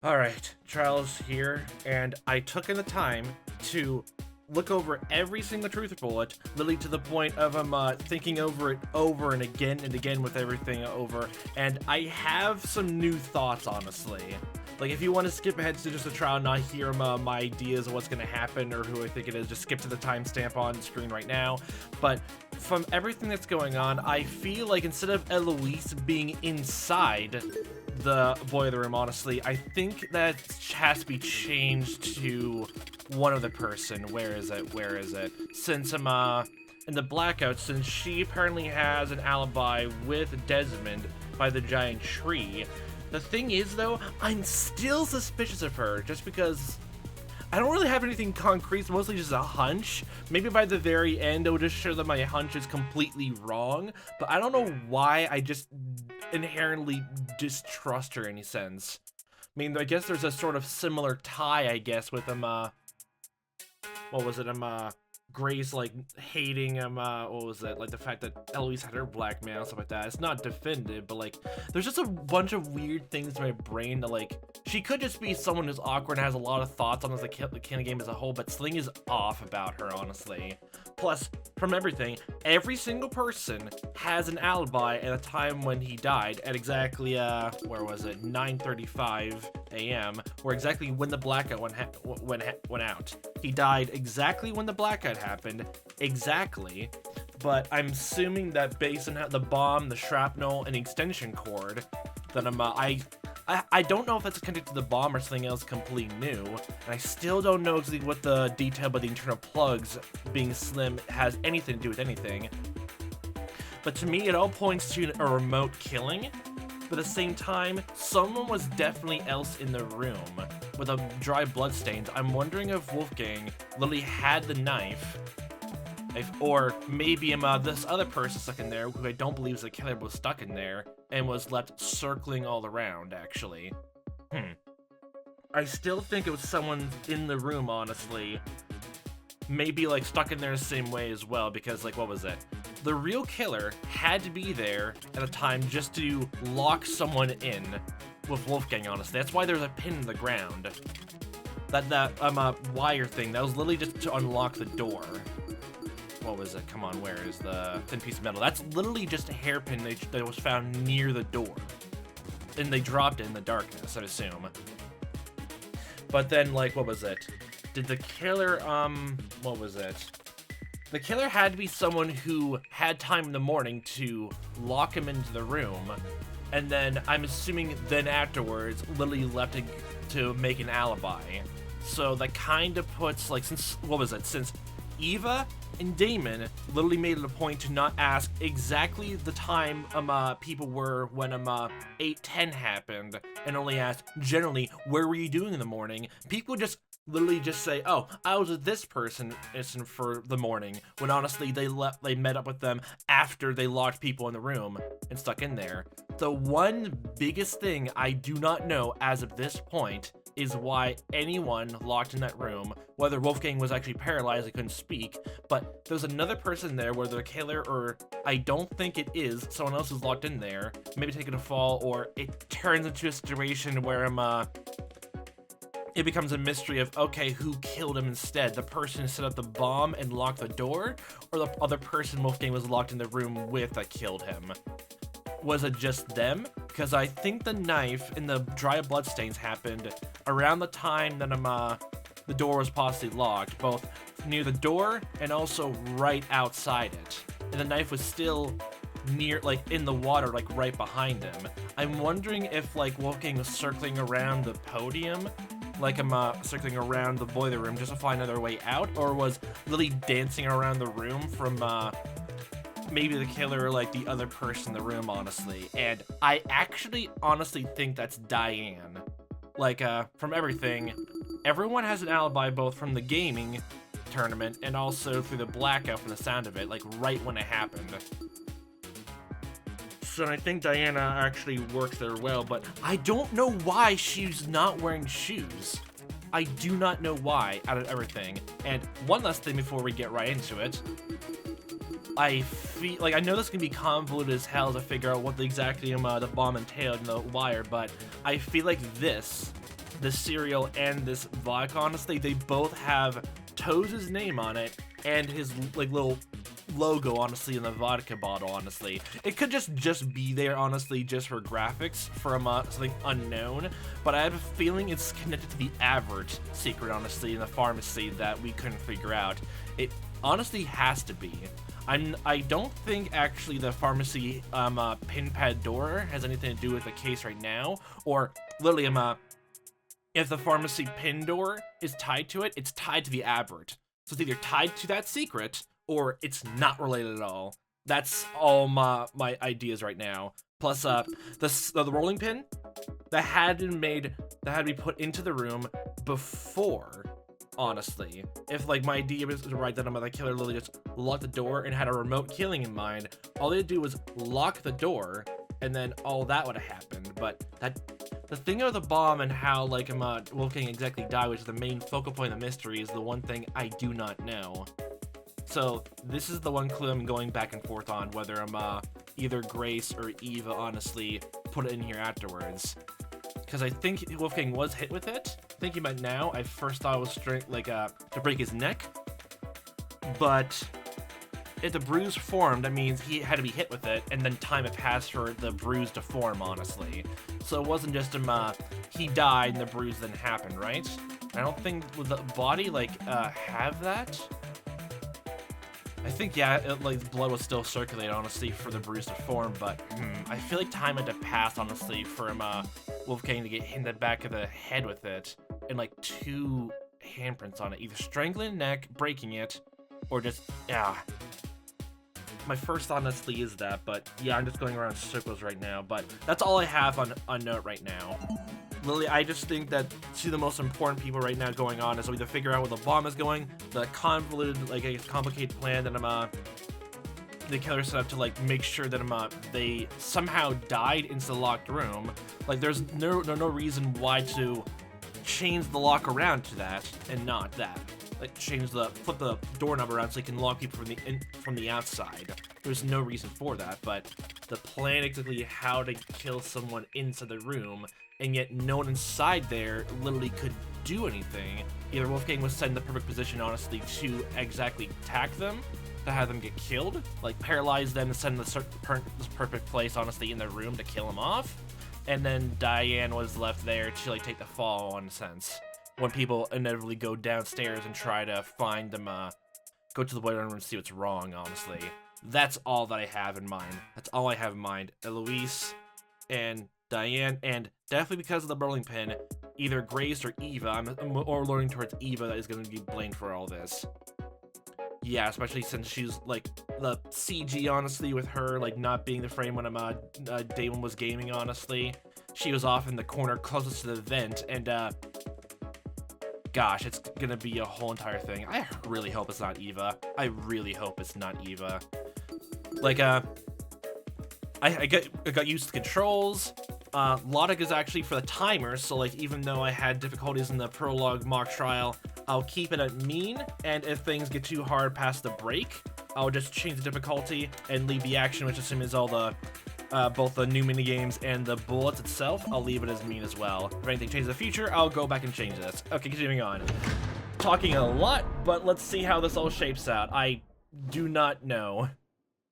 Alright, Charles here, and I took in the time to look over every single truth bullet, literally to the point of thinking over it over and again with everything over, and I have some new thoughts, honestly. Like, if you want to skip ahead to just the trial and not hear my ideas of what's going to happen or who I think it is, just skip to the timestamp on the screen right now. But from everything that's going on, I feel like instead of Eloise being inside the boiler room, honestly, I think that has to be changed to one other person. Where is it? Since I'm in the blackout, since she apparently has an alibi with Desmond by the giant tree. The thing is, though, I'm still suspicious of her, just because I don't really have anything concrete. It's mostly just a hunch. Maybe by the very end, it will just show that my hunch is completely wrong, but I don't know why I just inherently distrust her in any sense. I mean, I guess there's a sort of similar tie, I guess, with what was it, Grace, like, hating him, what was it, like, the fact that Eloise had her blackmail and stuff like that. It's not definitive, but, like, there's just a bunch of weird things in my brain that, like, she could just be someone who's awkward and has a lot of thoughts on the kind of game as a whole, but something is off about her, honestly. Plus, from everything, every single person has an alibi at a time when he died at exactly, where was it, 9:35 a.m., or exactly when the blackout went out. He died exactly when the blackout happened, exactly, but I'm assuming that based on how the bomb, the shrapnel, and the extension cord, that I don't know if that's connected to the bomb or something else completely new, and I still don't know exactly what the detail about the internal plugs being slim has anything to do with anything. But to me, it all points to a remote killing, but at the same time, someone was definitely else in the room with a dry blood stains. I'm wondering if Wolfgang literally had the knife, or maybe this other person stuck in there, who I don't believe is the killer, was stuck in there and was left circling all around, actually. I still think it was someone in the room, honestly. Maybe, like, stuck in there the same way as well, because, like, what was it? The real killer had to be there at a time just to lock someone in with Wolfgang, honestly. That's why there's a pin in the ground. That wire thing, that was literally just to unlock the door. What was it? Come on, where is the thin piece of metal? That's literally just a hairpin that was found near the door. And they dropped it in the darkness, I'd assume. But then, like, what was it? Did the killer, what was it? The killer had to be someone who had time in the morning to lock him into the room, and then I'm assuming then afterwards literally left to make an alibi. So that kind of puts, like, since Eva and Damon literally made it a point to not ask exactly the time people were when 8:10 happened, and only asked generally, where were you doing in the morning? People just literally just say, oh, I was with this person for the morning, when honestly they met up with them after they locked people in the room and stuck in there. The one biggest thing I do not know as of this point is why anyone locked in that room, whether Wolfgang was actually paralyzed, he couldn't speak, but there's another person there, whether the killer or I don't think it is, someone else is locked in there, maybe taking a fall, or it turns into a situation where it becomes a mystery of, okay, who killed him instead? The person who set up the bomb and locked the door, or the other person Wolfgang was locked in the room with that killed him? Was it just them? Because I think the knife and the dry bloodstains happened around the time that the door was possibly locked, both near the door and also right outside it. And the knife was still near, like, in the water, like, right behind him. I'm wondering if, like, Wolfgang was circling around the podium, like circling around the boiler room just to find another way out, or was Lily dancing around the room from maybe the killer or, like, the other person in the room, honestly. And I actually honestly think that's Diane. Like, from everything, everyone has an alibi both from the gaming tournament and also through the blackout from the sound of it, like, right when it happened. So I think Diana actually works there well, but I don't know why she's not wearing shoes. I do not know why, out of everything. And one last thing before we get right into it. I feel like, I know this can be convoluted as hell to figure out what exactly the bomb entailed in the wire, but I feel like this the cereal and this vodka, honestly, they both have Toes' name on it and his like little logo, honestly, in the vodka bottle, honestly. It could just be there, honestly, just for graphics from something unknown, but I have a feeling it's connected to the average secret, honestly, in the pharmacy that we couldn't figure out. It honestly has to be. I don't think actually the pharmacy pin pad door has anything to do with the case right now, or literally if the pharmacy pin door is tied to it, it's tied to the aberrant. So it's either tied to that secret or it's not related at all. That's all my ideas right now. Plus the rolling pin that had to be put into the room before. Honestly, if like my idea was right, that the killer literally just locked the door and had a remote killing in mind, all they had to do was lock the door, and then all that would have happened. But the thing of the bomb and how like Wolfgang exactly died, which is the main focal point of the mystery, is the one thing I do not know. So this is the one clue I'm going back and forth on, whether I'm either Grace or Eva honestly put it in here afterwards. Because I think Wolfgang was hit with it. Thinking about it now, I first thought it was to break his neck. But if the bruise formed, that means he had to be hit with it, and then time had passed for the bruise to form, honestly. So it wasn't just him, he died and the bruise then happened, right? I don't think, would the body, like, have that? I think, yeah, like, blood was still circulating, honestly, for the bruise to form, but I feel like time had to pass, honestly, for him, Wolfgang to get hit in the back of the head with it, and, like, 2 handprints on it, either strangling the neck, breaking it, or just, yeah. My first honestly is that, but yeah, I'm just going around in circles right now, but that's all I have on note right now. Lily, I just think that two of the most important people right now going on is to either figure out where the bomb is going, the convoluted, like, I guess, complicated plan that the killer set up to, like, make sure that they somehow died into the locked room. Like, there's no reason why to change the lock around to that and not that. Like, flip the doorknob around so you can lock people from the outside. There's no reason for that, but the plan exactly how to kill someone inside the room, and yet no one inside there literally could do anything. Either Wolfgang was set in the perfect position, honestly, to exactly attack them, to have them get killed, like paralyze them and send them to this perfect place, honestly, in the room to kill them off, and then Diane was left there to, like, take the fall, in a sense. When people inevitably go downstairs and try to find them, go to the boiler room and see what's wrong, honestly. That's all that I have in mind. That's all I have in mind. Eloise and Diane, and definitely because of the rolling pin, either Grace or Eva. I'm more leaning towards Eva that is going to be blamed for all this. Yeah, especially since she's, like, the CG, honestly, with her, like, not being the frame when Damon was gaming, honestly. She was off in the corner closest to the vent, and, gosh, it's gonna be a whole entire thing. I really hope it's not Eva. I really hope it's not Eva. Like, I got used to the controls. Logic is actually for the timers, so, like, even though I had difficulties in the prologue mock trial, I'll keep it at mean, and if things get too hard past the break, I'll just change the difficulty and leave the action, which assumes all the both the new minigames and the bullets itself, I'll leave it as mean as well. If anything changes in the future, I'll go back and change this. Okay, continuing on. Talking a lot, but let's see how this all shapes out. I do not know.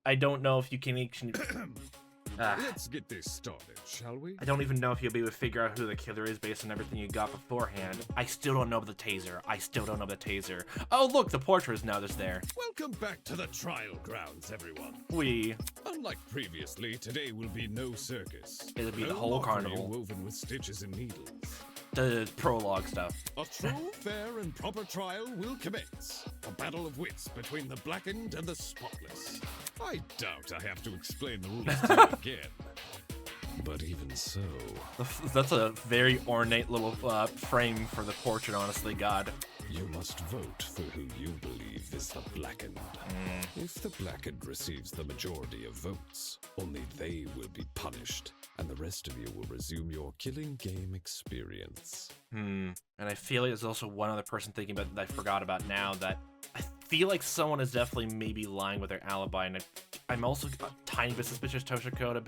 I don't know if you can... Let's get this started, shall we? I don't even know if you'll be able to figure out who the killer is based on everything you got beforehand. I still don't know about the taser. Oh, look, the portrait is now just there. Welcome back to the trial grounds, everyone. Unlike previously, today will be no circus. It'll be no the whole mockery carnival. Woven with stitches and needles. The prologue stuff. A true, fair, and proper trial will commence. A battle of wits between the blackened and the spotless. I doubt I have to explain the rules to you again. But even so... That's a very ornate little frame for the portrait, honestly, God. You must vote for who you believe is the blackened. If the blackened receives the majority of votes, only they will be punished, and the rest of you will resume your killing game experience. And I feel like there's also one other person thinking about that I forgot about now, that I feel like someone is definitely maybe lying with their alibi, and I'm also a tiny bit suspicious Toshiko a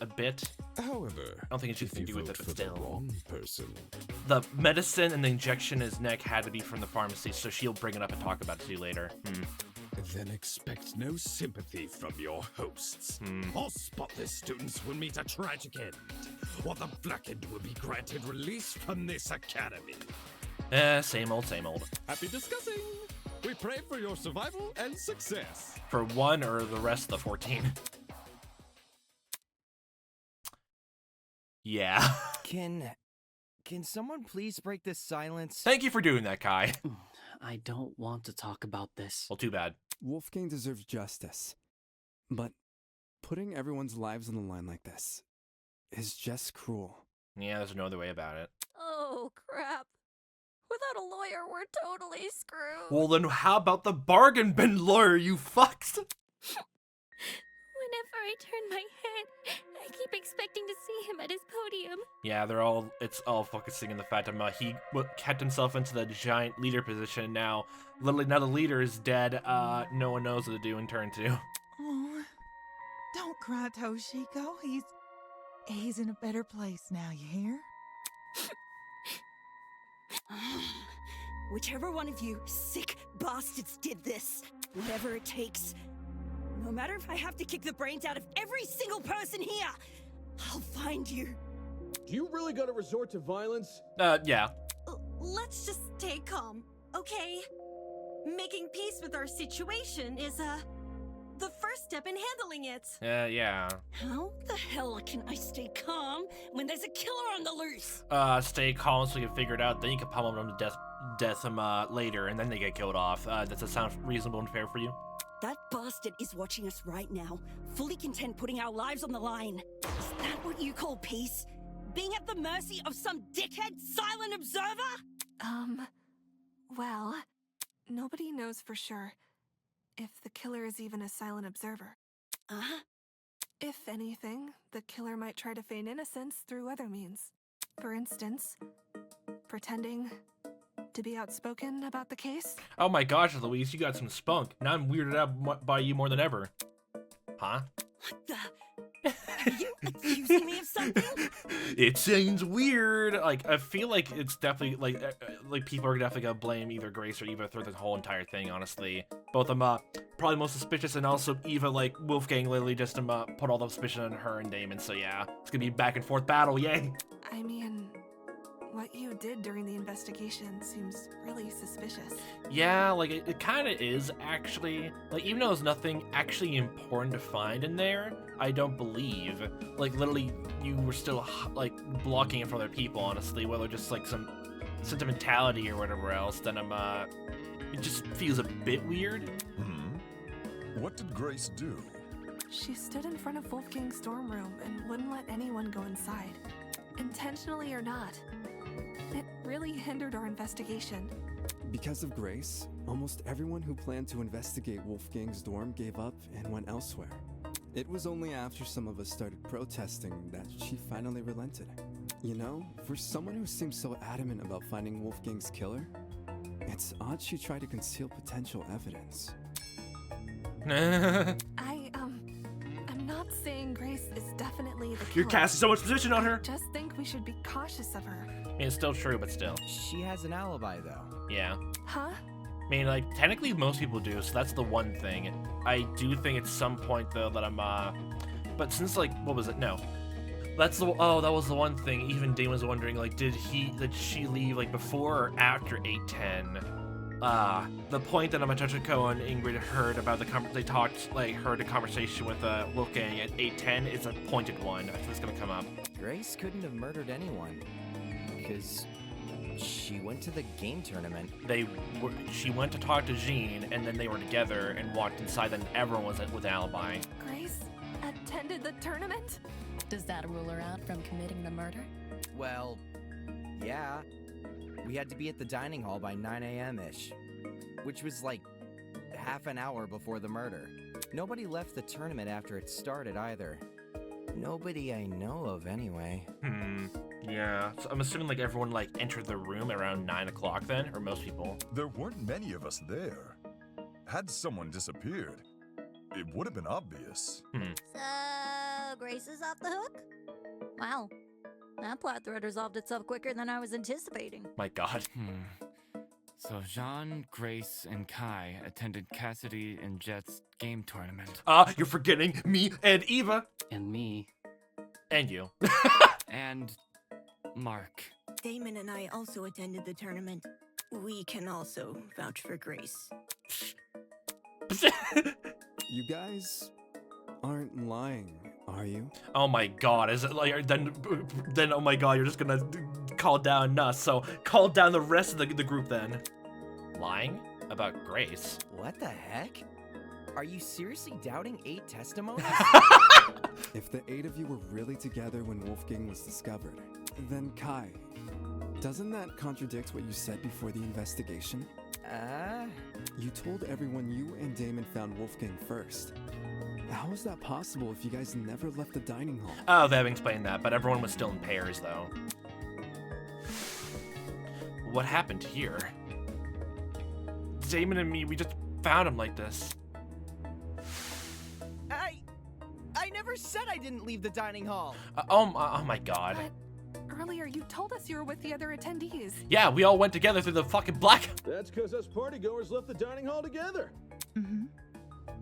bit. However, I don't think it's if anything to you do with vote it, but for the still. wrong person, The medicine and the injection in his neck had to be from the pharmacy, so she'll bring it up and talk about it to you later. then expect no sympathy from your hosts. All spotless students will meet a tragic end, or the Blackened will be granted release from this academy. Same old, same old. Happy discussing! We pray for your survival and success. For one or the rest of the 14. Yeah. Can someone please break this silence? Thank you for doing that, Kai. I don't want to talk about this. Well, too bad. Wolfgang deserves justice. But putting everyone's lives on the line like this is just cruel. Yeah, there's no other way about it. Oh, crap. Without a lawyer, we're totally screwed. Well, then how about the bargain bin lawyer, you fucks? Whenever I turn my head, I keep expecting to see him at his podium. Yeah, it's all focusing on the fact that he kept himself into the giant leader position. Now, literally, now the leader is dead. No one knows what to do in turn 2. Oh, don't cry, Toshiko. He's in a better place now, you hear? Whichever one of you sick bastards did this, whatever it takes, no matter if I have to kick the brains out of every single person here, I'll find you. Do you really gotta resort to violence? Yeah. Let's just stay calm, okay? Making peace with our situation is, the first step in handling it. Yeah. How the hell can I stay calm when there's a killer on the loose? Stay calm so you can figure it out. Then you can pummel them to death later, and then they get killed off. Does that sound reasonable and fair for you? That bastard is watching us right now, fully content putting our lives on the line. Is that what you call peace? Being at the mercy of some dickhead silent observer? Well, nobody knows for sure if the killer is even a silent observer. If anything, the killer might try to feign innocence through other means. For instance, pretending to be outspoken about the case. Oh my gosh, Louise, you got some spunk. Now I'm weirded out by you more than ever. Huh? What the? Are you accusing me of something? It seems weird. Like, I feel like it's definitely, like people are definitely gonna blame either Grace or Eva through the whole entire thing, honestly. Both of them, probably most suspicious, and also Eva, like, Wolfgang literally just put all the suspicion on her and Damon, so yeah. It's gonna be a back and forth battle, yay! I mean, what you did during the investigation seems really suspicious. Yeah, like, it kind of is, actually. Like, even though there's nothing actually important to find in there, I don't believe. Like, literally, you were still, like, blocking it from other people, honestly, whether just, like, some sentimentality or whatever else, then it just feels a bit weird. What did Grace do? She stood in front of Wolfgang's dorm room and wouldn't let anyone go inside. Intentionally or not, it really hindered our investigation. Because of Grace, almost everyone who planned to investigate Wolfgang's dorm gave up and went elsewhere. It was only after some of us started protesting that she finally relented. You know, for someone who seems so adamant about finding Wolfgang's killer, it's odd she tried to conceal potential evidence. I'm not saying Grace is definitely the killer. You're casting so much position on her! Just think we should be cautious of her. I mean, it's still true, but still. She has an alibi, though. Yeah. Huh? I mean, like, technically most people do, so that's the one thing. I do think at some point, though, that but since, like, what was it? No. That was the one thing. Even Damon was wondering, like, did she leave, like, before or after 810? The point that Toshiko and Ingrid heard about heard a conversation with Wolfgang at 810 is a pointed one. I think it's gonna come up. Grace couldn't have murdered anyone, because she went to the game tournament. She went to talk to Jean, and then they were together and walked inside, and everyone was with an alibi. Grace attended the tournament? Does that rule her out from committing the murder? Well, yeah. We had to be at the dining hall by 9 a.m.-ish, which was like half an hour before the murder. Nobody left the tournament after it started either. Nobody I know of, anyway. Yeah. So I'm assuming, like, everyone, like, entered the room around 9 o'clock then, or most people. There weren't many of us there. Had someone disappeared, It would have been obvious. So, Grace is off the hook? Wow. That plot thread resolved itself quicker than I was anticipating. My God. So Jean, Grace, and Kai attended Cassidy and Jet's game tournament. You're forgetting me and Eva. And me. And you. And Mark. Damon and I also attended the tournament. We can also vouch for Grace. You guys aren't lying, are you? Oh my God, is it like, then oh my God, you're just gonna call down us, so call down the rest of the group then. Lying? About Grace? What the heck? Are you seriously doubting 8 testimonies? If the 8 of you were really together when Wolfgang was discovered, then Kai, doesn't that contradict what you said before the investigation? You told everyone you and Damon found Wolfgang first. How is that possible if you guys never left the dining hall? Oh, they haven't explained that, but everyone was still in pairs, though. What happened here? Damon and me, we just found him like this. I never said I didn't leave the dining hall. Oh my God. But earlier you told us you were with the other attendees. Yeah, we all went together through the fucking black. That's because us partygoers left the dining hall together. Mm-hmm.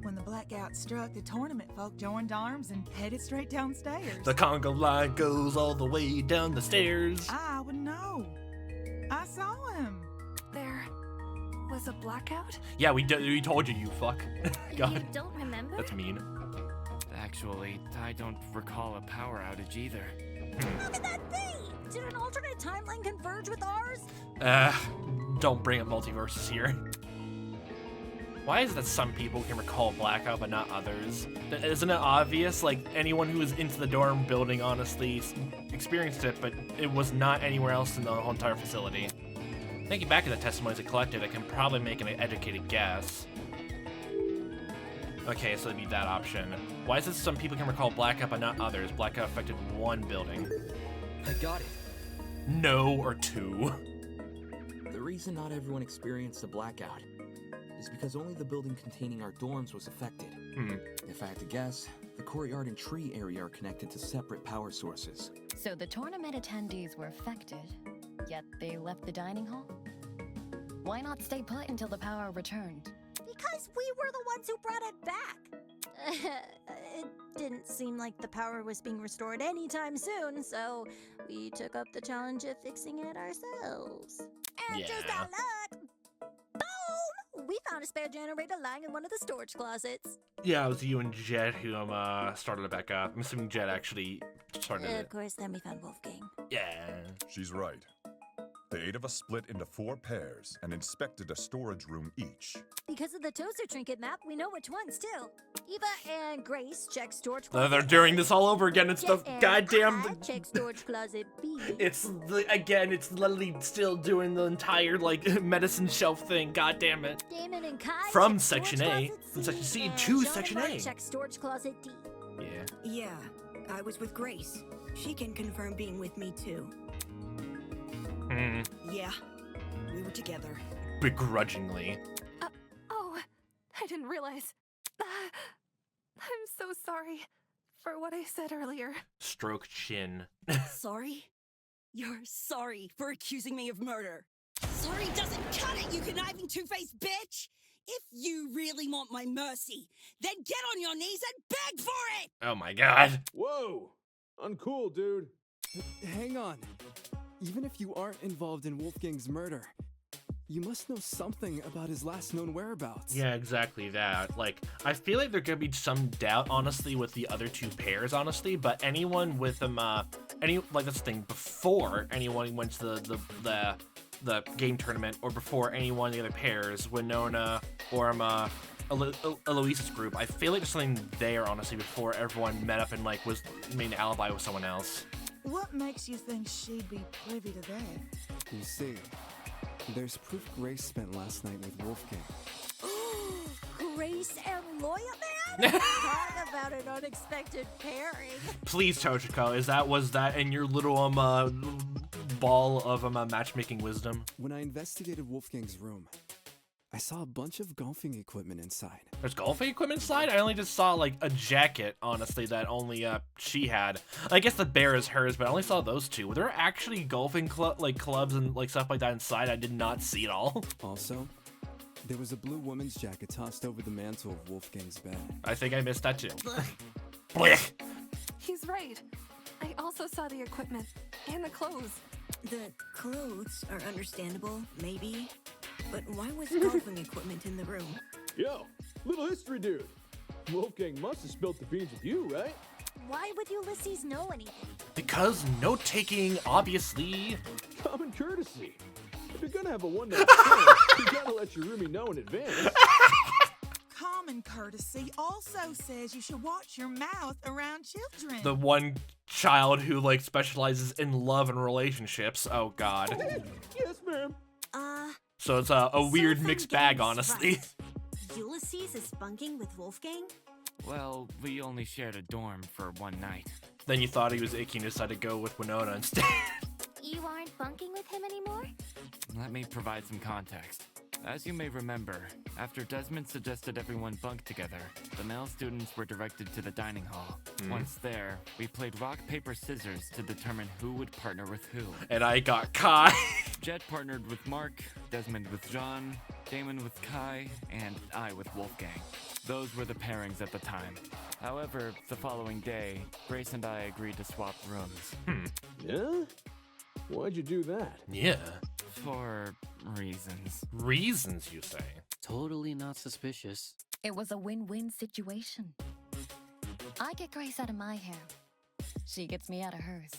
When the blackout struck, the tournament folk joined arms and headed straight downstairs. The conga line goes all the way down the stairs. I would know. I saw him. There was a blackout? Yeah, we told you, you fuck. God. You don't remember? That's mean. Actually, I don't recall a power outage either. Look at that thing! Did an alternate timeline converge with ours? Don't bring up multiverses here. Why is it that some people can recall blackout but not others? Isn't it obvious? Like, anyone who was into the dorm building honestly experienced it, but it was not anywhere else in the whole entire facility. Thinking back at the testimonies I collected, I can probably make an educated guess. Okay, so it'd be that option. Why is it some people can recall blackout but not others? Blackout affected one building. I got it. No or 2. The reason not everyone experienced the blackout is because only the building containing our dorms was affected. If I had to guess, the courtyard and tree area are connected to separate power sources. So the tournament attendees were affected, yet they left the dining hall? Why not stay put until the power returned? Because we were the ones who brought it back. It didn't seem like the power was being restored anytime soon, so we took up the challenge of fixing it ourselves. And just our luck, boom! We found a spare generator lying in one of the storage closets. Yeah, it was you and Jet who started it back up. I'm assuming Jet actually started it. Of course, then we found Wolfgang. Yeah. She's right. The 8 of us split into 4 pairs and inspected a storage room each. Because of the toaster trinket map, we know which ones too. Eva and Grace check storage closet. They're doing this all over again. It's the goddamn. I check storage closet B. It's literally still doing the entire like medicine shelf thing. God damn it. Damon and Kai From check section storage A, closet from section C and to John section and Mark A. check storage closet D. Yeah. Yeah, I was with Grace. She can confirm being with me too. Yeah, we were together. Begrudgingly. Oh, I didn't realize. I'm so sorry for what I said earlier. Stroke chin. Sorry? You're sorry for accusing me of murder. Sorry doesn't cut it, you conniving two-faced bitch! If you really want my mercy, then get on your knees and beg for it! Oh my God. Whoa! Uncool, dude. Hang on. Even if you aren't involved in Wolfgang's murder, you must know something about his last known whereabouts. Yeah, exactly that. Like, I feel like there could be some doubt, honestly, with the other 2 pairs, honestly, but anyone with them, like this thing, before anyone went to the game tournament, or before anyone of the other pairs, Winona or Eloise's group, I feel like there's something there, honestly, before everyone met up and, like, made an alibi with someone else. What makes you think she'd be privy to that? You see, there's proof Grace spent last night with Wolfgang. Grace and Lawyer Man? Talk about an unexpected pairing. Please, Toshiko, was that in your little ball of matchmaking wisdom? When I investigated Wolfgang's room, I saw a bunch of golfing equipment inside. There's golfing equipment inside? I only just saw like a jacket, honestly, that only she had. I guess the bear is hers, but I only saw those two. Were there actually golfing clubs and like stuff like that inside? I did not see it all. Also, there was a blue woman's jacket tossed over the mantle of Wolfgang's bed. I think I missed that too. Blech. He's right. I also saw the equipment and the clothes. The clothes are understandable, maybe. But why was golfing equipment in the room? Yo, little history dude. Wolfgang must have spilt the beans with you, right? Why would Ulysses know anything? Because note-taking, obviously. Common courtesy. If you're gonna have a one-night stand, you gotta let your roomie know in advance. Common courtesy also says you should watch your mouth around children. The one child who like specializes in love and relationships. Oh God. Yes, ma'am. So it's a weird mixed bag, honestly. Right. Ulysses is bunking with Wolfgang? Well, we only shared a dorm for one night. Then you thought he was icky and decided to go with Winona instead. You aren't bunking with him anymore? Let me provide some context. As you may remember, after Desmond suggested everyone bunk together, the male students were directed to the dining hall. Once there, we played rock, paper, scissors to determine who would partner with who. And I got Kai. Jet partnered with Mark, Desmond with John, Damon with Kai, and I with Wolfgang. Those were the pairings at the time. However, the following day, Grace and I agreed to swap rooms. Yeah? Why'd you do that? Yeah. For reasons. Reasons, you say? Totally not suspicious. It was a win-win situation. I get Grace out of my hair. She gets me out of hers.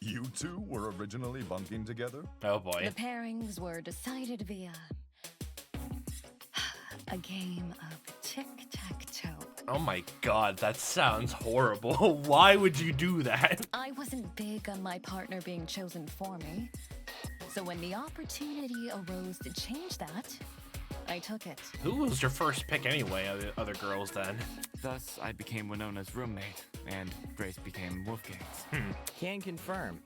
You two were originally bunking together? Oh boy. The pairings were decided via a game of tic-tac-toe. Oh my God, that sounds horrible. Why would you do that? I wasn't big on my partner being chosen for me. So when the opportunity arose to change that, I took it. Who was your first pick anyway, other girls then? Thus, I became Winona's roommate, and Grace became Wolfgang's. Can confirm.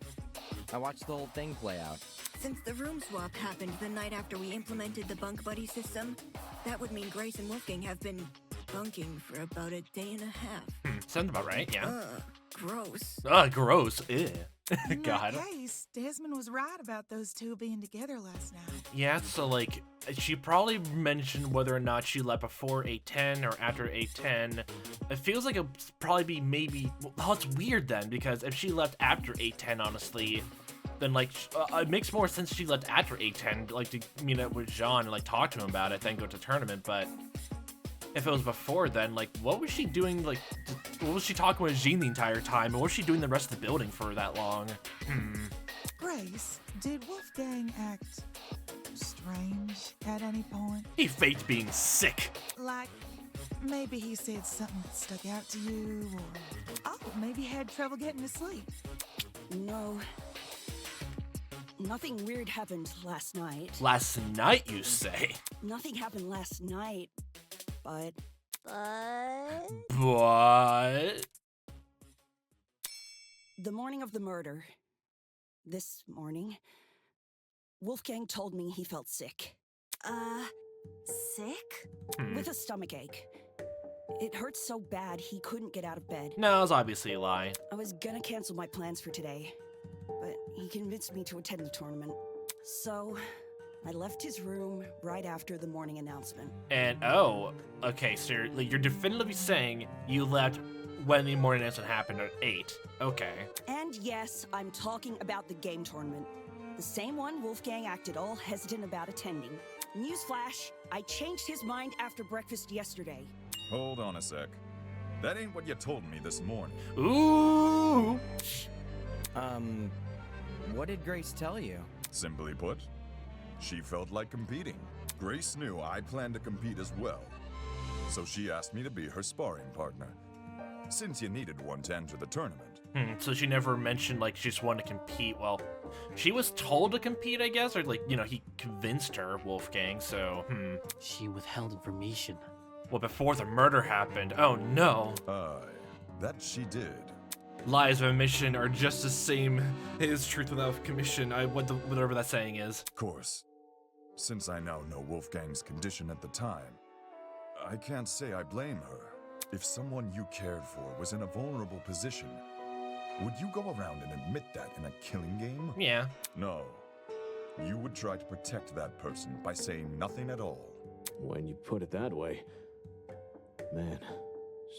I watched the whole thing play out. Since the room swap happened the night after we implemented the bunk buddy system, that would mean Grace and Wolfgang have been bunking for about a day and a half. Sounds about right, yeah. Gross. Gross. Ew. In God. that case, Desmond was right about those two being together last night. Yeah, so like, she probably mentioned whether or not she left before 8:10 or after 8:10. It feels like it'd probably be maybe, well, it's weird then, because if she left after 8:10, honestly, then like, it makes more sense she left after 8:10, like to meet up with Jean and like talk to him about it, then go to tournament, but if it was before then, like, what was she doing, like, what was she talking with Jean the entire time, and what was she doing the rest of the building for that long? Grace, did Wolfgang act strange at any point? He faked being sick. Like, maybe he said something that stuck out to you, or, maybe had trouble getting to sleep. No. Nothing weird happened last night. Last night, you say? Nothing happened last night, but... But... The morning of the murder, this morning, Wolfgang told me he felt sick. Sick? With a stomachache. It hurt so bad he couldn't get out of bed. No, it was obviously a lie. I was gonna cancel my plans for today, but he convinced me to attend the tournament. So, I left his room right after the morning announcement. And, oh, okay, so you're definitively saying you left when the morning announcement happened at 8. Okay. And yes, I'm talking about the game tournament. The same one Wolfgang acted all hesitant about attending. Newsflash, I changed his mind after breakfast yesterday. Hold on a sec. That ain't what you told me this morning. Ooh! What did Grace tell you? Simply put, she felt like competing. Grace knew I planned to compete as well, so she asked me to be her sparring partner, since you needed one to enter the tournament. So she never mentioned, like, she just wanted to compete. Well, she was told to compete, I guess, or, like, you know, he convinced her, Wolfgang, so, She withheld information. Well, before the murder happened, oh no. Aye, that she did. Lies of omission are just the same as truth without commission, whatever that saying is. Of course. Since I now know Wolfgang's condition at the time, I can't say I blame her. If someone you cared for was in a vulnerable position, would you go around and admit that in a killing game? Yeah. No. You would try to protect that person by saying nothing at all. When you put it that way, man,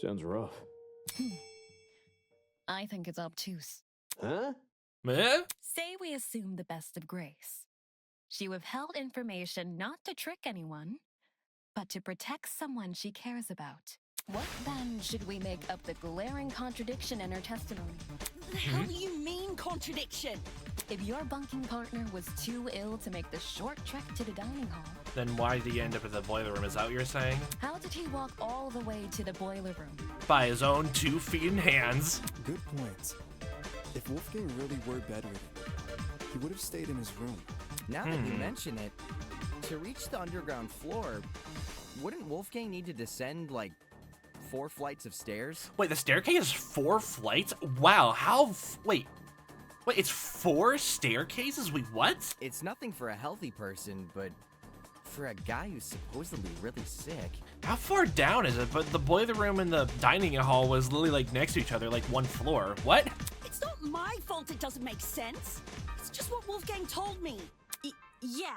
sounds rough. I think it's obtuse. Huh? Eh? Say we assume the best of Grace. She withheld information not to trick anyone, but to protect someone she cares about. What then should we make up the glaring contradiction in her testimony? The hell do you mean, contradiction? If your bunking partner was too ill to make the short trek to the dining hall, Then why did he end up at the boiler room? Is that what you're saying? how did he walk all the way to the boiler room? By his own 2 feet and hands. Good point. If Wolfgang really were bedridden, he would have stayed in his room. Now that you mention it, to reach the underground floor, wouldn't Wolfgang need to descend, like, 4 flights of stairs? Wait, the staircase is 4 flights? Wow, wait, it's 4 staircases? Wait, what? It's nothing for a healthy person, but for a guy who's supposedly really sick. How far down is it? But the boiler room and the dining hall was literally like next to each other, like 1 floor. What? It's not my fault it doesn't make sense. It's just what Wolfgang told me. Yeah.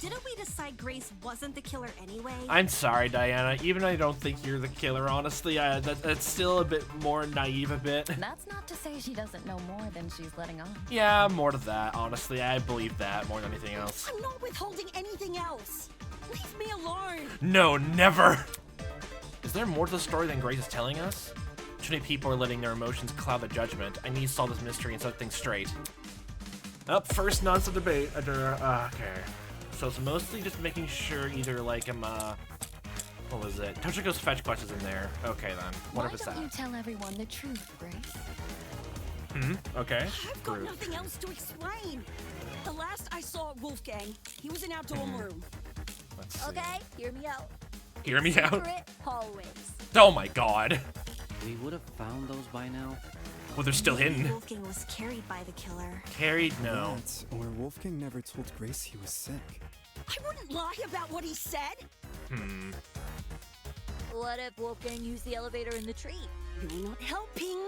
Didn't we decide Grace wasn't the killer anyway? I'm sorry, Diana. Even though I don't think you're the killer, honestly, that's still a bit more naive a bit. That's not to say she doesn't know more than she's letting on. Yeah, more to that, honestly. I believe that more than anything else. I'm not withholding anything else. Leave me alone. No, never! Is there more to the story than Grace is telling us? Too many people are letting their emotions cloud the judgment. I need to solve this mystery and set things straight. Up, first nonsense debate. Okay. So it's mostly just making sure either, like, what was it? Toshiko's fetch quest is in there. Okay, then. What if it's that? Why don't you tell everyone the truth, Grace? Okay. I've got nothing else to explain. The last I saw Wolfgang, he was in our dorm room. Let's see. Okay, hear me out. Hear me out? Secret hallways. Oh my god. We would have found those by now. Well, they're still hidden. Wolfgang was carried by the killer. Carried? No. That, or Wolfgang never told Grace he was sick. I wouldn't lie about what he said. What if Wolfgang used the elevator in the tree? You're not helping.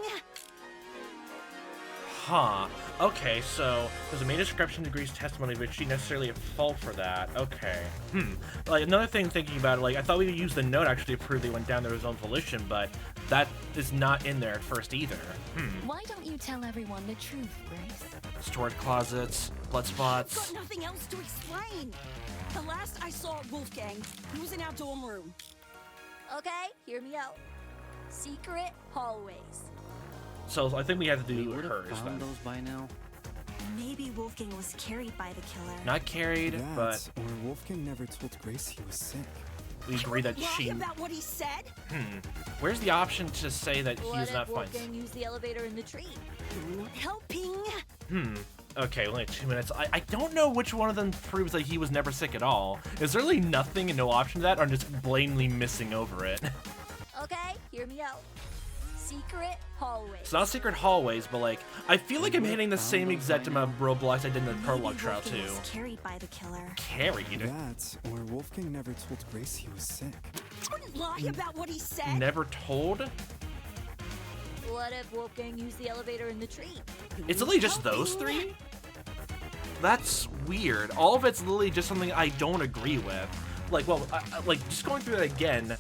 Huh. Okay, so there's a main description of Grace's testimony, but she necessarily at fault for that. Okay. Like, another thing thinking about it, like, I thought we would use the note actually to prove they went down there of his own volition, but that is not in there at first either. Why don't you tell everyone the truth, Grace? Storage closets, blood spots. I've got nothing else to explain. The last I saw Wolfgang, he was in our dorm room. Okay, hear me out. Secret hallways. So I think we have to We do would have hers found then. those by now. Maybe Wolfgang was carried by the killer. Not carried, That, but or Wolfgang never told Grace he was sick. we agree that Lie she... about what he said. Where's the option to say that he What was if not fine? Wolfgang used the elevator in the tree? You're not helping. Okay, only 2 minutes. I don't know which one of them proves that he was never sick at all. Is there really nothing and no option to that, or I'm just blatantly missing over it? Okay, hear me out. Secret hallways. It's not secret hallways, but like, I feel like I'm hitting the same exact amount of roadblocks I did in the prologue trial Wolfgang too. was carried by the killer. Carried? That, or Wolfgang never told Grace he was sick. I wouldn't lie about what he said. Never told? What if Wolfgang used the elevator in the tree? It's literally just those 3? That's weird. All of it's literally just something I don't agree with. Like, well, like, just going through that again,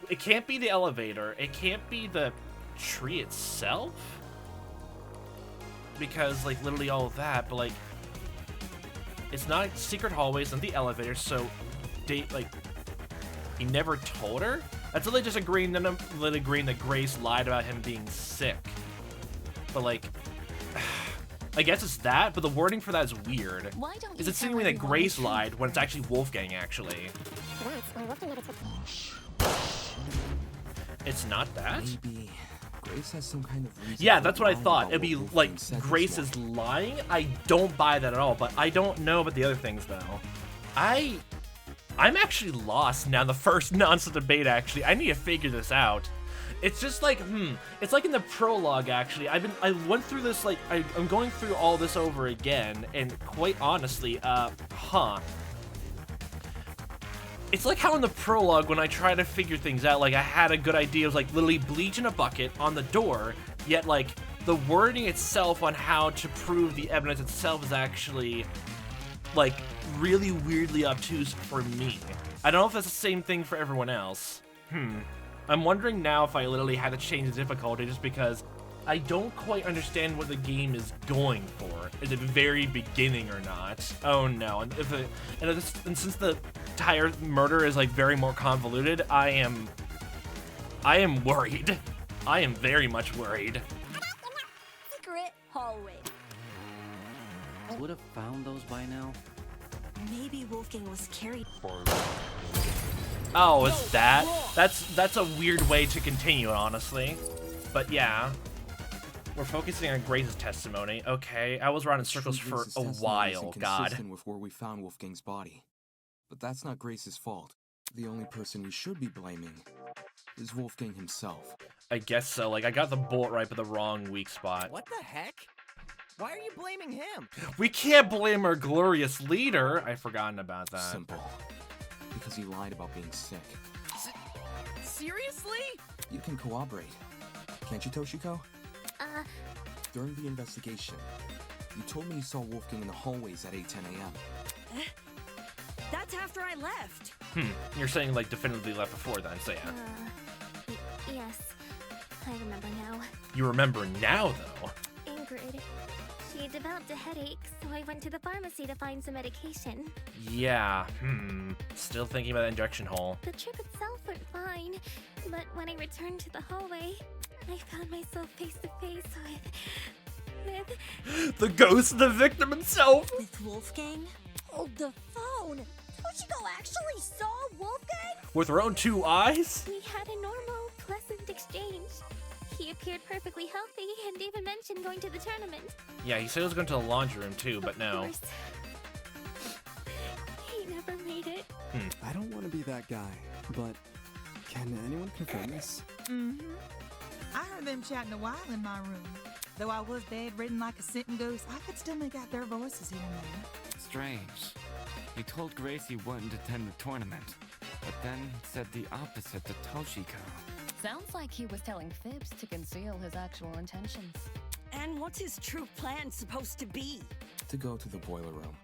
it can't be the elevator. It can't be the tree itself. Because, like, literally all of that, but, like, it's not secret hallways, not the elevator, so, like, he never told her? That's literally just agreeing that Grace lied about him being sick. But, like, I guess it's that, but the wording for that is weird. Why don't Is you it tell seeming that everyone Grace the truth, lied when it's actually Wolfgang, actually? It's not that? Maybe Grace has some kind of reason. Yeah, for that's what I lying thought. about It'd be what like Wolfgang said Grace this is morning. lying. I don't buy that at all, but I don't know about the other things though. I'm actually lost now. The first nonsense debate, actually. I need to figure this out. It's just like, it's like in the prologue, actually. I went through this, like, I'm going through all this over again, and quite honestly, Huh. It's like how in the prologue, when I try to figure things out, like I had a good idea. It was like literally bleach in a bucket on the door, yet like the wording itself on how to prove the evidence itself is actually like really weirdly obtuse for me. I don't know if that's the same thing for everyone else. I'm wondering now if I literally had to change the difficulty just because I don't quite understand what the game is going for. Is it very beginning or not? Oh no! And since the entire murder is like very more convoluted, I am worried. I am very much worried. Secret hallway. Would have found those by now. Maybe Wolfgang was carried. Oh, it's that? That's a weird way to continue, honestly. But yeah. We're focusing on Grace's testimony. Okay, I was running circles for a while, God. Consistent with where we found Wolfgang's body. But that's not Grace's fault. The only person we should be blaming is Wolfgang himself. I guess so. Like, I got the bullet right, but the wrong weak spot. What the heck? Why are you blaming him? We can't blame our glorious leader. I've forgotten about that. Simple. Because he lied about being sick. Seriously? You can cooperate. Can't you, Toshiko? During the investigation, you told me you saw Wolfgang in the hallways at 8:10 a.m. That's after I left. You're saying, like, definitively left before then, so yeah. Yes. I remember now. You remember now, though? Ingrid. She developed a headache, so I went to the pharmacy to find some medication. Yeah, Still thinking about the injection hole. The trip itself went fine, but when I returned to the hallway, I found myself face to face with... The ghost of the victim himself! With Wolfgang? Hold the phone. Toshiko actually saw Wolfgang? With her own two eyes? We had a normal, pleasant exchange. He appeared perfectly healthy and even mentioned going to the tournament. Yeah, he said he was going to the laundry room too, but no. Of course. He never made it. I don't want to be that guy, but can anyone confirm this? I heard them chatting a while in my room. Though I was bedridden like a sitting ghost, I could still make out their voices here and there. Strange. He told Grace he wouldn't attend the tournament, but then said the opposite to Toshiko. Sounds like he was telling fibs to conceal his actual intentions. And what's his true plan supposed to be? To go to the boiler room.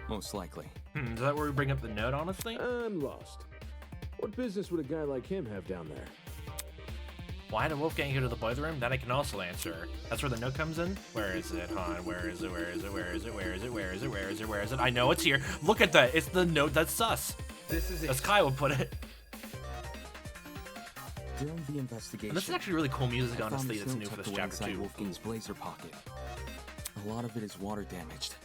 Most likely. Is that where we bring up the note, honestly? I'm lost. What business would a guy like him have down there? Why did Wolfgang go to the boiler room? That I can also answer. That's where the note comes in? Where is it, hon? Where is it? Where is it? Where is it? Where is it? Where is it? Where is it? Where is it? I know it's here. Look at that. It's the note that's sus. This is it. As Kai would put it. During the investigation, And this is actually really cool music, I found honestly, this that's note new for tucked this away chapter inside 2. Wolfgang's blazer pocket. A lot of it is water damaged.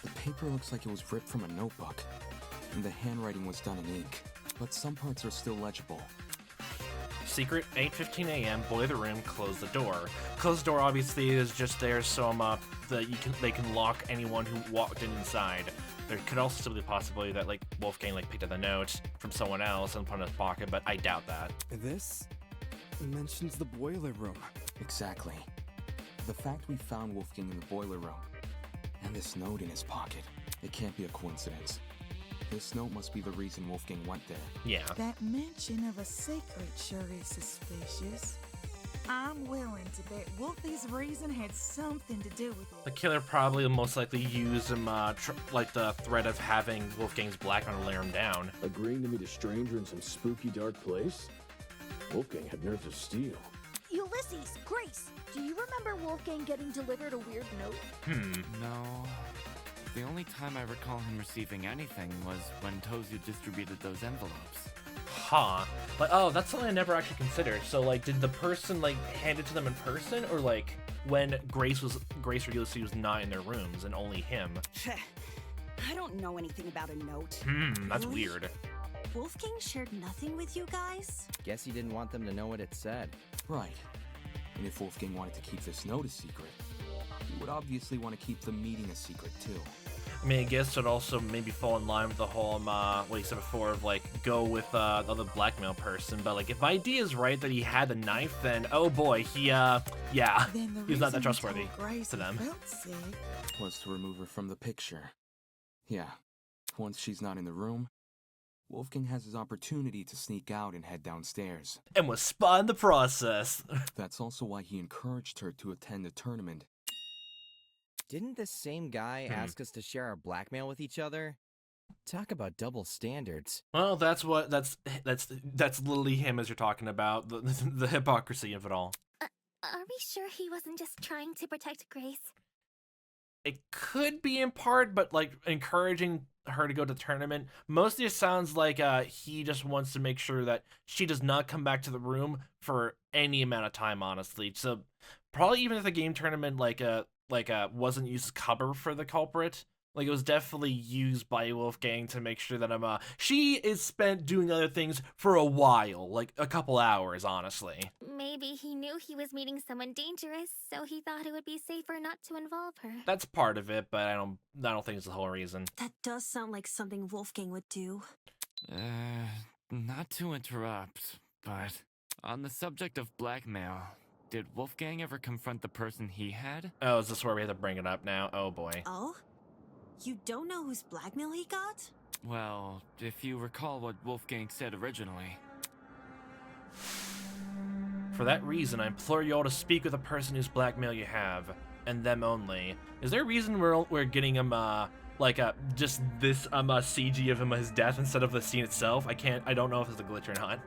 The paper looks like it was ripped from a notebook, and the handwriting was done in ink, but some parts are still legible. Secret, 8:15 a.m. Boiler room. Close the door. Close the door obviously is just there so that they can lock anyone who walked in inside. There could also still be the possibility that like Wolfgang like picked up the note from someone else and put it in his pocket, but I doubt that. This mentions the boiler room. Exactly. The fact we found Wolfgang in the boiler room, and this note in his pocket, it can't be a coincidence. This note must be the reason Wolfgang went there. Yeah. That mention of a secret sure is suspicious. I'm willing to bet Wolfie's reason had something to do with it. The killer probably will most likely use him, like the threat of having Wolfgang's black on to lay him down. Agreeing to meet a stranger in some spooky dark place? Wolfgang had nerves of steel. Ulysses, Grace, do you remember Wolfgang getting delivered a weird note? No. The only time I recall him receiving anything was when Tozu distributed those envelopes. Huh. Like, oh, that's something I never actually considered. So, like, did the person, like, hand it to them in person? Or, like, when Grace or Ulysses was not in their rooms and only him? I don't know anything about a note. That's weird. Wolfgang shared nothing with you guys? Guess he didn't want them to know what it said. Right. And if Wolfgang wanted to keep this note a secret, he would obviously want to keep the meeting a secret too. I mean, I guess it'd also maybe fall in line with the whole, what he said before of, like, go with the other blackmail person. But, like, if my idea is right that he had the knife, then, oh boy, he's not that trustworthy to them. Was to remove her from the picture. Yeah, once she's not in the room, Wolfgang has his opportunity to sneak out and head downstairs. And was spot in the process. That's also why he encouraged her to attend the tournament. Didn't this same guy ask us to share our blackmail with each other? Talk about double standards. Well, that's literally him as you're talking about, the hypocrisy of it all. Are we sure he wasn't just trying to protect Grace? It could be in part, but like encouraging her to go to the tournament, mostly it sounds like he just wants to make sure that she does not come back to the room for any amount of time, honestly. So probably even if the game tournament wasn't used as cover for the culprit, like it was definitely used by Wolfgang to make sure that she is spent doing other things for a while, like a couple hours, honestly. Maybe he knew he was meeting someone dangerous, so he thought it would be safer not to involve her. That's part of it, but I don't think it's the whole reason. That does sound like something Wolfgang would do. Not to interrupt, but on the subject of blackmail, did Wolfgang ever confront the person he had? Oh, is this where we have to bring it up now? Oh boy. Oh? You don't know whose blackmail he got? Well, if you recall what Wolfgang said originally. For that reason, I implore you all to speak with the person whose blackmail you have, and them only. Is there a reason we're getting him, just this, CG of his death instead of the scene itself? I don't know if it's a glitch or not.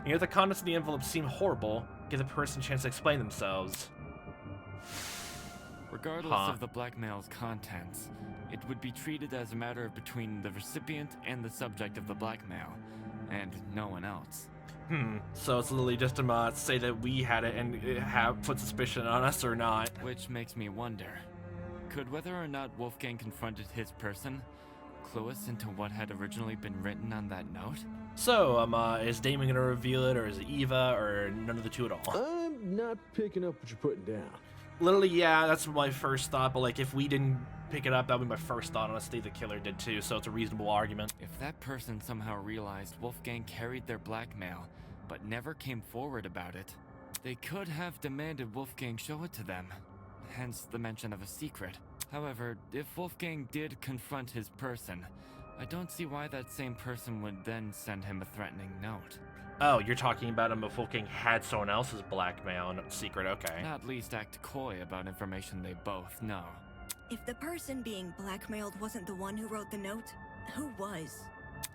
And if the contents of the envelope seem horrible, give the person a chance to explain themselves. Regardless of the blackmail's contents, it would be treated as a matter between the recipient and the subject of the blackmail, and no one else. So it's literally just to say that we had it and put suspicion on us or not. Which makes me wonder, could whether or not Wolfgang confronted his person clue us into what had originally been written on that note? So, is Damon gonna reveal it, or is it Eva, or none of the two at all? I'm not picking up what you're putting down. Literally, yeah, that's my first thought, but like if we didn't pick it up, that would be my first thought. Honestly, the killer did too, so it's a reasonable argument. If that person somehow realized Wolfgang carried their blackmail, but never came forward about it, they could have demanded Wolfgang show it to them, hence the mention of a secret. However, if Wolfgang did confront his person, I don't see why that same person would then send him a threatening note. Oh, you're talking about him if Wolfgang had someone else's blackmail and secret, okay. At least act coy about information they both know. If the person being blackmailed wasn't the one who wrote the note, who was?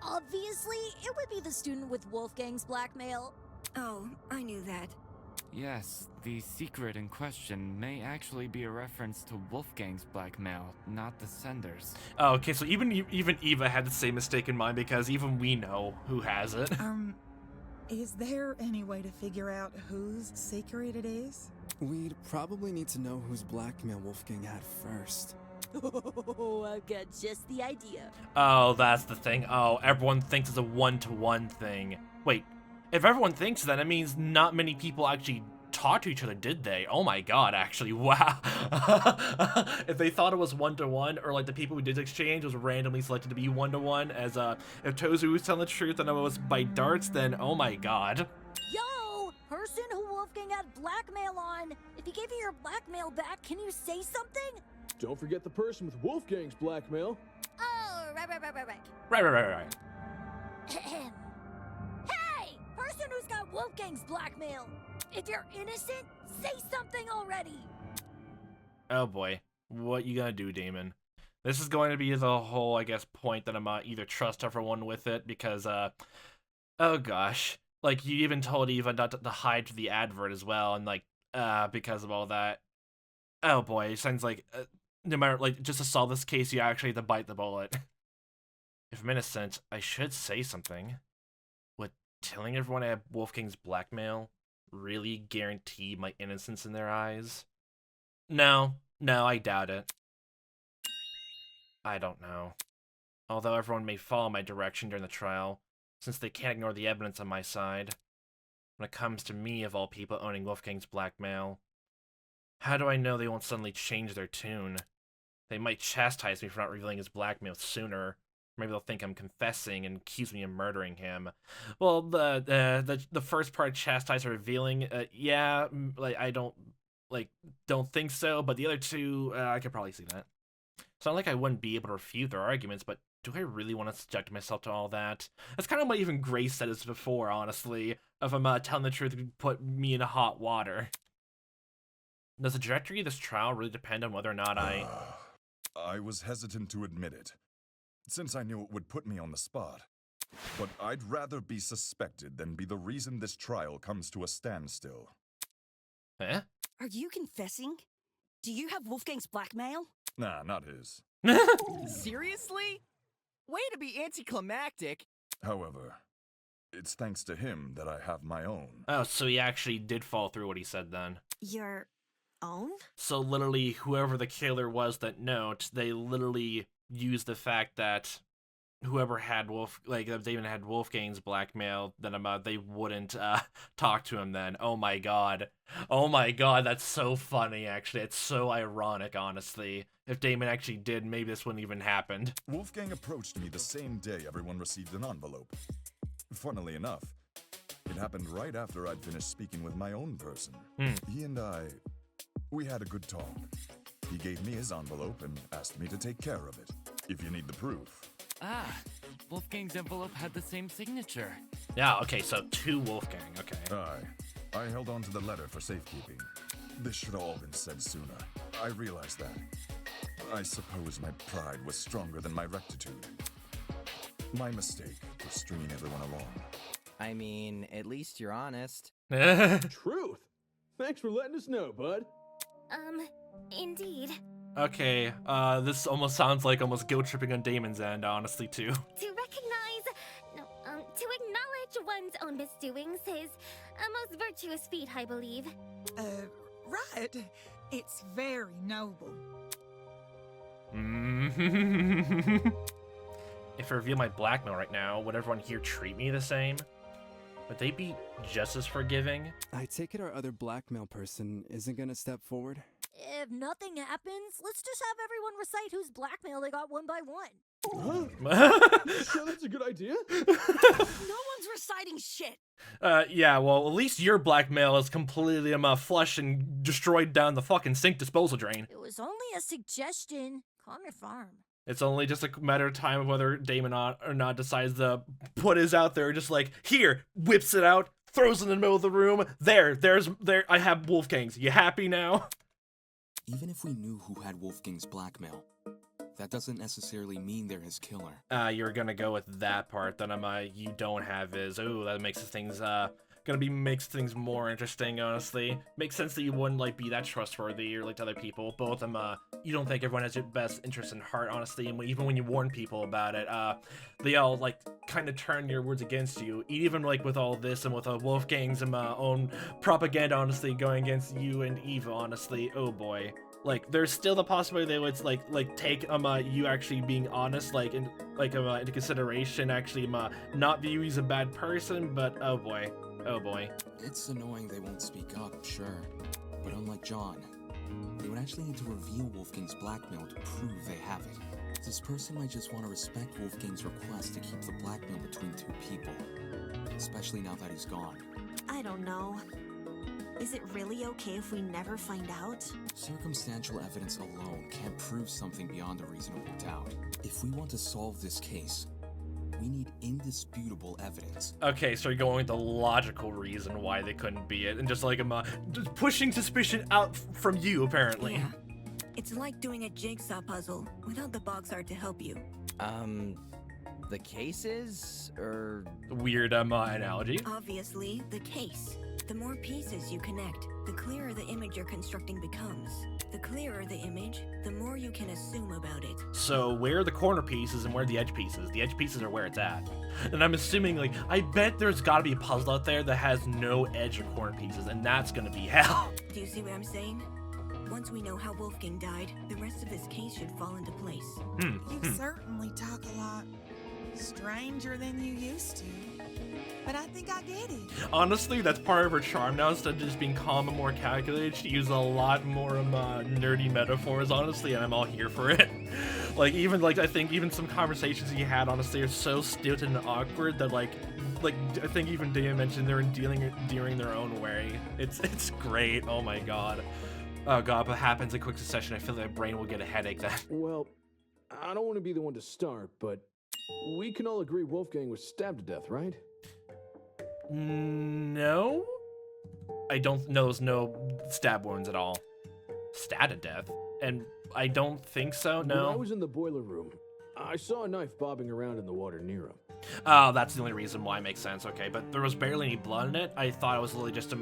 Obviously, it would be the student with Wolfgang's blackmail. Oh, I knew that. Yes, the secret in question may actually be a reference to Wolfgang's blackmail, not the sender's. Oh, okay, so even Eva had the same mistake in mind because even we know who has it. Is there any way to figure out whose secret it is? We'd probably need to know whose blackmail Wolfgang had first. Oh, I've got just the idea. Oh, that's the thing. Oh, everyone thinks it's a one-to-one thing. Wait, if everyone thinks that, it means not many people actually talked to each other, did they? Oh my god, actually, wow. If they thought it was one-to-one, or like the people who did exchange was randomly selected to be one-to-one, as if Tozu was telling the truth and it was by darts, then oh my god. Yo, person who Wolfgang had blackmail on, if he gave you your blackmail back, can you say something? Don't forget the person with Wolfgang's blackmail. Oh, right. Right. Hey, person who's got Wolfgang's blackmail. If you're innocent, say something already. Oh boy, what you gonna do, Damon? This is going to be the whole, I guess, point that I'm either trust everyone with it because, oh gosh, like you even told Eva not to hide the advert as well, and like, because of all that. Oh boy, it sounds like no matter like just to solve this case, you actually have to bite the bullet. If I'm innocent, I should say something. Would telling everyone I have Wolfgang's blackmail really guarantee my innocence in their eyes? No, I doubt it. I don't know. Although everyone may follow my direction during the trial, since they can't ignore the evidence on my side. When it comes to me, of all people, owning Wolfgang's blackmail, how do I know they won't suddenly change their tune? They might chastise me for not revealing his blackmail sooner. Maybe they'll think I'm confessing and accuse me of murdering him. Well, the first part, chastise or revealing, yeah, like I don't think so. But the other two, I could probably see that. It's not like I wouldn't be able to refute their arguments, but do I really want to subject myself to all that? That's kind of what even Grace said this before, honestly. If I'm telling the truth, it would put me in hot water. Does the trajectory of this trial really depend on whether or not I was hesitant to admit it, since I knew it would put me on the spot. But I'd rather be suspected than be the reason this trial comes to a standstill. Eh? Are you confessing? Do you have Wolfgang's blackmail? Nah, not his. Seriously? Way to be anticlimactic. However, it's thanks to him that I have my own. Oh, so he actually did fall through what he said then. Your own? So literally, whoever the killer was that note, they literally used the fact that whoever had if Damon had Wolfgang's blackmail, then they wouldn't talk to him then. Oh my god, that's so funny. Actually, it's so ironic. Honestly, if Damon actually did, maybe this wouldn't even happened. Wolfgang approached me the same day everyone received an envelope. Funnily enough, it happened right after I'd finished speaking with my own person. He and we had a good talk. He gave me his envelope and asked me to take care of it, if you need the proof. Ah, Wolfgang's envelope had the same signature. Yeah, okay, so to Wolfgang, okay. I held on to the letter for safekeeping. This should have all been said sooner. I realized that. I suppose my pride was stronger than my rectitude. My mistake for stringing everyone along. I mean, at least you're honest. Truth? Thanks for letting us know, bud. Indeed. Okay, this almost sounds like almost guilt-tripping on Damon's end, honestly, too. To acknowledge one's own misdoings is a most virtuous feat, I believe. Right. It's very noble. If I reveal my blackmail right now, would everyone here treat me the same? Would they be just as forgiving? I take it our other blackmail person isn't gonna step forward? If nothing happens, let's just have everyone recite whose blackmail they got one by one. Sure, that's a good idea. No one's reciting shit. Yeah, well, at least your blackmail is completely flushed and destroyed down the fucking sink disposal drain. It was only a suggestion. Calm your farm. It's only just a matter of time of whether Damon or not decides to put his out there, just like, here, whips it out, throws it in the middle of the room. There, I have Wolfgang's. You happy now? Even if we knew who had Wolfgang's blackmail, that doesn't necessarily mean they're his killer. You're gonna go with that part, then you don't have his. Ooh, that makes things makes things more interesting, honestly. Makes sense that you wouldn't be that trustworthy or to other people. Both of them, you don't think everyone has your best interest in heart, honestly, and even when you warn people about it, they all kind of turn your words against you. Even with all this and with Wolfgang's own propaganda, honestly, going against you and Eva, honestly. Oh boy. There's still the possibility they would take you actually being honest into consideration, actually not view you as a bad person, but oh boy. It's annoying they won't speak up, sure. But unlike John, they would actually need to reveal Wolfgang's blackmail to prove they have it. This person might just want to respect Wolfgang's request to keep the blackmail between two people. Especially now that he's gone. I don't know. Is it really okay if we never find out? Circumstantial evidence alone can't prove something beyond a reasonable doubt. If we want to solve this case, we need indisputable evidence. Okay, so you're going with the logical reason why they couldn't be it, and just just pushing suspicion out from you, apparently. Yeah. It's like doing a jigsaw puzzle without the box art to help you. The cases, or... Weird analogy. Obviously, the case. The more pieces you connect, the clearer the image you're constructing becomes. The clearer the image, the more you can assume about it. So where are the corner pieces and where are the edge pieces? The edge pieces are where it's at. And I'm assuming, I bet there's gotta be a puzzle out there that has no edge or corner pieces, and that's gonna be hell. Do you see what I'm saying? Once we know how Wolfgang died, the rest of this case should fall into place. You certainly talk a lot stranger than you used to. But I think I get it. Honestly, that's part of her charm now. Instead of just being calm and more calculated, she uses a lot more nerdy metaphors, honestly, and I'm all here for it. I think even some conversations he had, honestly, are so stilted and awkward that, I think even Damon mentioned they're endearing their own way. It's great. Oh my god. Oh god, but happens in quick succession. I feel like my brain will get a headache then. Well, I don't want to be the one to start, but We can all agree Wolfgang was stabbed to death, right? No? I don't know. There's no stab wounds at all. Stabbed to death? And I don't think so, no. When I was in the boiler room, I saw a knife bobbing around in the water near him. Oh, that's the only reason why it makes sense. Okay, but there was barely any blood in it. I thought it was literally just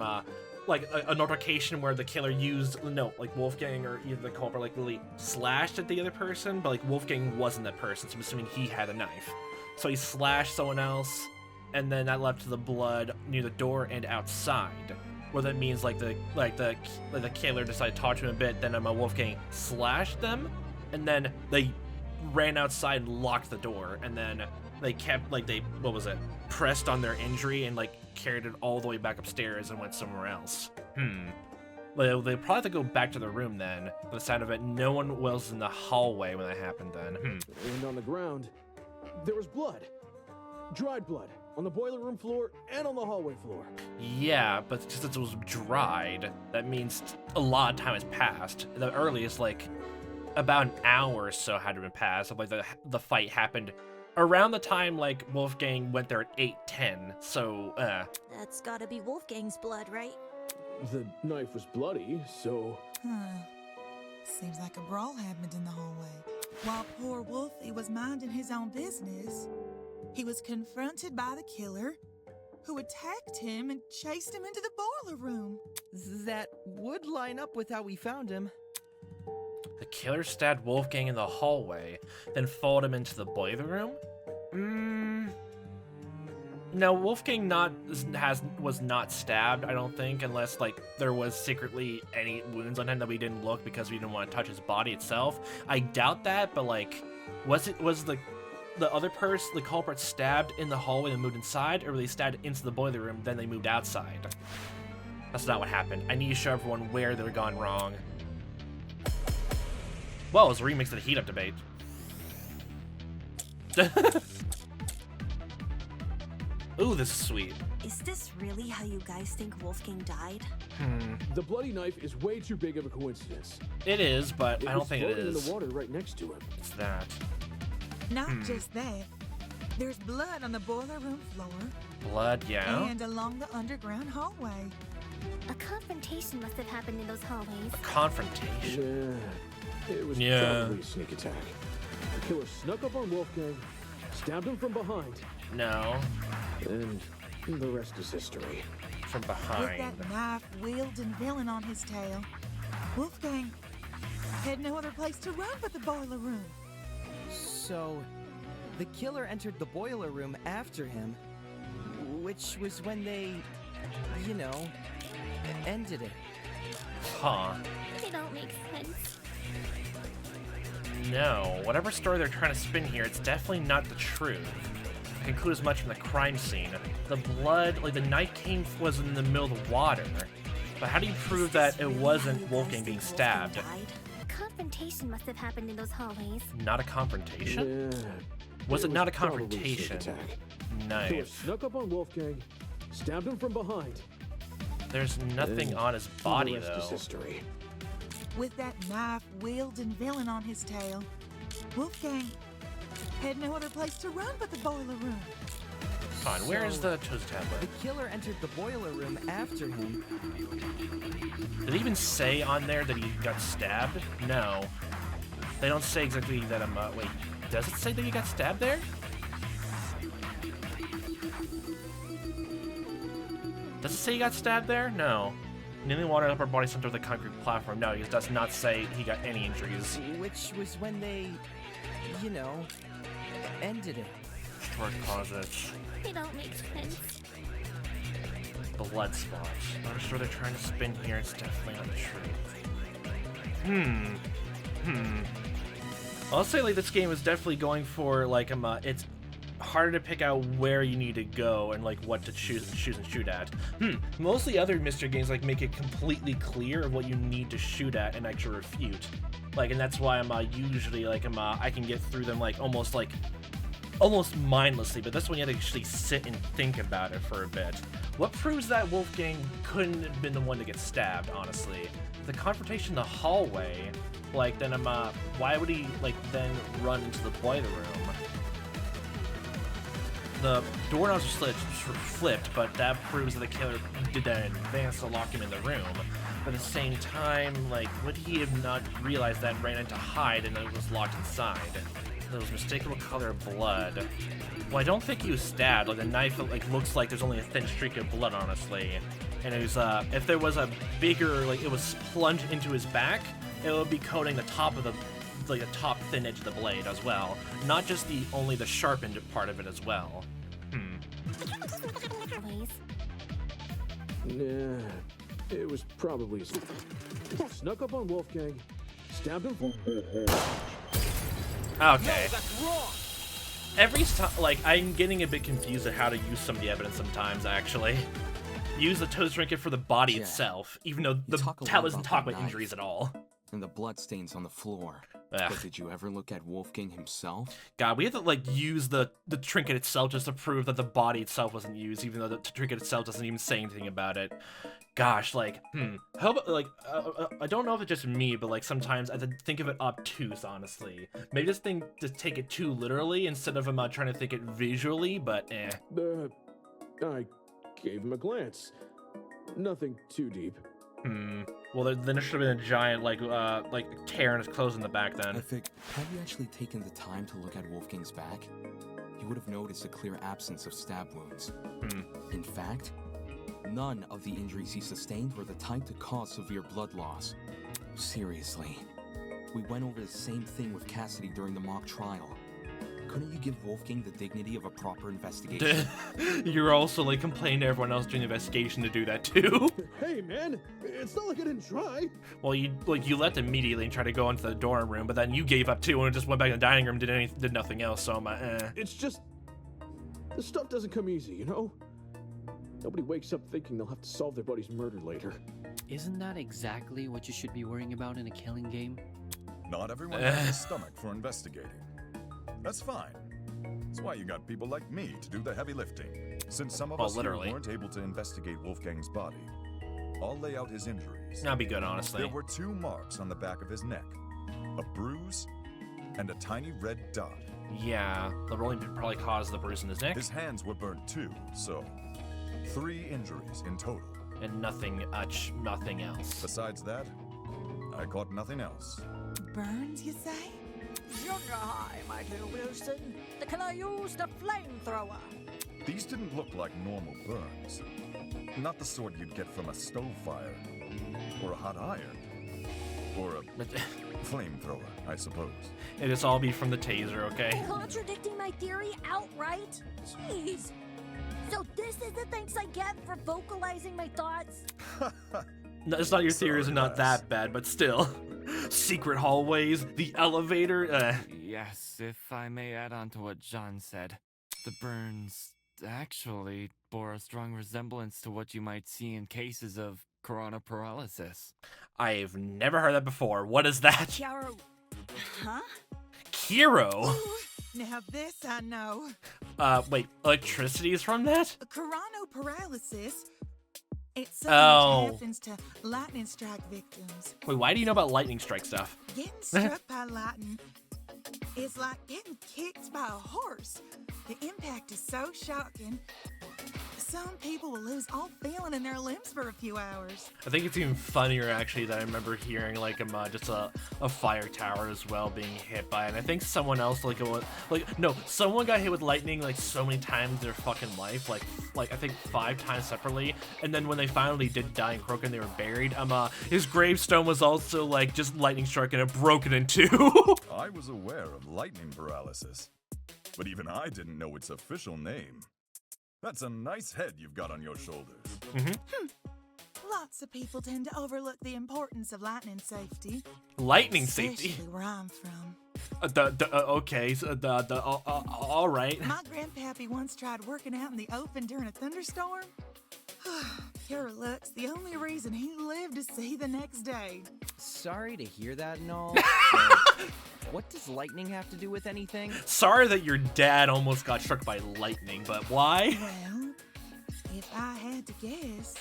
like a notification where the killer used, no, like Wolfgang or either the culprit like really slashed at the other person, but like Wolfgang wasn't that person, so I'm assuming he had a knife. So he slashed someone else, and then that led to the blood near the door and outside. Where that means like the killer decided to talk to him a bit, then Wolfgang slashed them, and then they ran outside and locked the door, and then they kept pressed on their injury and like carried it all the way back upstairs and went somewhere else. Well, they probably have to go back to their room then. By the sound of it, no one was in the hallway when that happened then. And on the ground, there was blood. Dried blood. On the boiler room floor and on the hallway floor. Yeah, but since it was dried, that means a lot of time has passed. The earliest, like, about an hour or so had to have been passed. Like, the fight happened around the time, like, Wolfgang went there at 8:10, so, That's gotta be Wolfgang's blood, right? The knife was bloody, so... Seems like a brawl happened in the hallway. While poor Wolfie was minding his own business, he was confronted by the killer, who attacked him and chased him into the boiler room. That would line up with how we found him. The killer stabbed Wolfgang in the hallway, then followed him into the boiler room? No, Wolfgang was not stabbed, I don't think, unless like there was secretly any wounds on him that we didn't look because we didn't want to touch his body itself. I doubt that, but like, was the other person, the culprit, stabbed in the hallway and moved inside, or were they stabbed into the boiler room, then they moved outside? That's not what happened. I need to show everyone where they're gone wrong. Well, it's a remix of the Heat Up debate. Ooh, this is sweet. Is this really how you guys think Wolfgang died? The bloody knife is way too big of a coincidence. It is, but I don't think it is. It was floating in the water right next to him. It's that. Not just that. There's blood on the boiler room floor. Blood, yeah? And along the underground hallway. A confrontation must have happened in those hallways. A confrontation? Yeah. It was probably a sneak attack. The killer snuck up on Wolfgang, stabbed him from behind. No. And the rest is history. From behind. With that knife-wielding villain on his tail, Wolfgang had no other place to run but the boiler room. So, the killer entered the boiler room after him, which was when they, ended it. Huh. They don't make sense. No, whatever story they're trying to spin here, it's definitely not the truth. I conclude as much from the crime scene. The blood, like the knife was in the middle of the water. But how do you prove that it wasn't Wolfgang being stabbed? A confrontation must have happened in those hallways. Not a confrontation? Yeah. Was it not a confrontation? Knife. Snuck up on Wolfgang, stabbed him from behind. There's nothing on his body, the rest is history. With that knife-wielding villain on his tail, Wolfgang had no other place to run but the boiler room. Fine, where is the toast tablet? The killer entered the boiler room after him. Did it even say on there that he got stabbed? No. They don't say exactly that wait, does it say that he got stabbed there? Does it say he got stabbed there? No. Kneeling water upper body center of the concrete platform. No, it does not say he got any injuries. Which was when they, ended it. Short closets. They don't make sense. Blood spots. Not sure they're trying to spin here. It's definitely not the truth. I'll say like this game is definitely going for like it's harder to pick out where you need to go and like what to choose and shoot at. Mostly other mystery games like make it completely clear of what you need to shoot at and actually refute. Like, and that's why I'm usually like I can get through them like almost mindlessly, but this one you have to actually sit and think about it for a bit. What proves that Wolfgang couldn't have been the one to get stabbed, honestly? The confrontation in the hallway, like then why would he like then run into the boiler room? the doorknobs are flipped, but that proves that the killer did that in advance to lock him in the room. But at the same time, like, would he have not realized that and ran in to hide and then it was locked inside? There was mistakable color of blood. Well, I don't think he was stabbed. Like, the knife, like, looks like there's only a thin streak of blood, honestly. And it was, if there was a bigger, like, it was plunged into his back, it would be coating the top of the, like, the top thin edge of the blade as well. Not just only the sharpened part of it as well. Nah, it was probably snuck up on Wolfgang, stabbed him. Okay. No, that's wrong. Every time, like, I'm getting a bit confused at how to use some of the evidence sometimes, actually. Use the toast trinket for the body itself, even though the towel doesn't talk about injuries at all. And the bloodstains on the floor. Ugh. But did you ever look at Wolfgang himself? God, we have to, like, use the trinket itself just to prove that the body itself wasn't used, even though the trinket itself doesn't even say anything about it. Gosh, like, how about, like, I don't know if it's just me, but, like, sometimes I think of it obtuse, honestly. Maybe just take it too literally instead of trying to think it visually, but eh. I gave him a glance. Nothing too deep. Well, then there should have been a giant, like tear in his clothes in the back then. I think, had you actually taken the time to look at Wolfgang's back, you would have noticed a clear absence of stab wounds. In fact, none of the injuries he sustained were the type to cause severe blood loss. Seriously. We went over the same thing with Cassidy during the mock trial. Couldn't you give Wolfgang the dignity of a proper investigation? You're also, like, complaining to everyone else during the investigation to do that, too. Hey, man, it's not like I didn't try. Well, you left immediately and tried to go into the dorm room, but then you gave up, too, and just went back in the dining room and did nothing else, so I'm It's just... this stuff doesn't come easy, you know? Nobody wakes up thinking they'll have to solve their buddy's murder later. Isn't that exactly what you should be worrying about in a killing game? Not everyone has a stomach for investigating. That's fine. That's why you got people like me to do the heavy lifting. Since some of us here weren't able to investigate Wolfgang's body, I'll lay out his injuries. That'd be good, honestly. There were 2 marks on the back of his neck, a bruise and a tiny red dot. Yeah, the rolling pin probably caused the bruise in his neck. His hands were burnt too, so 3 injuries in total. And nothing else. Besides that, I caught nothing else. Burns, you say? Junior high, my dear Wilson. The killer used a flamethrower. These didn't look like normal burns. Not the sort you'd get from a stove fire, or a hot iron, or a flamethrower, I suppose. It'll all be from the taser, okay? Contradicting my theory outright? Jeez. So this is the thanks I get for vocalizing my thoughts? No, it's not your theories are not that bad, but still. Secret hallways, the elevator, Yes, if I may add on to what John said, the burns actually bore a strong resemblance to what you might see in cases of corona paralysis. I've never heard that before. What is that? Chiaro. Huh? Kiro? Ooh, now this I know. Wait, electricity is from that? Coronoparalysis. It's something that happens to lightning strike victims. Wait, why do you know about lightning strike stuff? Getting struck by lightning is like getting kicked by a horse. The impact is so shocking. Some people will lose all feeling in their limbs for a few hours. I think it's even funnier, actually, that I remember hearing, like, just a fire tower as well being hit by it. And I think someone else, someone got hit with lightning, like, so many times in their fucking life, like I think 5 times separately. And then when they finally did die in Croak and they were buried, his gravestone was also, like, just lightning struck and it broken in 2. I was aware of lightning paralysis, but even I didn't know its official name. That's a nice head you've got on your shoulders. Lots of people tend to overlook the importance of lightning safety. Lightning safety? Especially where I'm from. All right. My grandpappy once tried working out in the open during a thunderstorm. Pure luck's the only reason he lived to see the next day. Sorry to hear that and all. What does lightning have to do with anything? Sorry that your dad almost got struck by lightning, but why? Well, if I had to guess.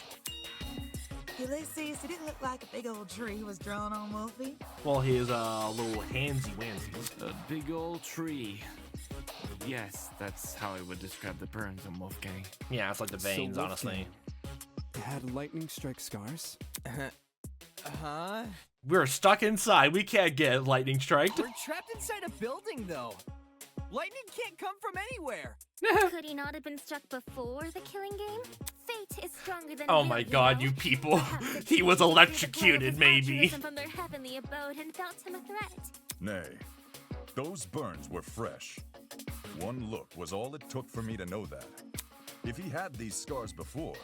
Ulysses, it didn't look like a big old tree was drawn on Wolfie. Well, his little handsy-wansies. A big old tree. Yes, that's how I would describe the burns on Wolfgang. Yeah, it's like the veins, honestly. Had lightning strike scars? Huh? We're stuck inside. We can't get lightning striked. We're trapped inside a building, though. Lightning can't come from anywhere. Could he not have been struck before the killing game? Fate is stronger than Oh will, my god, know? you people. Perhaps He was the electrocuted, maybe. altruism from their heavenly abode and felt him a threat. Nay, those burns were fresh. One look was all it took for me to know that. If he had these scars before,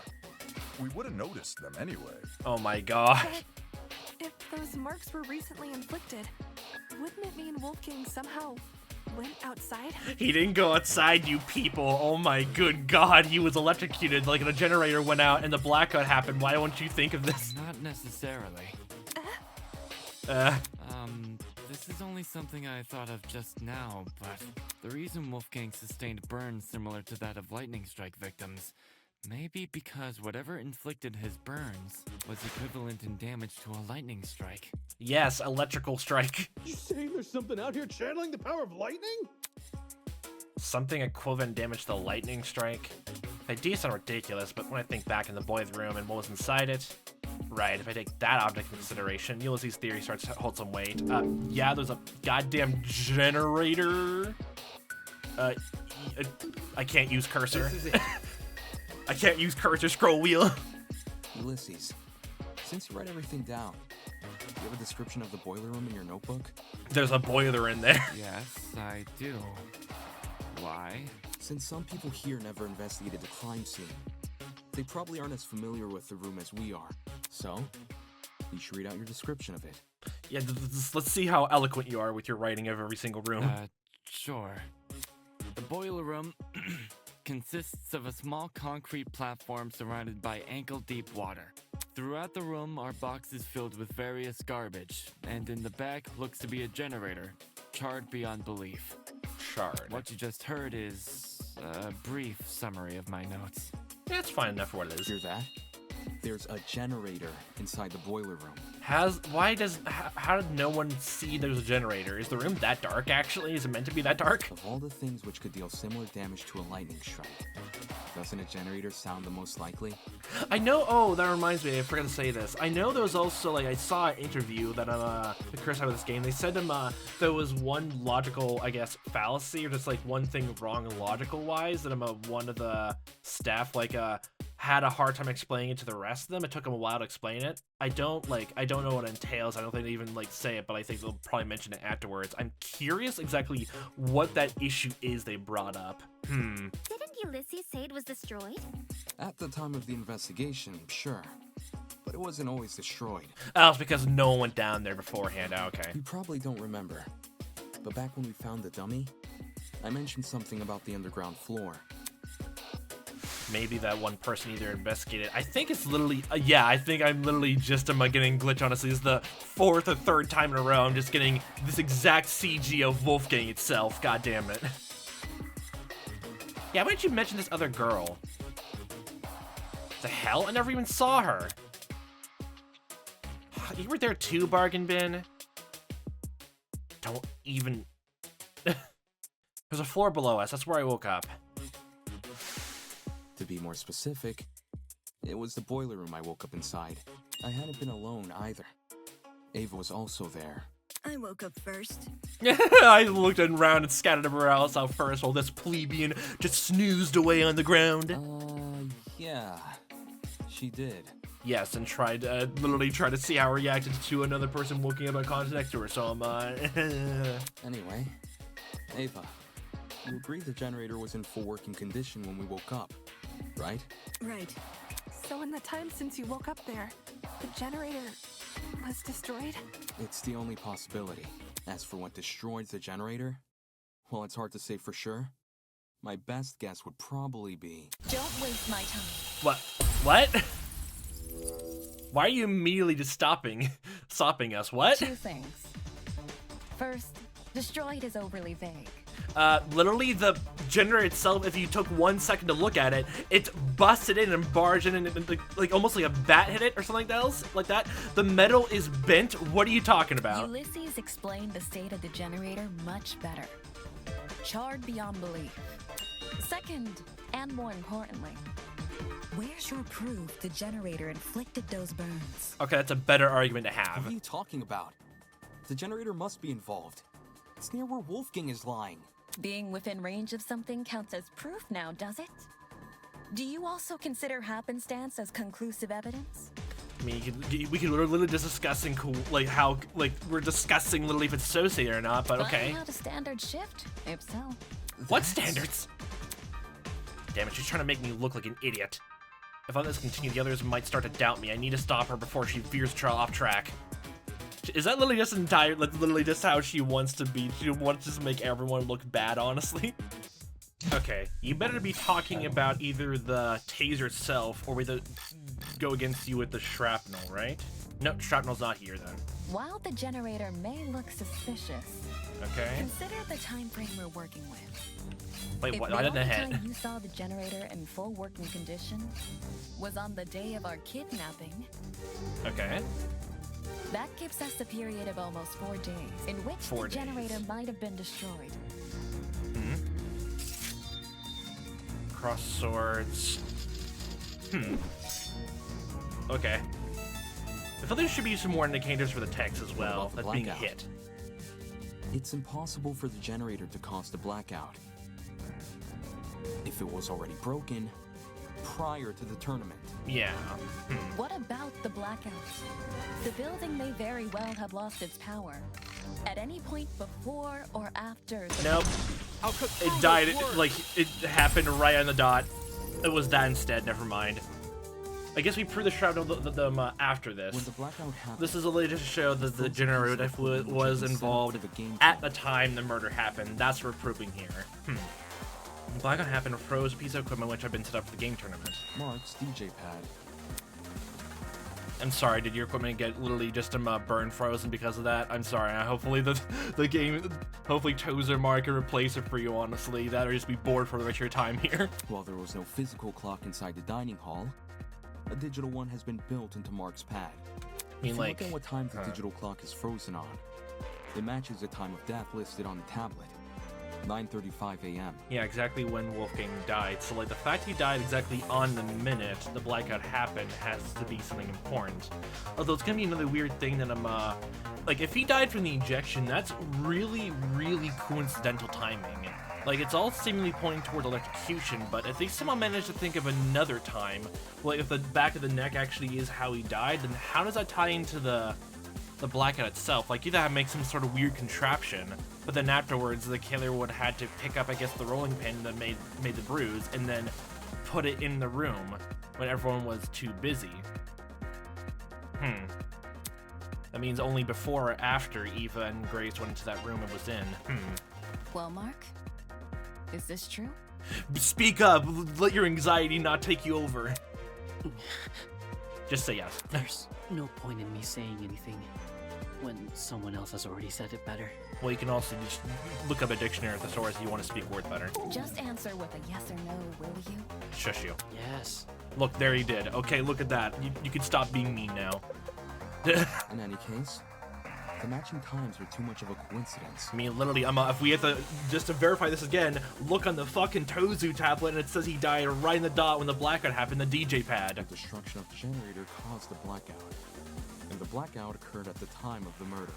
we would have noticed them anyway. Oh my god. But if those marks were recently inflicted, wouldn't it mean Wolfgang somehow went outside? He didn't go outside, you people. Oh my good god, he was electrocuted like a generator went out and the blackout happened. Why won't you think of this? Not necessarily. This is only something I thought of just now, but the reason Wolfgang sustained burns similar to that of lightning strike victims may be because whatever inflicted his burns was equivalent in damage to a lightning strike. Yes, electrical strike. You saying there's something out here channeling the power of lightning? Something equivalent damage to the lightning strike. The ideas sound ridiculous, but when I think back in the boys' room and what was inside it, right, if I take that object into consideration, Ulysses' theory starts to hold some weight. Yeah, there's a goddamn generator. I can't use cursor. This is it. I can't use cursor scroll wheel. Ulysses, since you write everything down, do you have a description of the boiler room in your notebook? There's a boiler in there. Yes, I do. Why? Since some people here never investigated the crime scene, they probably aren't as familiar with the room as we are. So, you should read out your description of it. Yeah, let's see how eloquent you are with your writing of every single room. Sure. The boiler room consists of a small concrete platform surrounded by ankle-deep water. Throughout the room are boxes filled with various garbage, and in the back looks to be a generator, charred beyond belief. Charred. What you just heard is a brief summary of my notes. Yeah, it's fine enough for what it is. Hear that? There's a generator inside the boiler room. How did no one see there's a generator? Is the room that dark, actually? Is it meant to be that dark? Of all the things which could deal similar damage to a lightning strike, doesn't a generator sound the most likely? I know, oh, that reminds me, I forgot to say this. I know there was also, like, I saw an interview that the curse out of this game. They said there was one logical, I guess, fallacy, or just, like, one thing wrong logical-wise, that one of the staff, like, had a hard time explaining it to the rest of them. It took them a while to explain it. I don't know what it entails. I don't think they even, like, say it, but I think they'll probably mention it afterwards. I'm curious exactly what that issue is they brought up. Didn't Ulysses say it was destroyed? At the time of the investigation, sure. But it wasn't always destroyed. Oh, it's because no one went down there beforehand. Oh, okay. You probably don't remember. But back when we found the dummy, I mentioned something about the underground floor. Maybe that one person either investigated. I think it's literally, yeah, I think I'm literally just getting glitch, honestly. It's the fourth or third time in a row I'm just getting this exact CG of Wolfgang itself. God damn it. Yeah, why didn't you mention this other girl? The hell? I never even saw her. You were there too, Bargain Bin? Don't even... There's a floor below us. That's where I woke up. To be more specific, it was the boiler room I woke up inside. I hadn't been alone either. Ava was also there. I woke up first. I looked around and scattered everywhere else out first while this plebeian just snoozed away on the ground. Yeah, she did. Yes, and literally tried to see how I reacted to another person waking up unconscious next to her, so Anyway, Ava, you agreed the generator was in full working condition when we woke up, right? Right. So in the time since you woke up there, the generator was destroyed? It's the only possibility. As for what destroyed the generator, well, it's hard to say for sure. My best guess would probably be... Don't waste my time. What? Why are you immediately just stopping us? What? Two things. First, destroyed is overly vague. Literally the generator itself, if you took 1 second to look at it, it's busted in and barged in and like almost like a bat hit it or something like that. The metal is bent. What are you talking about? Ulysses explained the state of the generator much better. charred beyond belief. Second, and more importantly, where's your proof the generator inflicted those burns? Okay, that's a better argument to have. What are you talking about? The generator must be involved. It's near where Wolfgang is lying. Being within range of something counts as proof now, does it? Do you also consider happenstance as conclusive evidence? I mean, we could literally just discussing how we're discussing literally if it's associated or not, but okay. Not a standard shift, if so. What standards? Damn it, she's trying to make me look like an idiot. If I let this continue, the others might start to doubt me. I need to stop her before she veers off track. Is that literally just literally just how she wants to be? She wants to just make everyone look bad, honestly. Okay, you better be talking about either the taser itself or we go against you with the shrapnel, right? No, shrapnel's not here then. While the generator may look suspicious, okay, consider the time frame we're working with. Wait, if what? the I didn't only hit. time you saw the generator in full working condition was on the day of our kidnapping. Okay. That gives us a period of almost 4 days in which the generator might have been destroyed. Cross swords. Okay. I feel there should be some more indicators for the text as well. That's being hit. It's impossible for the generator to cause the blackout. If it was already broken prior to the tournament. Yeah. What about the blackout? The building may very well have lost its power at any point before or after the Nope. It died, it happened right on the dot. It was that instead, never mind. I guess we proved the shrapnel after this. When the blackout happened, this is a way to show that the generator definitely was involved at the time the murder happened. That's what we're proving here. The blackout happened, froze a piece of equipment which had been set up for the game tournament. Mark's DJ pad. I'm sorry, did your equipment get literally just burn frozen because of that? I'm sorry. Hopefully the game, hopefully Tozer Mark can replace it for you, honestly. That or just be bored for the rest of your time here. While there was no physical clock inside the dining hall, a digital one has been built into Mark's pad. I mean, if you look at what time the digital clock is frozen on, it matches the time of death listed on the tablet. 9:35 a.m. Yeah, exactly when Wolfgang died. So, the fact he died exactly on the minute the blackout happened has to be something important. Although it's gonna be another weird thing that if he died from the injection, that's really, really coincidental timing. It's all seemingly pointing toward electrocution, but if they somehow manage to think of another time, if the back of the neck actually is how he died, then how does that tie into the blackout itself? Either that makes some sort of weird contraption, but then afterwards the killer would have had to pick up, I guess, the rolling pin that made the bruise and then put it in the room when everyone was too busy. That means only before or after Eva and Grace went into that room it was in. Well, Mark, is this true? Speak up! Let your anxiety not take you over. Just say yes. There's no point in me saying anything when someone else has already said it better. Well, you can also just look up a dictionary at the source if you want to speak words better. Just answer with a yes or no, will you? Shush you. Yes. Look, there he did. Okay, look at that. You can stop being mean now. In any case, the matching times are too much of a coincidence. I mean, literally, if we have to, just to verify this again, look on the fucking Tozu tablet and it says he died right in the dot when the blackout happened, the DJ pad. The destruction of the generator caused the blackout. And the blackout occurred at the time of the murder.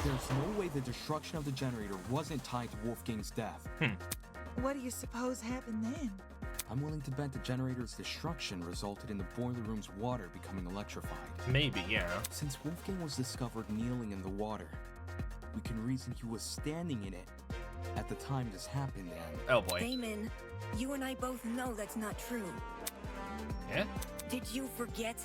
There's no way the destruction of the generator wasn't tied to Wolfgang's death. What do you suppose happened then? I'm willing to bet the generator's destruction resulted in the boiler room's water becoming electrified. Maybe, yeah. Since Wolfgang was discovered kneeling in the water, we can reason he was standing in it at the time this happened and... Oh boy. Damon, you and I both know that's not true. Yeah? Did you forget?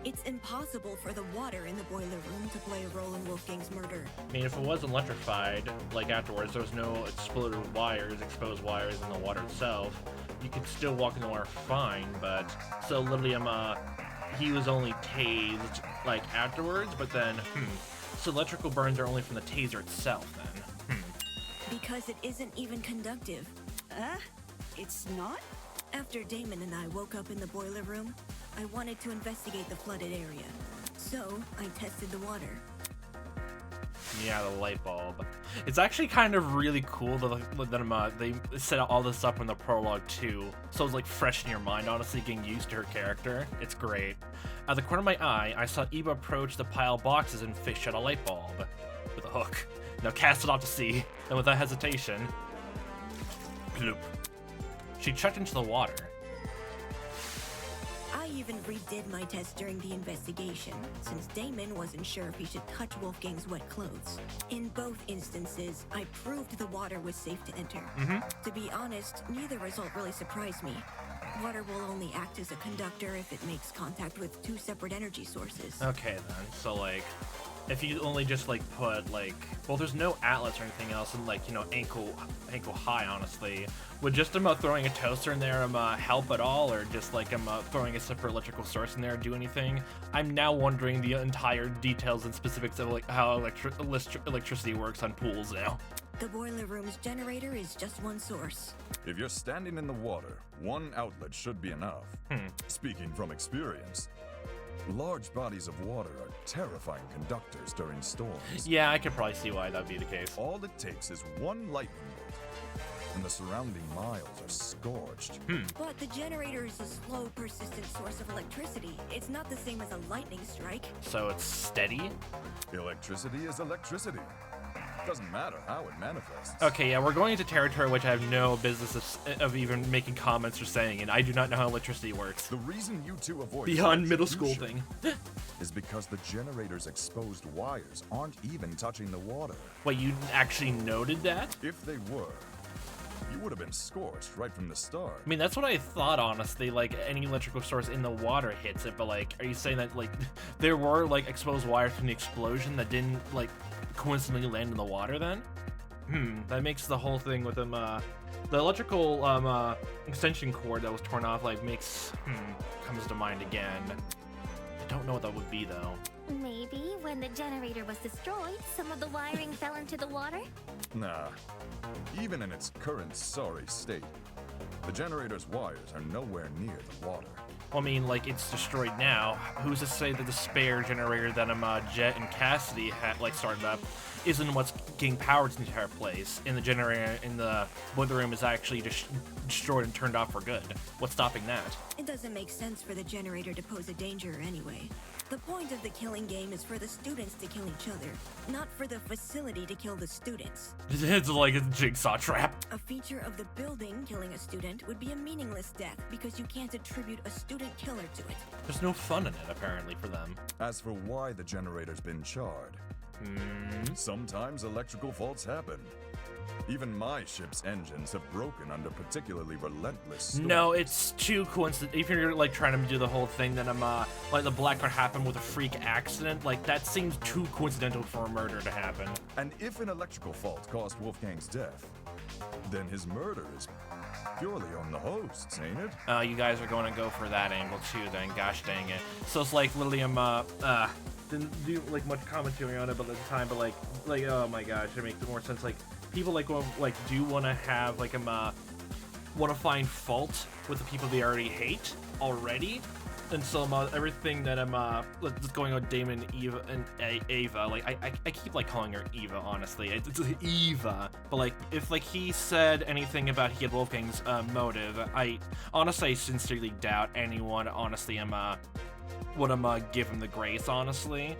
It's impossible for the water in the boiler room to play a role in Wolfgang's murder. I mean, if it was electrified, afterwards, there was no exploded wires, exposed wires in the water itself, you could still walk in the water fine, but... So, literally, he was only tased, afterwards, but then, So electrical burns are only from the taser itself, then. Because it isn't even conductive. It's not? After Damon and I woke up in the boiler room, I wanted to investigate the flooded area. So, I tested the water. Yeah, the light bulb. It's actually kind of really cool that they set all this up in the prologue too, so it's like fresh in your mind, honestly, getting used to her character. It's great. Out of the corner of my eye, I saw Eva approach the pile of boxes and fish out a light bulb with a hook. Now cast it off to sea, and without hesitation, bloop. She chucked into the water. I even redid my test during the investigation, since Damon wasn't sure if he should touch Wolfgang's wet clothes. In both instances, I proved the water was safe to enter. To be honest, neither result really surprised me. Water will only act as a conductor if it makes contact with two separate energy sources. Okay then, so like, if you only just like put like, well, there's no outlets or anything else, and like, you know, ankle high, honestly, would just throwing a toaster in there help at all, or just like throwing a separate electrical source in there do anything? I'm now wondering the entire details and specifics of like how electricity works on pools now. The boiler room's generator is just one source. If you're standing in the water, one outlet should be enough. Speaking from experience, large bodies of water are terrifying conductors during storms. Yeah, I could probably see why that'd be the case. All it takes is one lightning bolt, and the surrounding miles are scorched. But the generator is a slow, persistent source of electricity. It's not the same as a lightning strike. So it's steady? Electricity is electricity. Doesn't matter how it manifests. Okay, yeah, we're going into territory which I have no business of even making comments or saying, and I do not know how electricity works. The reason you two avoid beyond middle school thing is because the generator's exposed wires aren't even touching the water. Wait, you actually noted that? If they were, you would have been scorched right from the start. I mean, that's what I thought, honestly. Like, any electrical source in the water hits it, but like, are you saying that like there were like exposed wires from the explosion that didn't like coincidentally land in the water then? That makes the whole thing with them the electrical extension cord that was torn off like makes comes to mind again. I don't know what that would be though. Maybe when the generator was destroyed, some of the wiring fell into the water? Nah. Even in its current sorry state, the generator's wires are nowhere near the water. Well, I mean, like, it's destroyed now. Who's to say that the spare generator that Jet and Cassidy had like started up isn't what's getting power to the entire place, and the generator in the boiler room is actually just destroyed and turned off for good? What's stopping that? It doesn't make sense for the generator to pose a danger anyway. The point of the killing game is for the students to kill each other, not for the facility to kill the students. It's like a jigsaw trap. A feature of the building killing a student would be a meaningless death because you can't attribute a student killer to it. There's no fun in it, apparently, for them. As for why the generator's been charred, sometimes electrical faults happen. Even my ship's engines have broken under particularly relentless storms. No, it's too coincidental. If you're like trying to do the whole thing that like the blackout happened with a freak accident, like that seems too coincidental for a murder to happen. And if an electrical fault caused Wolfgang's death, then his murder is purely on the hosts, ain't it? You guys are going to go for that angle too, then. Gosh dang it. So it's like literally didn't do like much commentary on it, but at the time, but like oh my gosh, it makes more sense. Like people do want to have like want to find fault with the people they already hate already, and so everything that that's going on with Damon, Eva, and Ava, like I keep like calling her Eva, honestly, it's Eva, but like if like he said anything about he had Wolfgang's motive, I sincerely doubt anyone honestly would give him the grace, honestly.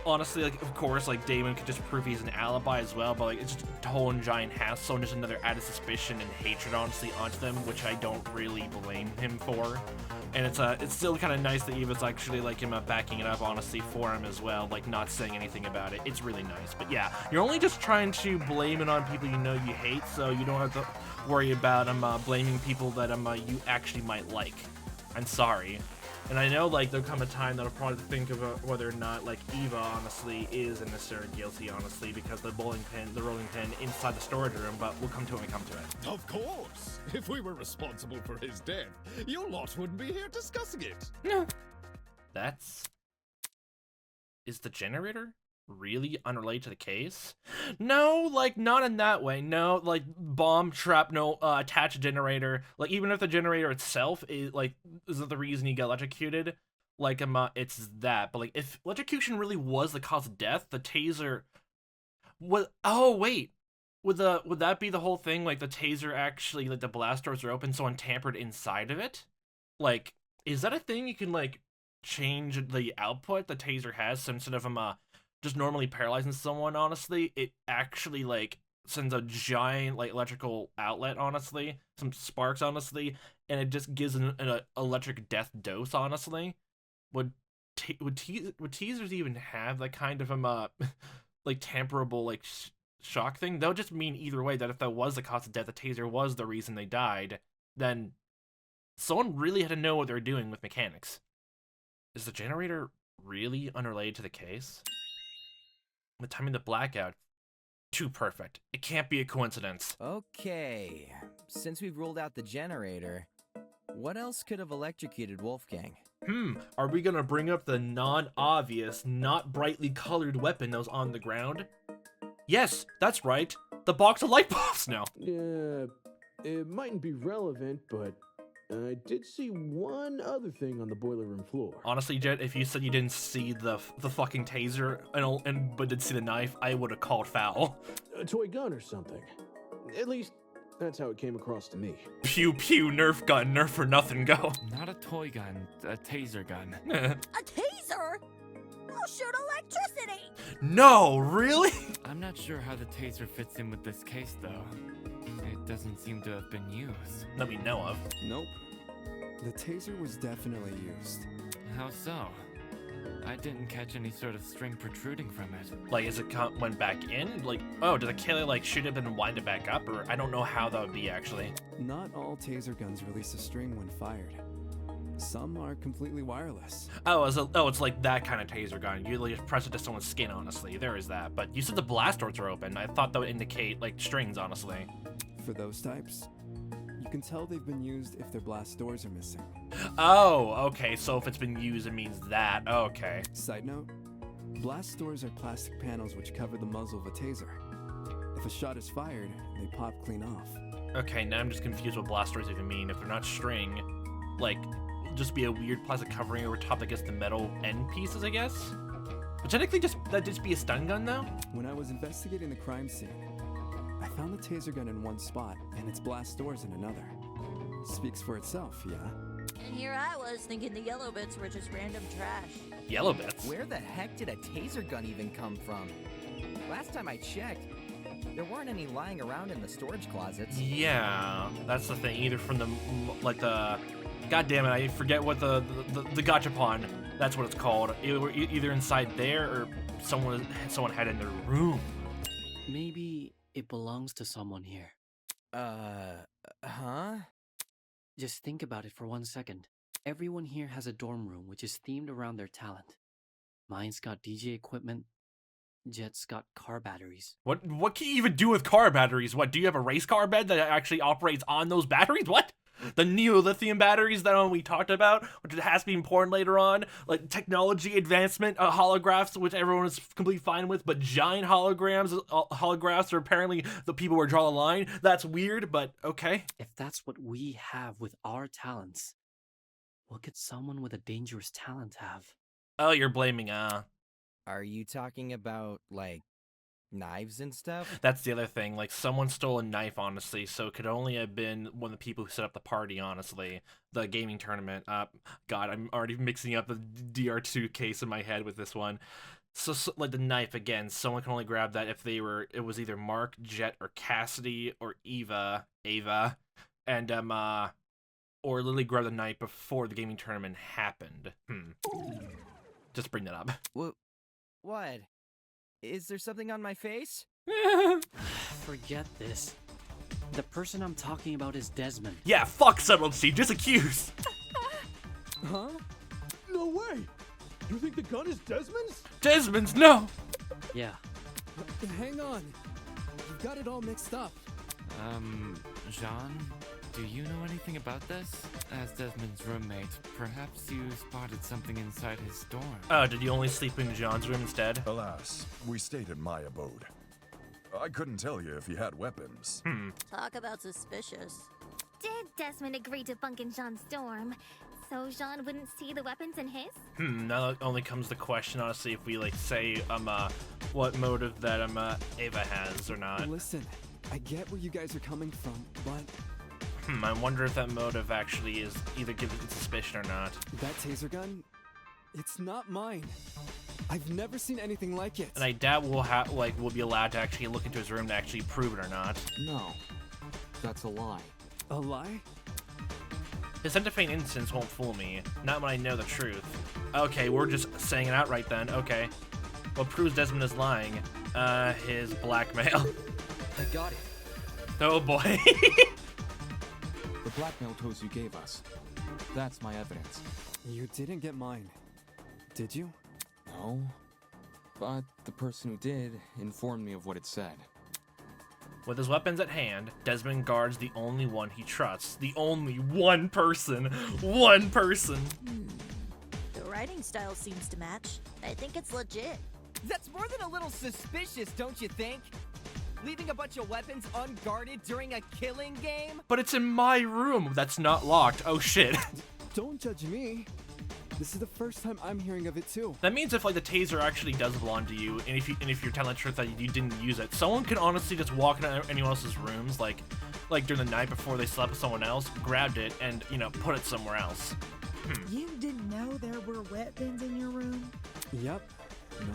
Honestly, like, of course, like, Damon could just prove he's an alibi as well, but, like, it's just a whole giant hassle and just another added suspicion and hatred, honestly, onto them, which I don't really blame him for. And it's still kind of nice that Eva's actually, like, backing it up, honestly, for him as well, like, not saying anything about it. It's really nice. But, yeah, you're only just trying to blame it on people you know you hate, so you don't have to worry about blaming people that you actually might like. I'm sorry. And I know, like, there'll come a time that'll probably think of whether or not, like, Eva, honestly, is in this or guilty, honestly, because the rolling pin inside the storage room, but we'll come to it when we come to it. Of course! If we were responsible for his death, your lot wouldn't be here discussing it. No. Is the generator really unrelated to the case? No, like, not in that way. No, like, bomb, trap, no, attach a generator. Like, even if the generator itself is, like, isn't the reason he got electrocuted, like it's that. But like, if electrocution really was the cause of death, the taser was. Oh wait, would that be the whole thing? Like the taser actually, like the blast doors are open, someone tampered inside of it. Like, is that a thing you can like change the output the taser has? So instead of just normally paralyzing someone, honestly, it actually like sends a giant like electrical outlet, honestly, some sparks, honestly, and it just gives an electric death dose, honestly. Would teasers even have that kind of like temperable like shock thing? That would just mean either way that if that was the cause of death, the taser was the reason they died, then someone really had to know what they're doing with mechanics. Is the generator really unrelated to the case? The timing of the blackout, too perfect. It can't be a coincidence. Okay, since we've ruled out the generator, what else could have electrocuted Wolfgang? Are we gonna bring up the non-obvious, not brightly colored weapon that was on the ground? Yes, that's right. The box of light bulbs now. Yeah, it mightn't be relevant, but I did see one other thing on the boiler room floor. Honestly, Jet, if you said you didn't see the fucking taser but did see the knife, I would have called foul. A toy gun or something. At least, that's how it came across to me. Pew pew, Nerf gun, Nerf for nothing, go. Not a toy gun, a taser gun. A taser? I'll shoot electricity! No, really? I'm not sure how the taser fits in with this case, though. It doesn't seem to have been used. That we know of. Nope. The taser was definitely used. How so? I didn't catch any sort of string protruding from it. Like, as it went back in? Like, oh, did the killer, like, shoot it and wind it back up? Or I don't know how that would be, actually. Not all taser guns release a string when fired. Some are completely wireless. Oh, it's like that kind of taser gun. You literally just press it to someone's skin, honestly. There is that. But you said the blast doors are open. I thought that would indicate, like, strings, honestly. For those types, you can tell they've been used if their blast doors are missing. Oh, okay. So if it's been used, it means that. Okay. Side note, blast doors are plastic panels which cover the muzzle of a taser. If a shot is fired, they pop clean off. Okay, now I'm just confused what blast doors even mean. If they're not string, like, just be a weird plastic covering over top that gets the metal end pieces, I guess? But technically, that'd just be a stun gun, though? When I was investigating the crime scene, I found the taser gun in one spot and its blast doors in another. Speaks for itself, yeah? And here I was thinking the yellow bits were just random trash. Yellow bits? Where the heck did a taser gun even come from? Last time I checked, there weren't any lying around in the storage closets. Yeah, that's the thing. Either from the, like the... God damn it, I forget what the gachapon, that's what it's called. Either inside there or someone had in their room. Maybe it belongs to someone here. Huh? Just think about it for 1 second. Everyone here has a dorm room which is themed around their talent. Mine's got DJ equipment. Jet's got car batteries. What can you even do with car batteries? What, do you have a race car bed that actually operates on those batteries? What? The neo-lithium batteries that we talked about, which has to be important later on, like technology advancement, holographs, which everyone is completely fine with, but giant holographs are apparently the people who draw the line. That's weird, but okay. If that's what we have with our talents, what could someone with a dangerous talent have? Oh, you're blaming, Are you talking about, like, knives and stuff? That's the other thing. Like, someone stole a knife, honestly, so it could only have been one of the people who set up the party, honestly. The gaming tournament. God, I'm already mixing up the DR2 case in my head with this one. So like, the knife, again, someone can only grab that if it was either Mark, Jet, or Cassidy, or Ava, and, or literally grab the knife before the gaming tournament happened. Just bring that up. What? Is there something on my face? Forget this. The person I'm talking about is Desmond. Yeah, fuck subtlety, just accuse. Huh? No way! You think the gun is Desmond's? Desmond's, no! Yeah. Hang on. You've got it all mixed up. Jean, do you know anything about this? As Desmond's roommate, perhaps you spotted something inside his dorm. Oh, did you only sleep in Jean's room instead? Alas, we stayed in my abode. I couldn't tell you if he had weapons. Talk about suspicious. Did Desmond agree to bunk in Jean's dorm? So Jean wouldn't see the weapons in his? Now it only comes the question, honestly, if we, like, say, what motive that, Ava has or not. Listen, I get where you guys are coming from, but... I wonder if that motive actually is either given suspicion or not. That taser gun? It's not mine. I've never seen anything like it. And I doubt we'll be allowed to actually look into his room to actually prove it or not. No, that's a lie. A lie? His attempt to feign innocence won't fool me. Not when I know the truth. Okay, we're just saying it outright then. Okay. What proves Desmond is lying? His blackmail. I got it. Oh boy. The blackmail tools you gave us. That's my evidence. You didn't get mine, did you? No. But the person who did informed me of what it said. With his weapons at hand, Desmond guards the only one he trusts. The only one person. One person. The writing style seems to match. I think it's legit. That's more than a little suspicious, don't you think? Leaving a bunch of weapons unguarded during a killing game? But it's in my room that's not locked. Oh shit. Don't judge me. This is the first time I'm hearing of it too. That means if, like, the taser actually does belong to you, and if you're telling the truth that you didn't use it, someone can honestly just walk into anyone else's rooms, like during the night before they slept with someone else, grabbed it, and, you know, put it somewhere else. You didn't know there were weapons in your room? Yep.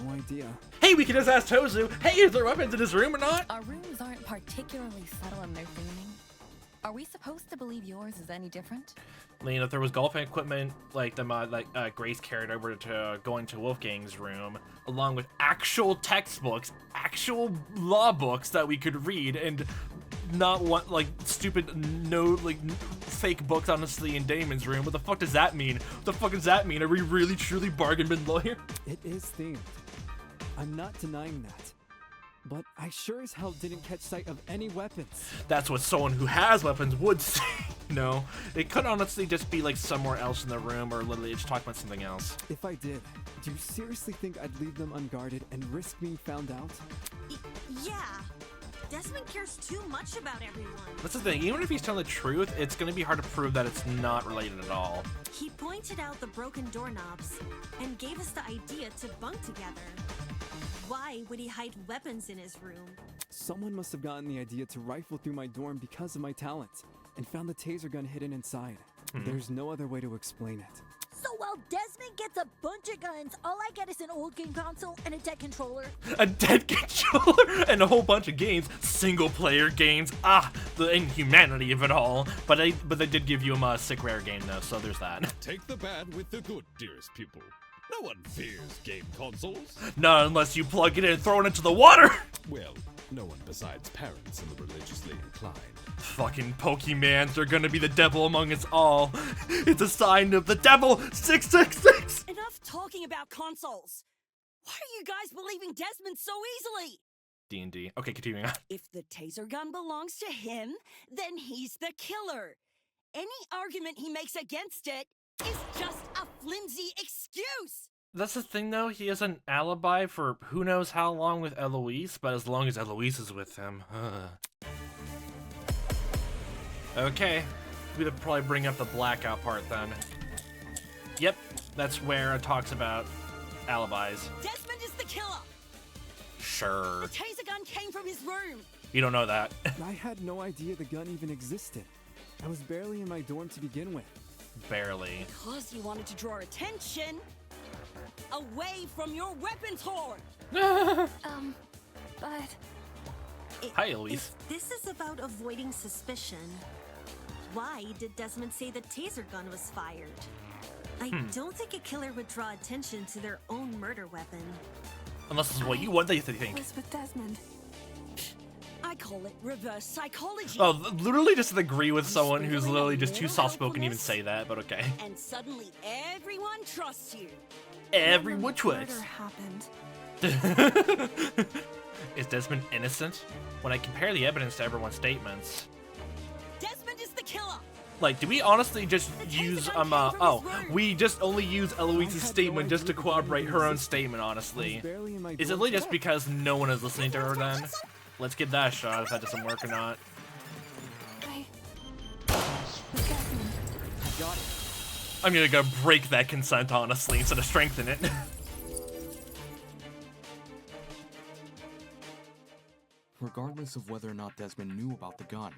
No idea. Hey, we can just ask Tozu, hey, is there weapons in his room or not? Our rooms aren't particularly subtle in their theming. Are we supposed to believe yours is any different? I mean, if there was golfing equipment, like Grace carried over to going to Wolfgang's room, along with actual textbooks, actual law books that we could read, and not want, like, stupid, fake books, honestly, in Damon's room. What the fuck does that mean? What the fuck does that mean? Are we really, truly bargain bin lawyer? It is themed. I'm not denying that. But I sure as hell didn't catch sight of any weapons. That's what someone who has weapons would say. No, it could honestly just be, like, somewhere else in the room, or literally just talking about something else. If I did, do you seriously think I'd leave them unguarded and risk being found out? Yeah. Desmond cares too much about everyone. That's the thing, even if he's telling the truth, it's gonna be hard to prove that it's not related at all. He pointed out the broken doorknobs and gave us the idea to bunk together. Why would he hide weapons in his room? Someone must have gotten the idea to rifle through my dorm because of my talent, and found the taser gun hidden inside. There's no other way to explain it. So while Desmond gets a bunch of guns, all I get is an old game console and a dead controller. A dead controller and a whole bunch of games, single-player games. The inhumanity of it all. But they did give you a sick rare game though, so there's that. Take the bad with the good, dearest pupil. No one fears game consoles. Not unless you plug it in and throw it into the water. Well, no one besides parents and the religiously inclined. Fucking Pokemans are gonna be the devil among us all. It's a sign of the devil, 666! Enough talking about consoles. Why are you guys believing Desmond so easily? D&D. Okay, continuing on. If the taser gun belongs to him, then he's the killer. Any argument he makes against it is just a flimsy excuse. That's the thing though, he has an alibi for who knows how long with Eloise, but as long as Eloise is with him. Okay, we'd probably bring up the blackout part then. Yep, that's where it talks about alibis. Desmond is the killer. Sure. The taser gun came from his room. You don't know that. I had no idea the gun even existed. I was barely in my dorm to begin with. Barely. Because you wanted to draw attention away from your weapons hoard. But... Hi, Elise. If this is about avoiding suspicion, why did Desmond say the taser gun was fired? I don't think a killer would draw attention to their own murder weapon. Unless this is what you want they think. Was with Desmond. I call it reverse psychology. Oh, literally just agree with someone who's literally just too soft-spoken to even say that, but okay. And suddenly everyone trusts you. Everyone trusts. Murder happened. Is Desmond innocent? When I compare the evidence to everyone's statements. Desmond is the killer. Like, do we honestly just use, we just only use Eloise's statement just to corroborate her own statement, honestly. Is it really just because no one is listening to her then? Let's give that a shot if that doesn't work or not. Desmond. I got it. I'm gonna go break that consent, honestly, instead of strengthen it. Regardless of whether or not Desmond knew about the gun,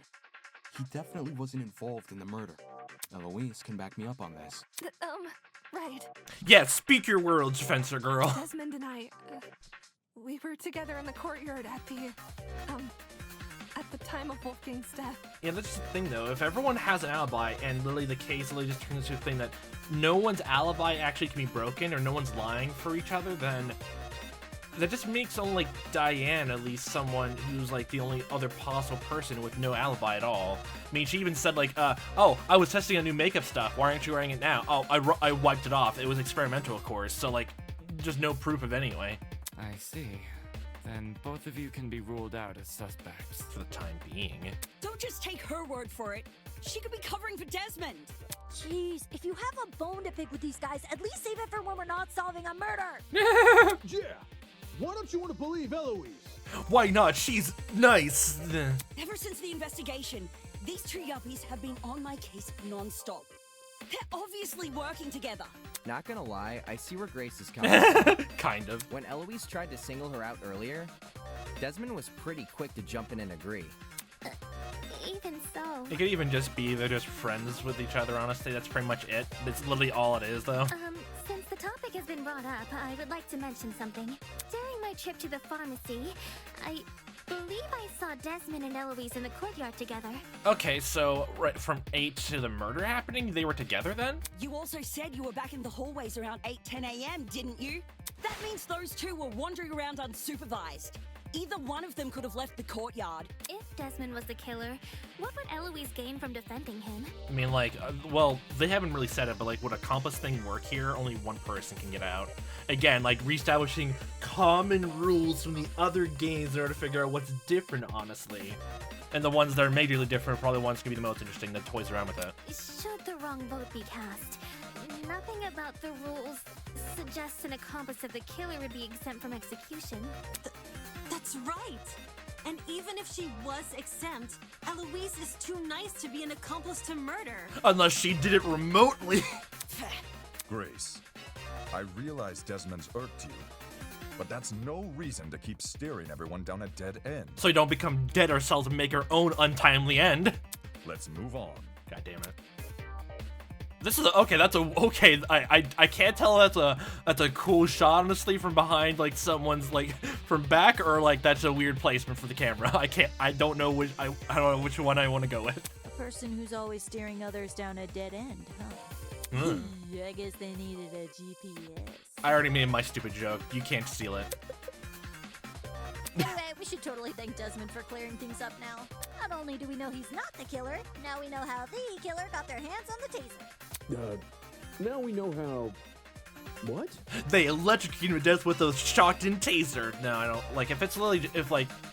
he definitely wasn't involved in the murder. Eloise can back me up on this. Right. Yeah, speak your words, Fencer girl. Desmond and I, we were together in the courtyard at the time of Wolfgang's death. Yeah, that's the thing though. If everyone has an alibi and literally the case literally just turns into a thing that no one's alibi actually can be broken or no one's lying for each other, then that just makes only like Diane at least someone who's like the only other possible person with no alibi at all. I mean, she even said like, oh, I was testing a new makeup stuff. Why aren't you wearing it now? Oh, I wiped it off. It was experimental, of course. So like, just no proof of it anyway. I see. Then both of you can be ruled out as suspects. For the time being. Don't just take her word for it. She could be covering for Desmond. Jeez, if you have a bone to pick with these guys, at least save it for when we're not solving a murder. Yeah. Why don't you want to believe Eloise? Why not? She's nice. Ever since the investigation, these two yuppies have been on my case non-stop. They're obviously working together. Not gonna lie, I see where Grace is coming from. Kind of. When Eloise tried to single her out earlier, Desmond was pretty quick to jump in and agree. Even so. It could even just be they're just friends with each other, honestly. That's pretty much it. That's literally all it is, though. Since the topic has been brought up, I would like to mention something. During my trip to the pharmacy, I believe I saw Desmond and Eloise in the courtyard together. Okay, so right from 8 to the murder happening, they were together then? You also said you were back in the hallways around 8-10 a.m., didn't you? That means those two were wandering around unsupervised. Either one of them could have left the courtyard. If Desmond was the killer, what would Eloise gain from defending him? I mean, like, well, they haven't really said it, but like, would a compass thing work here? Only one person can get out. Again, like, reestablishing common rules from the other games in order to figure out what's different, honestly. And the ones that are majorly different are probably the ones going to be the most interesting that toys around with it. Should the wrong vote be cast, nothing about the rules suggests an accomplice of the killer would be exempt from execution. That's right. And even if she was exempt, Eloise is too nice to be an accomplice to murder. Unless she did it remotely. Grace, I realize Desmond's irked you, but that's no reason to keep steering everyone down a dead end. So you don't become dead ourselves and make our own untimely end. Let's move on. God damn it. This is okay. That's a okay. I can't tell that's a cool shot, honestly, from behind, like someone's like from back, or like that's a weird placement for the camera. I don't know which I don't know which one I want to go with. A person who's always steering others down a dead end, huh? Yeah, I guess they needed a GPS. I already made my stupid joke. You can't steal it. Anyway, we should totally thank Desmond for clearing things up now. Not only do we know he's not the killer, now we know how the killer got their hands on the taser. Now we know how... What? They electrocuted him to death with a shotgun taser. No, I don't. Like, if it's literally, if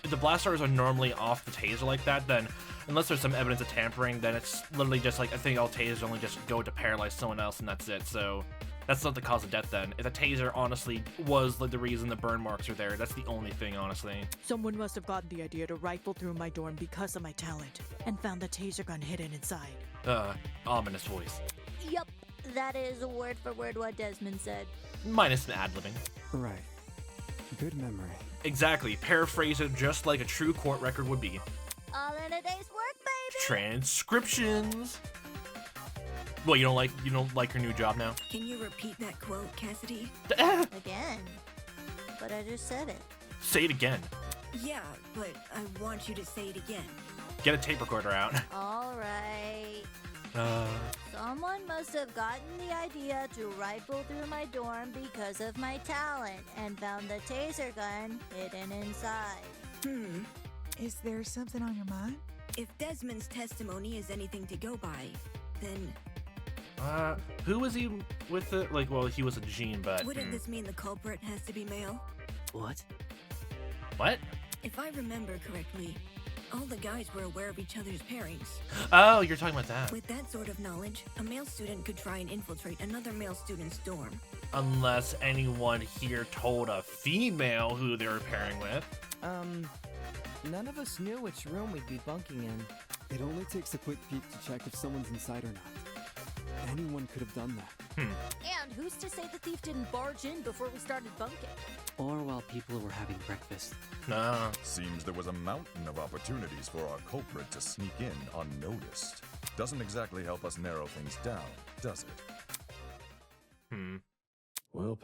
the blast stars are normally off the taser like that, then unless there's some evidence of tampering, then it's literally just like, I think all tasers only just go to paralyze someone else and that's it. So that's not the cause of death then. If the taser honestly was like the reason the burn marks are there, that's the only thing, honestly. Someone must have gotten the idea to rifle through my dorm because of my talent and found the taser gun hidden inside. Ominous voice. Yup, that is word for word what Desmond said. Minus an ad-libbing. Right. Good memory. Exactly. Paraphrase it just like a true court record would be. All in a day's work, baby! Transcriptions! Well, you don't like your new job now? Can you repeat that quote, Cassidy? Again. But I just said it. Say it again. Yeah, but I want you to say it again. Get a tape recorder out. Alright. Someone must have gotten the idea to rifle through my dorm because of my talent and found the taser gun hidden inside. Is there something on your mind? If Desmond's testimony is anything to go by, then... Who was he with the, like, well, he was a Gene, but... Wouldn't this mean the culprit has to be male? What? What? If I remember correctly, all the guys were aware of each other's pairings. Oh, you're talking about that. With that sort of knowledge, a male student could try and infiltrate another male student's dorm. Unless anyone here told a female who they were pairing with. None of us knew which room we'd be bunking in. It only takes a quick peek to check if someone's inside or not. anyone could have done that. And who's to say the thief didn't barge in before we started bunking? Or while people were having breakfast. Nah. Seems there was a mountain of opportunities for our culprit to sneak in unnoticed. Doesn't exactly help us narrow things down, does it? Well,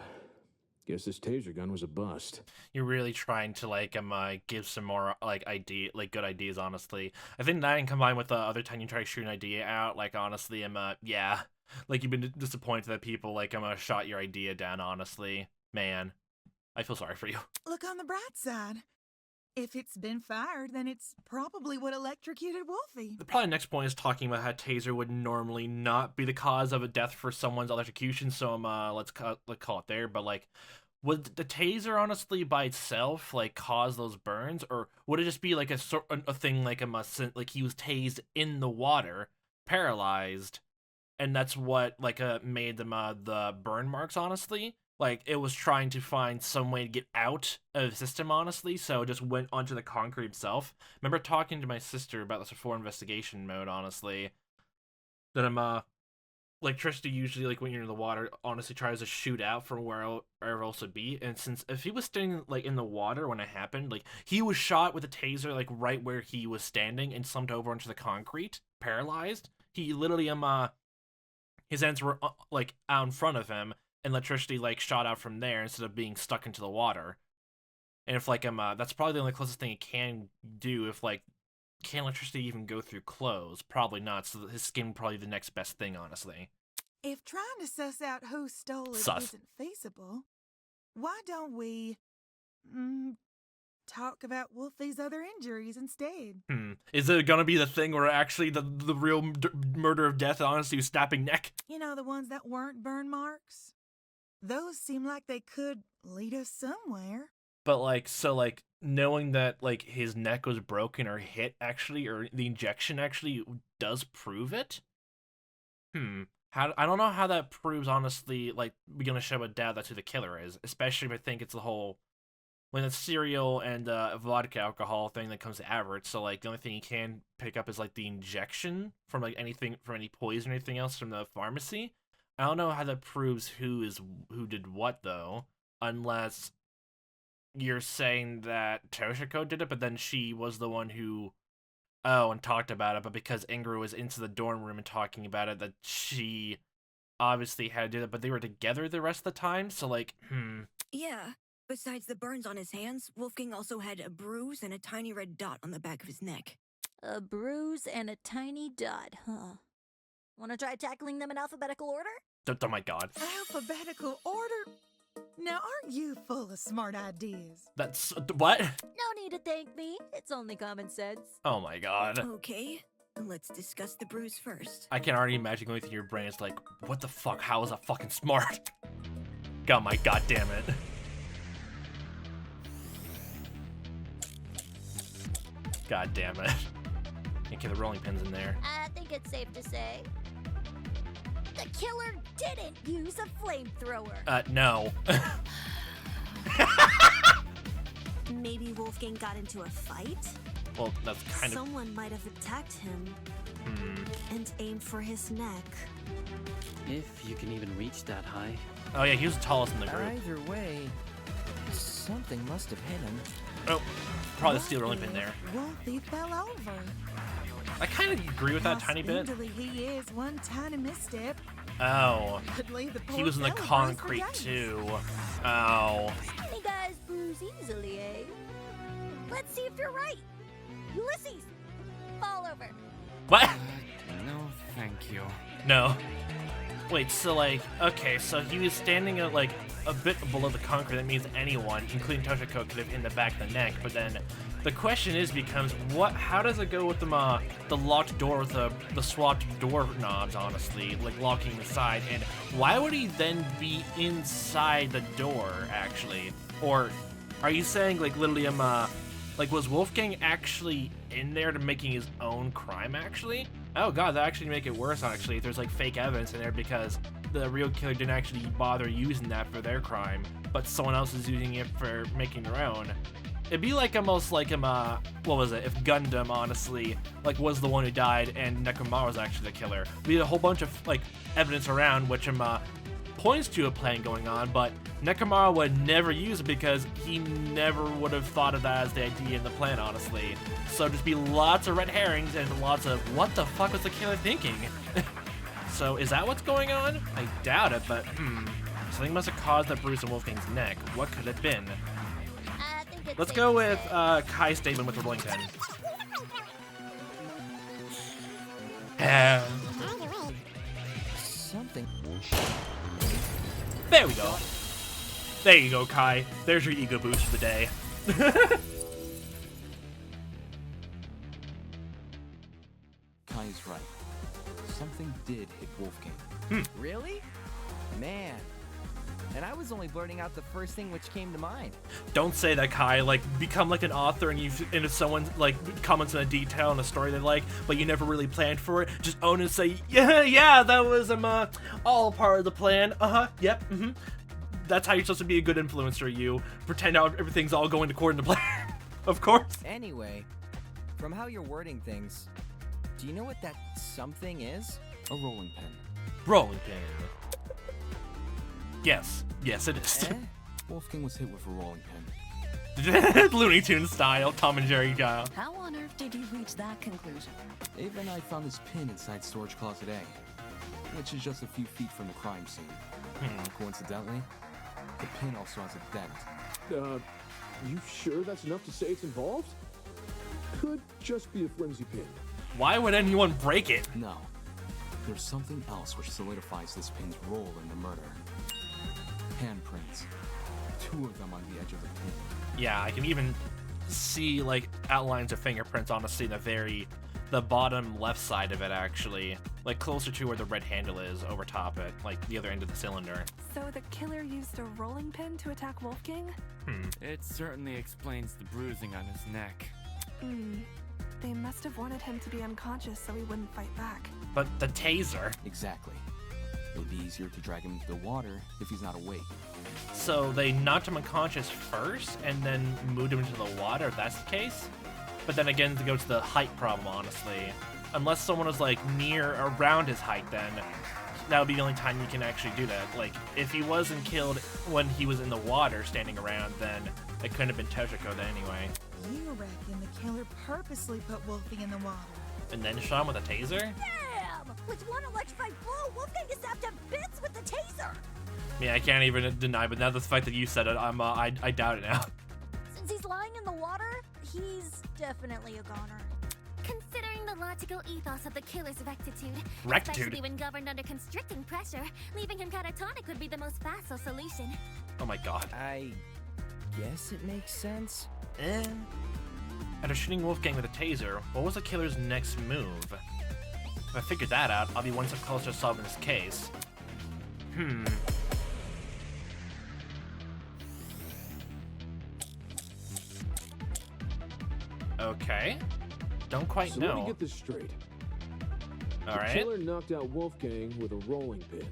guess this taser gun was a bust. You're really trying to give some more good ideas. Honestly, I think that and combined with the other time you try to shoot an idea out, honestly, yeah, you've been disappointed that people shot your idea down. Honestly, man, I feel sorry for you. Look on the bright side. If it's been fired, then it's probably what electrocuted Wolfie. The probably next point is talking about how taser would normally not be the cause of a death for someone's electrocution. So let's call it there. But would the taser honestly by itself cause those burns, or would it just be a thing like he was tased in the water, paralyzed, and that's what made them the burn marks? Honestly. It was trying to find some way to get out of the system, honestly, so it just went onto the concrete itself. Remember talking to my sister about this before investigation mode, honestly, that electricity usually, when you're in the water, honestly tries to shoot out from wherever else it be, and since if he was standing, in the water when it happened, he was shot with a taser, right where he was standing and slumped over onto the concrete, paralyzed. He literally, his hands were, out in front of him, and electricity shot out from there instead of being stuck into the water. And if that's probably the only closest thing it can do. If can electricity even go through clothes? Probably not. So his skin would probably be the next best thing, honestly. If trying to suss out who stole it Sus. isn't feasible, why don't we talk about Wolfie's other injuries instead? Is it gonna be the thing where actually the real murder of death, honestly, was snapping neck? You know, the ones that weren't burn marks? Those seem like they could lead us somewhere. But knowing that his neck was broken or hit actually, or the injection actually does prove it. I don't know how that proves, honestly, we're gonna show a doubt that's who the killer is, especially if I think it's the whole when it's cereal and vodka alcohol thing that comes to average. So the only thing you can pick up is the injection from anything from any poison or anything else from the pharmacy. I don't know how that proves who did what though, unless you're saying that Toshiko did it, but then she was the one who and talked about it, but because Ingrid was into the dorm room and talking about it, that she obviously had to do it, but they were together the rest of the time, so Yeah. Besides the burns on his hands, Wolfgang also had a bruise and a tiny red dot on the back of his neck. A bruise and a tiny dot, huh? Want to try tackling them in alphabetical order? Oh my god. Alphabetical order? Now, aren't you full of smart ideas? That's what? No need to thank me. It's only common sense. Oh my god. Okay, let's discuss the bruise first. I can already imagine going through your brain. It's what the fuck? How is that fucking smart? God, my god damn it. God damn it. Okay, the rolling pin's in there. I think it's safe to say the killer didn't use a flamethrower. No. Maybe Wolfgang got into a fight? Well, that's kind of... Someone might have attacked him and aimed for his neck. If you can even reach that high. Oh yeah, he was the tallest in the group. Either way, something must have hit him. Oh, probably the steel rolling pin there. Wolfie fell over. I kind of agree with that a tiny bit. He is one tiny misstep. Oh, Could leave the poor he was in the fella concrete bruised for days. too. Oh. Tiny guys bruise easily, eh? Let's see if you're right. Ulysses, fall over. What? No, thank you. No. Wait, so okay, so he was standing at a bit below the concrete. That means anyone, including Toshiko, could have hit in the back of the neck. But then the question becomes what? How does it go with the locked door with the swapped door knobs? Honestly, locking the side, and why would he then be inside the door actually? Or are you saying literally was Wolfgang actually in there to making his own crime actually? Oh god, that actually make it worse actually if there's fake evidence in there, because the real killer didn't actually bother using that for their crime, but someone else is using it for making their own. It'd be like almost like what was it? If Gundam honestly was the one who died and Nekomara was actually the killer. There'd be a whole bunch of evidence around which points to a plan going on, but Nekomara would never use it because he never would have thought of that as the idea in the plan, honestly. So just be lots of red herrings and lots of what the fuck was the killer thinking? So is that what's going on? I doubt it, but something must have caused that bruise on Wolfgang's neck. What could it have been? Let's go with Kai's statement with the rolling pin. Something. There we go. There you go, Kai. There's your ego boost for the day. Kai's right. Something did hit Wolfgang. Really? Man. And I was only blurting out the first thing which came to mind. Don't say that, Kai. Become an author, and if someone comments in a detail in a story they like, but you never really planned for it, just own it and say, yeah, that was all part of the plan. Yep. That's how you're supposed to be a good influencer. You pretend out everything's all going according to plan. Of course. Anyway, from how you're wording things, do you know what that something is? A rolling pin. Rolling pin. Yes, it is. Wolfgang was hit with a rolling pin. Looney Tunes style, Tom and Jerry style. How on earth did you reach that conclusion? Ava and I found this pin inside storage closet A, which is just a few feet from the crime scene. Coincidentally, the pin also has a dent. You sure that's enough to say it's involved? Could just be a flimsy pin. Why would anyone break it? No. There's something else which solidifies this pin's role in the murder. Handprints. 2 of them on the edge of the pin. Yeah, I can even see outlines of fingerprints, honestly, the bottom left side of it, actually. Closer to where the red handle is, over top it, the other end of the cylinder. So the killer used a rolling pin to attack Wolfgang? It certainly explains the bruising on his neck. They must have wanted him to be unconscious so he wouldn't fight back. But the taser. Exactly. It'd be easier to drag him into the water if he's not awake. So they knocked him unconscious first and then moved him into the water, if that's the case? But then again, to go to the height problem, honestly. Unless someone was around his height, then that would be the only time you can actually do that. If he wasn't killed when he was in the water standing around, then it couldn't have been Toshiko then anyway. You reckon the killer purposely put Wolfie in the water? And then shot him with a taser? Damn! With one electrified blow, Wolfgang is zapped to bits with the taser! Yeah, I can't even deny, but now the fact that you said it, I doubt it now. Since he's lying in the water, he's definitely a goner. Considering the logical ethos of the killer's rectitude, Rectitude? especially when governed under constricting pressure, leaving him catatonic would be the most facile solution. Oh my god. I guess it makes sense. After shooting Wolfgang with a taser, what was the killer's next move? If I figured that out, I'll be one step closer to solving this case. Okay. Don't quite know. Let me get this straight. Alright. The killer knocked out Wolfgang with a rolling pin.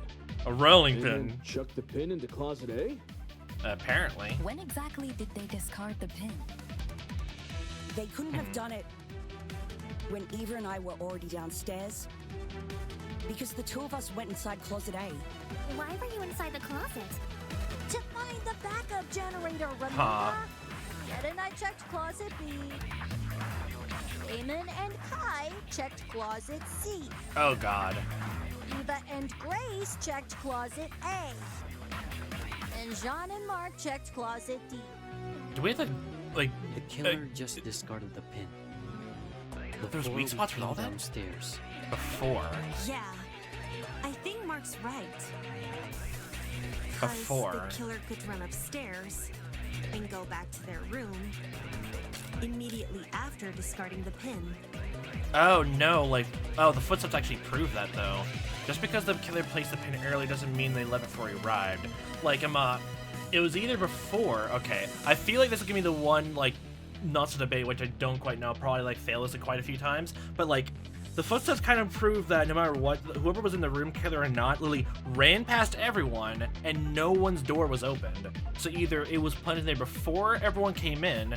A rolling and pin? Then chucked the pin into closet A? Apparently. When exactly did they discard the pin? They couldn't have done it when Eva and I were already downstairs. Because the 2 of us went inside closet A. Why were you inside the closet? To find the backup generator, remember? Jed and I checked closet B. Damon and Kai checked closet C. Oh god. Eva and Grace checked closet A. And Jean and Mark checked closet D. Do we have to, The killer just discarded the pin. There's weak spots for all that? Downstairs. Before. Yeah, I think Mark's right. 'Cause Before. the killer could run upstairs and go back to their room immediately after discarding the pin. Oh no, the footsteps actually prove that though. Just because the killer placed the pin early doesn't mean they left before he arrived. It was either before, okay, I feel like this is gonna be the one, not to debate, which I don't quite know, probably failed this quite a few times, but the footsteps kind of prove that no matter what, whoever was in the room, killer or not, literally ran past everyone and no one's door was opened. So either it was planted there before everyone came in,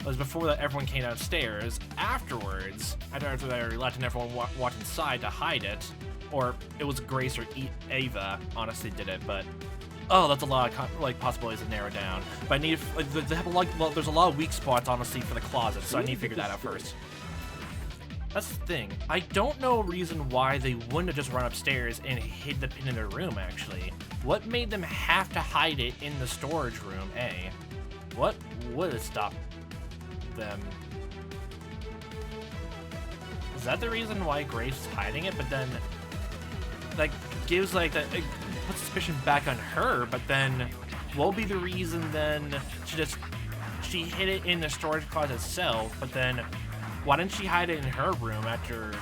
was before that everyone came downstairs. Afterwards, after they left and everyone walked inside to hide it, or it was Grace or Ava, honestly did it, but oh, that's a lot of like possibilities to narrow down. But I need they have a lot. Well, there's a lot of weak spots, honestly, for the closet, so I need to figure that out first. That's the thing. I don't know a reason why they wouldn't have just run upstairs and hid the pin in their room, actually. What made them have to hide it in the storage room, A? What would have stopped them? Is that the reason why Grace is hiding it? But then, like, gives, like, it puts suspicion back on her, but then what will be the reason then she hid it in the storage closet itself, but then why didn't she hide it in her room after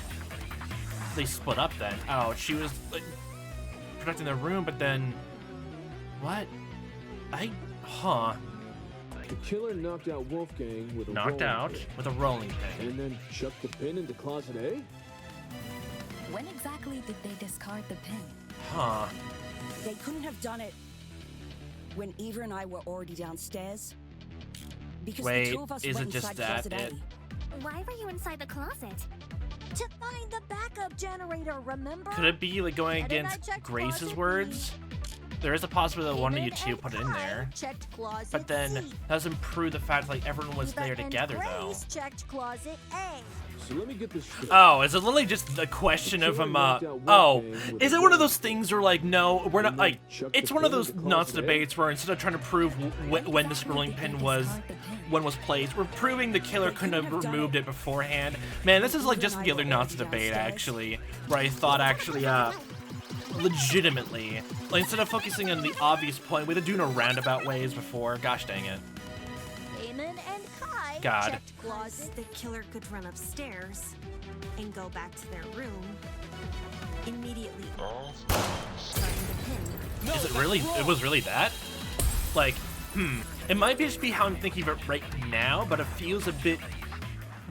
they split up then? Oh, she was like, protecting the room, but then what? The killer knocked out Wolfgang with a rolling pin. And then chucked the pin into closet A? When exactly did they discard the pin? They couldn't have done it when Eva and I were already downstairs. Because the two of us went inside Closet A. Why were you inside the closet? To find the backup generator, remember? Could it be like going against Grace's words? There is a possibility that one of you two put it in there. But then that doesn't prove the fact like everyone was there together though. Checked closet A. So let me get this straight. Oh, is it literally just a question of is it one of those things where like, no, we're not like, it's one of those nonsense debates where instead of trying to prove when the scrolling pin was placed, we're proving the killer couldn't have removed it beforehand. Man, this is like just the other nonsense debate actually, where I thought actually, legitimately, like instead of focusing on the obvious point, we had to do it in a roundabout ways before. Gosh dang it. Damon and Kai checked closet. The killer could run upstairs and go back to their room immediately. Starting the pin. Is it really? It was really that? Like, it might just be how I'm thinking of it right now, but it feels a bit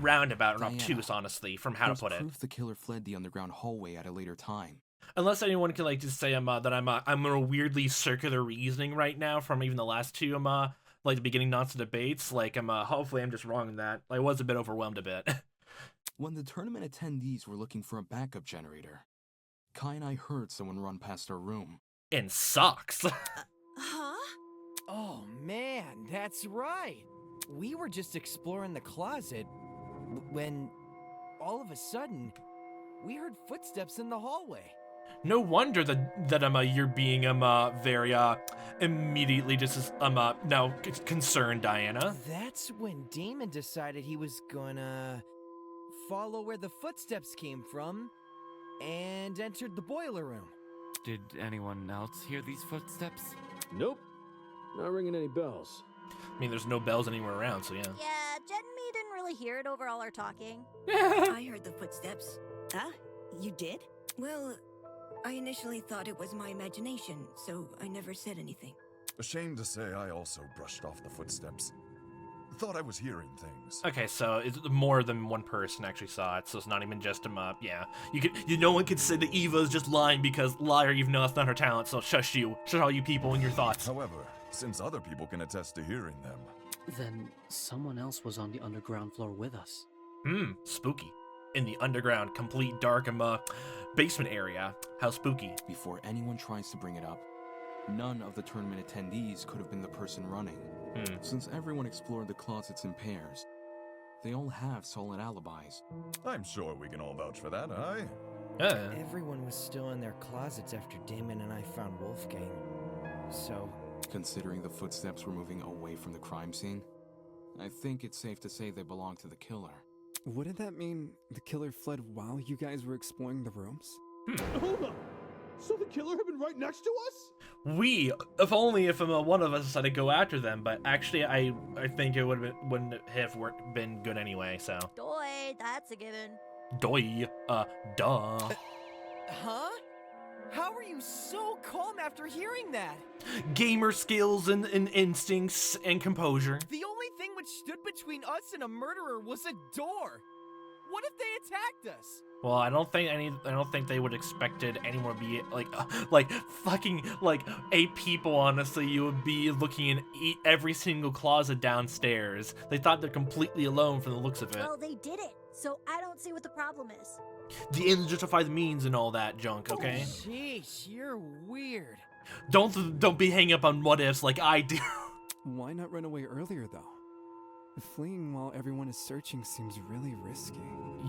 roundabout and obtuse, honestly, from how to put it. Proof the killer fled the underground hallway at a later time. Unless anyone can like just say that I'm a weirdly circular reasoning right now from even the last two like the beginning nonsense debates. Like hopefully I'm just wrong in that. I was a bit overwhelmed a bit. When the tournament attendees were looking for a backup generator, Kai and I heard someone run past our room. In socks. Oh man, that's right. We were just exploring the closet when all of a sudden we heard footsteps in the hallway. No wonder that you're being very immediately just now concerned, Diana. That's when Damon decided he was gonna follow where the footsteps came from and entered the boiler room. Did anyone else hear these footsteps? Nope. Not ringing any bells. I mean, there's no bells anywhere around, so yeah. Yeah, Jen and me didn't really hear it over all our talking. I heard the footsteps. Huh? You did? Well, I initially thought it was my imagination, so I never said anything. Ashamed to say, I also brushed off the footsteps. Thought I was hearing things. Okay, so it's more than one person actually saw it, so it's not even just yeah. No one could say that Eva's just lying because liar, even though that's not her talent. So shush all you people and your thoughts. However, since other people can attest to hearing them, then someone else was on the underground floor with us. Spooky. In the underground, complete dark basement area. How spooky. Before anyone tries to bring it up, none of the tournament attendees could have been the person running. Since everyone explored the closets in pairs, they all have solid alibis. I'm sure we can all vouch for that, aye? Everyone was still in their closets after Damon and I found Wolfgang. So, considering the footsteps were moving away from the crime scene, I think it's safe to say they belong to the killer. Wouldn't that mean the killer fled while you guys were exploring the rooms? Hold on. So the killer had been right next to us? If only if one of us decided to go after them, but actually I think it wouldn't have been good anyway, so. Doy, that's a given. Doy, duh. Huh? How are you so calm after hearing that? Gamer skills and instincts and composure. The only thing which stood between us and a murderer was a door. What if they attacked us? Well, I don't think they would expected anyone to be like fucking like 8 people. Honestly, you would be looking in every single closet downstairs. They thought they're completely alone from the looks of it. Well, they did it, so I don't see what the problem is. The ends justify the means and all that junk. Okay. Sheesh, you're weird. Don't be hanging up on what ifs like I do. Why not run away earlier, though? Fleeing while everyone is searching seems really risky.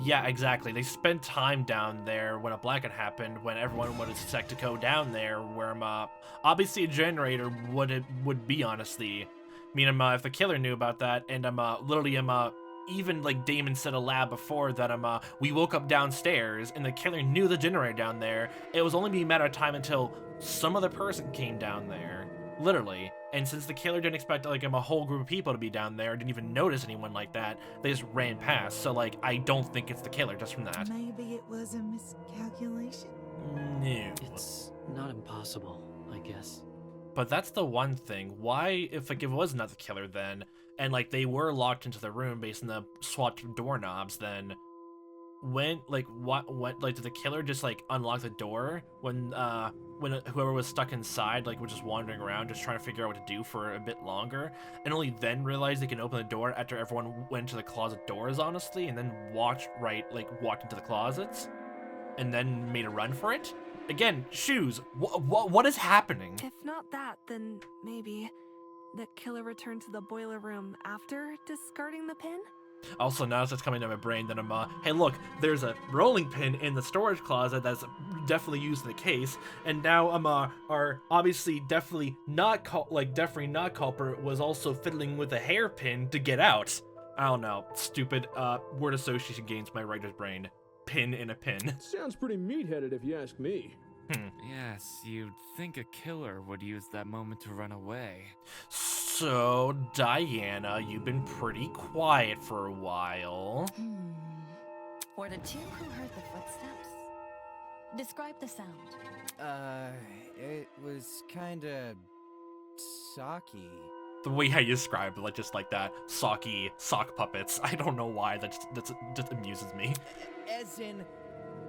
Yeah, exactly. They spent time down there when a blackout happened, when everyone was set to go down there, where obviously a generator would be, honestly. I mean, if the killer knew about that, and literally even like Damon said a lab before that we woke up downstairs and the killer knew the generator down there. It was only be a matter of time until some other person came down there. Literally. And since the killer didn't expect like a whole group of people to be down there, didn't even notice anyone like that, they just ran past. So like I don't think it's the killer just from that. Maybe it was a miscalculation? No. It's not impossible, I guess. But that's the one thing. Why, if like it was not the killer then, and like they were locked into the room based on the swapped doorknobs, then when like did the killer just like unlock the door when whoever was stuck inside like was just wandering around just trying to figure out what to do for a bit longer, and only then realized they can open the door after everyone went to the closet doors, honestly, and then walked into the closets and then made a run for it? Again, shoes, what is happening? If not that, then maybe the killer returned to the boiler room after discarding the pin? Also, now it's just coming to my brain that hey look, there's a rolling pin in the storage closet that's definitely used in the case, and now our obviously definitely not culprit was also fiddling with a hairpin to get out. I don't know, stupid word association gains my writer's brain. Pin in a pin. Sounds pretty meat-headed if you ask me. Yes, you'd think a killer would use that moment to run away. So, Diana, you've been pretty quiet for a while. For the two who heard the footsteps, describe the sound. It was kinda socky. The way I described it, like just like that, socky sock puppets. I don't know why, that just amuses me. As in,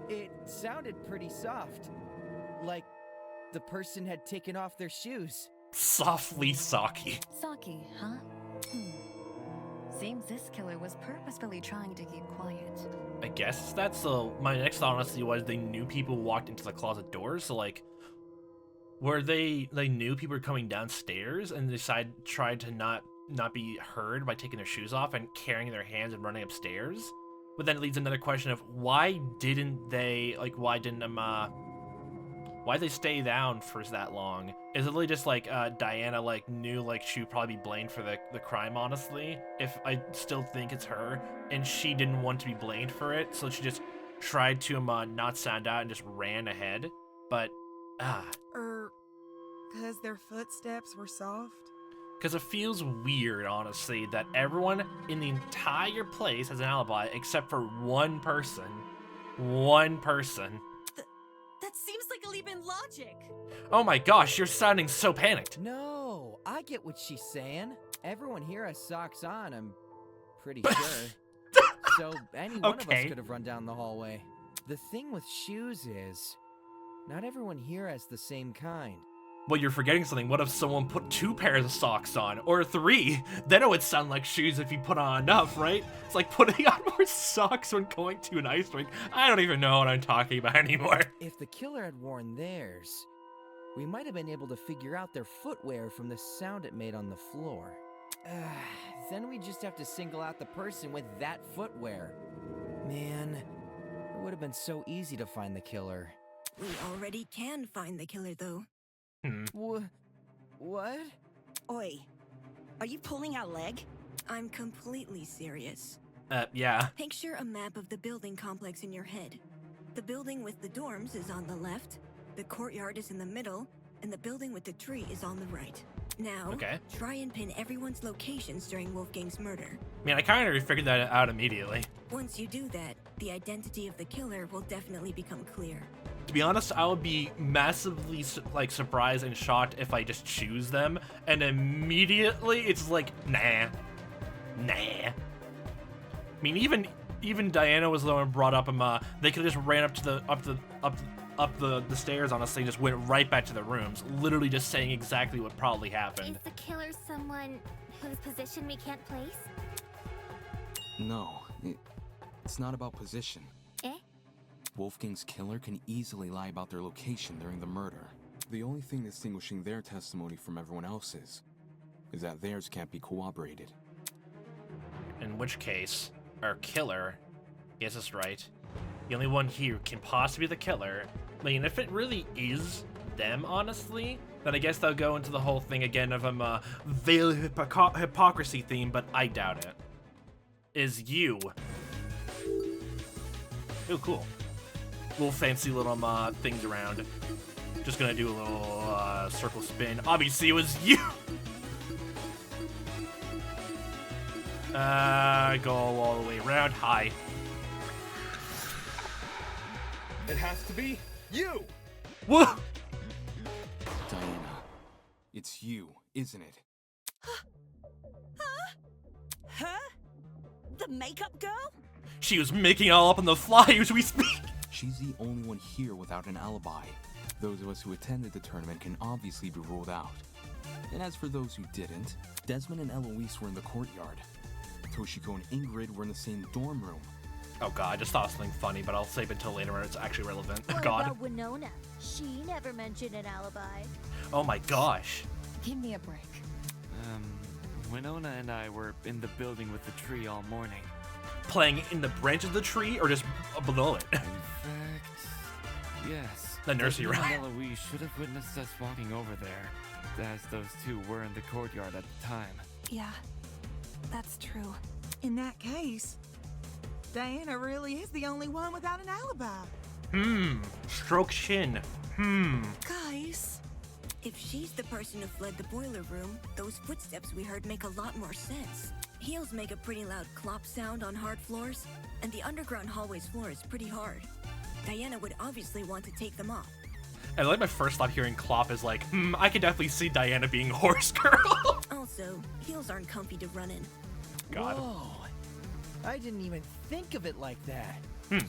it sounded pretty soft. Like the person had taken off their shoes. Softly socky. Socky, huh? Seems this killer was purposefully trying to keep quiet. I guess that's my next thought honestly was they knew people walked into the closet doors, so like were they knew people were coming downstairs and tried to not be heard by taking their shoes off and carrying their hands and running upstairs? But then it leads to another question of why'd they stay down for that long? Is it really just like Diana knew she would probably be blamed for the crime, honestly? If I still think it's her, and she didn't want to be blamed for it, so she just tried to not sound out and just ran ahead. But because their footsteps were soft? Because it feels weird, honestly, that everyone in the entire place has an alibi except for one person. One person. That seems like a leap in logic. Oh my gosh, you're sounding so panicked. No, I get what she's saying. Everyone here has socks on, I'm pretty sure. So any one of us could have run down the hallway. The thing with shoes is, not everyone here has the same kind. Well, you're forgetting something. What if someone put 2 pairs of socks on? Or 3? Then it would sound like shoes if you put on enough, right? It's like putting on more socks when going to an ice rink. I don't even know what I'm talking about anymore. If the killer had worn theirs, we might have been able to figure out their footwear from the sound it made on the floor. Then we just have to single out the person with that footwear. Man, it would have been so easy to find the killer. We already can find the killer, though. What? Oi, are you pulling our leg? I'm completely serious. Yeah. Picture a map of the building complex in your head. The building with the dorms is on the left, the courtyard is in the middle, and the building with the tree is on the right. Now, try and pin everyone's locations during Wolfgang's murder. Man, I kind of figured that out immediately. Once you do that, the identity of the killer will definitely become clear. To be honest, I would be massively surprised and shocked if I just choose them and immediately it's like, nah. I mean, even even Diana was the one who brought up him. They could have just ran up the stairs, honestly, and just went right back to their rooms, literally just saying exactly what probably happened. Is the killer someone whose position we can't place? No, it's not about position. Eh? Wolfgang's killer can easily lie about their location during the murder. The only thing distinguishing their testimony from everyone else's is that theirs can't be corroborated. In which case, our killer, yes, that's right, the only one here who can possibly be the killer. I mean, if it really is them, honestly, then I guess they'll go into the whole thing again of veil hypocrisy theme, but I doubt it. Is you. Oh, cool. Little fancy little things around. Just gonna do a little circle spin. Obviously, it was you. Go all the way around. Hi. It has to be you! Whoa! Diana, it's you, isn't it? Her? The makeup girl? She was making it all up on the fly as we speak. She's the only one here without an alibi. Those of us who attended the tournament can obviously be ruled out. And as for those who didn't, Desmond and Eloise were in the courtyard. Toshiko and Ingrid were in the same dorm room. Oh god, I just thought of something funny, but I'll save it until later when it's actually relevant. What God. about Winona? She never mentioned an alibi. Oh my gosh. Give me a break. Winona and I were in the building with the tree all morning. Playing in the branch of the tree or just below it? In fact, yes. The nursery Desmond rhyme. and Eloise should have witnessed us walking over there, as those two were in the courtyard at the time. Yeah, that's true. In that case, Diana really is the only one without an alibi. Stroke chin. Guys, if she's the person who fled the boiler room, those footsteps we heard make a lot more sense. Heels make a pretty loud clop sound on hard floors, and the underground hallway's floor is pretty hard. Diana would obviously want to take them off. And like my first thought hearing clop is like, I could definitely see Diana being horse girl. Also, heels aren't comfy to run in. God. Whoa. I didn't even think of it like that.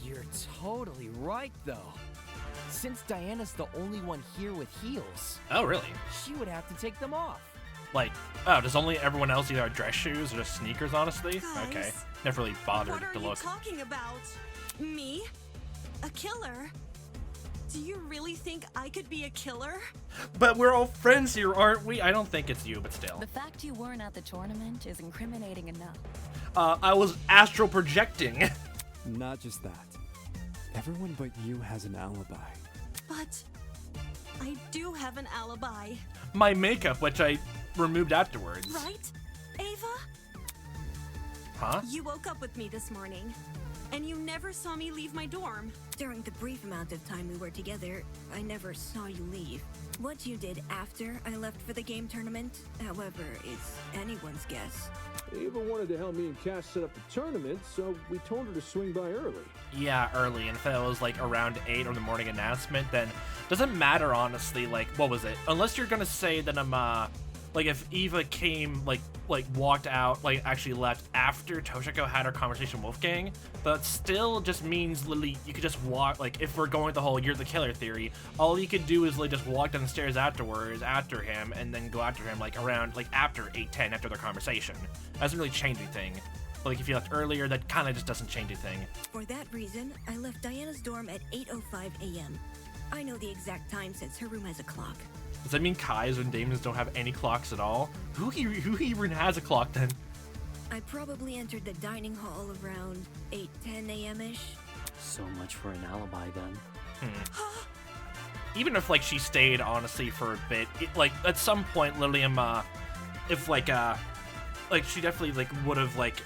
You're totally right, though. Since Diana's the only one here with heels. Oh, really? She would have to take them off. Like, oh, does only everyone else either have dress shoes or just sneakers, honestly? Guys, okay. Never really bothered What are to you look. talking about? Me? A killer? Do you really think I could be a killer? But we're all friends here, aren't we? I don't think it's you, but still. The fact you weren't at the tournament is incriminating enough. I was astral projecting. Not just that. Everyone but you has an alibi. But I do have an alibi. My makeup, which I removed afterwards. Right, Ava? Huh? You woke up with me this morning, and you never saw me leave my dorm. During the brief amount of time we were together, I never saw you leave. What you did after I left for the game tournament, however, is anyone's guess. Ava wanted to help me and Cass set up the tournament, so we told her to swing by early. Yeah, early. And if it was like around 8 or the morning announcement, then doesn't matter, honestly. Like, what was it? Unless you're gonna say that I'm, like if Eva came, like walked out, like actually left after Toshiko had her conversation with Wolfgang, that still just means literally you could just walk, like if we're going with the whole you're the killer theory, all you could do is like just walk down the stairs afterwards, after him, and then go after him like around, like after 8:10, after their conversation. Doesn't really change anything. But like if you left earlier, that kind of just doesn't change anything. For that reason, I left Diana's dorm at 8:05 a.m. I know the exact time since her room has a clock. Does that mean Kai's and Damon's don't have any clocks at all? Who even has a clock then? I probably entered the dining hall around 8:10 a.m.-ish. So much for an alibi then. Even if like she stayed honestly for a bit, like at some point, Lilium, if like she definitely like would have like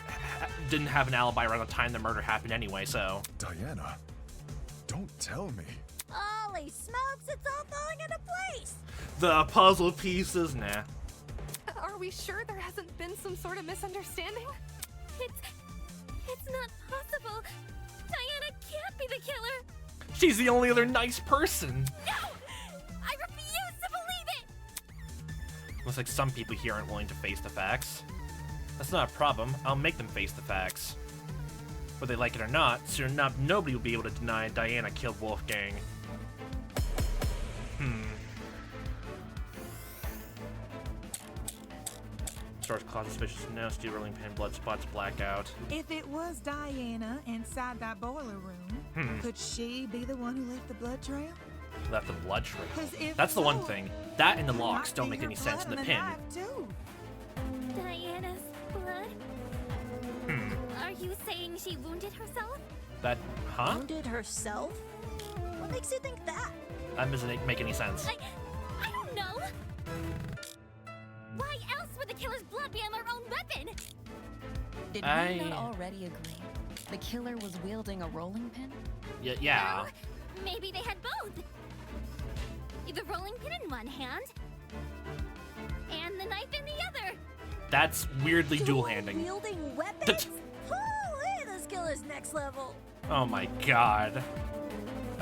didn't have an alibi around the time the murder happened anyway. So Diana, don't tell me. Holy smokes, it's all falling into place! the puzzle pieces, nah. Are we sure there hasn't been some sort of misunderstanding? It's not possible. Diana can't be the killer. She's the only other nice person. No! I refuse to believe it! Looks like some people here aren't willing to face the facts. That's not a problem. I'll make them face the facts. whether they like it or not, soon enough, nobody will be able to deny Diana killed Wolfgang. Store's closet suspicious. No, steel rolling pin, blood spots, blackout. If it was Diana inside that boiler room, could she be the one who left the blood trail? Left the blood trail. 'Cause if That's the one so, thing. That and the it locks might don't be make her any sense in the blood pin. knife, too. Diana's blood? Are you saying she wounded herself? That, huh? Wounded herself? What makes you think that? That doesn't make any sense. I don't know. Why else would the killer's blood be on their own weapon? Did we not already agree? The killer was wielding a rolling pin? Yeah. Well, maybe they had both. The rolling pin in one hand, and the knife in the other. That's weirdly dual-handing. Wielding weapons? Holy, this killer's next level. Oh my god.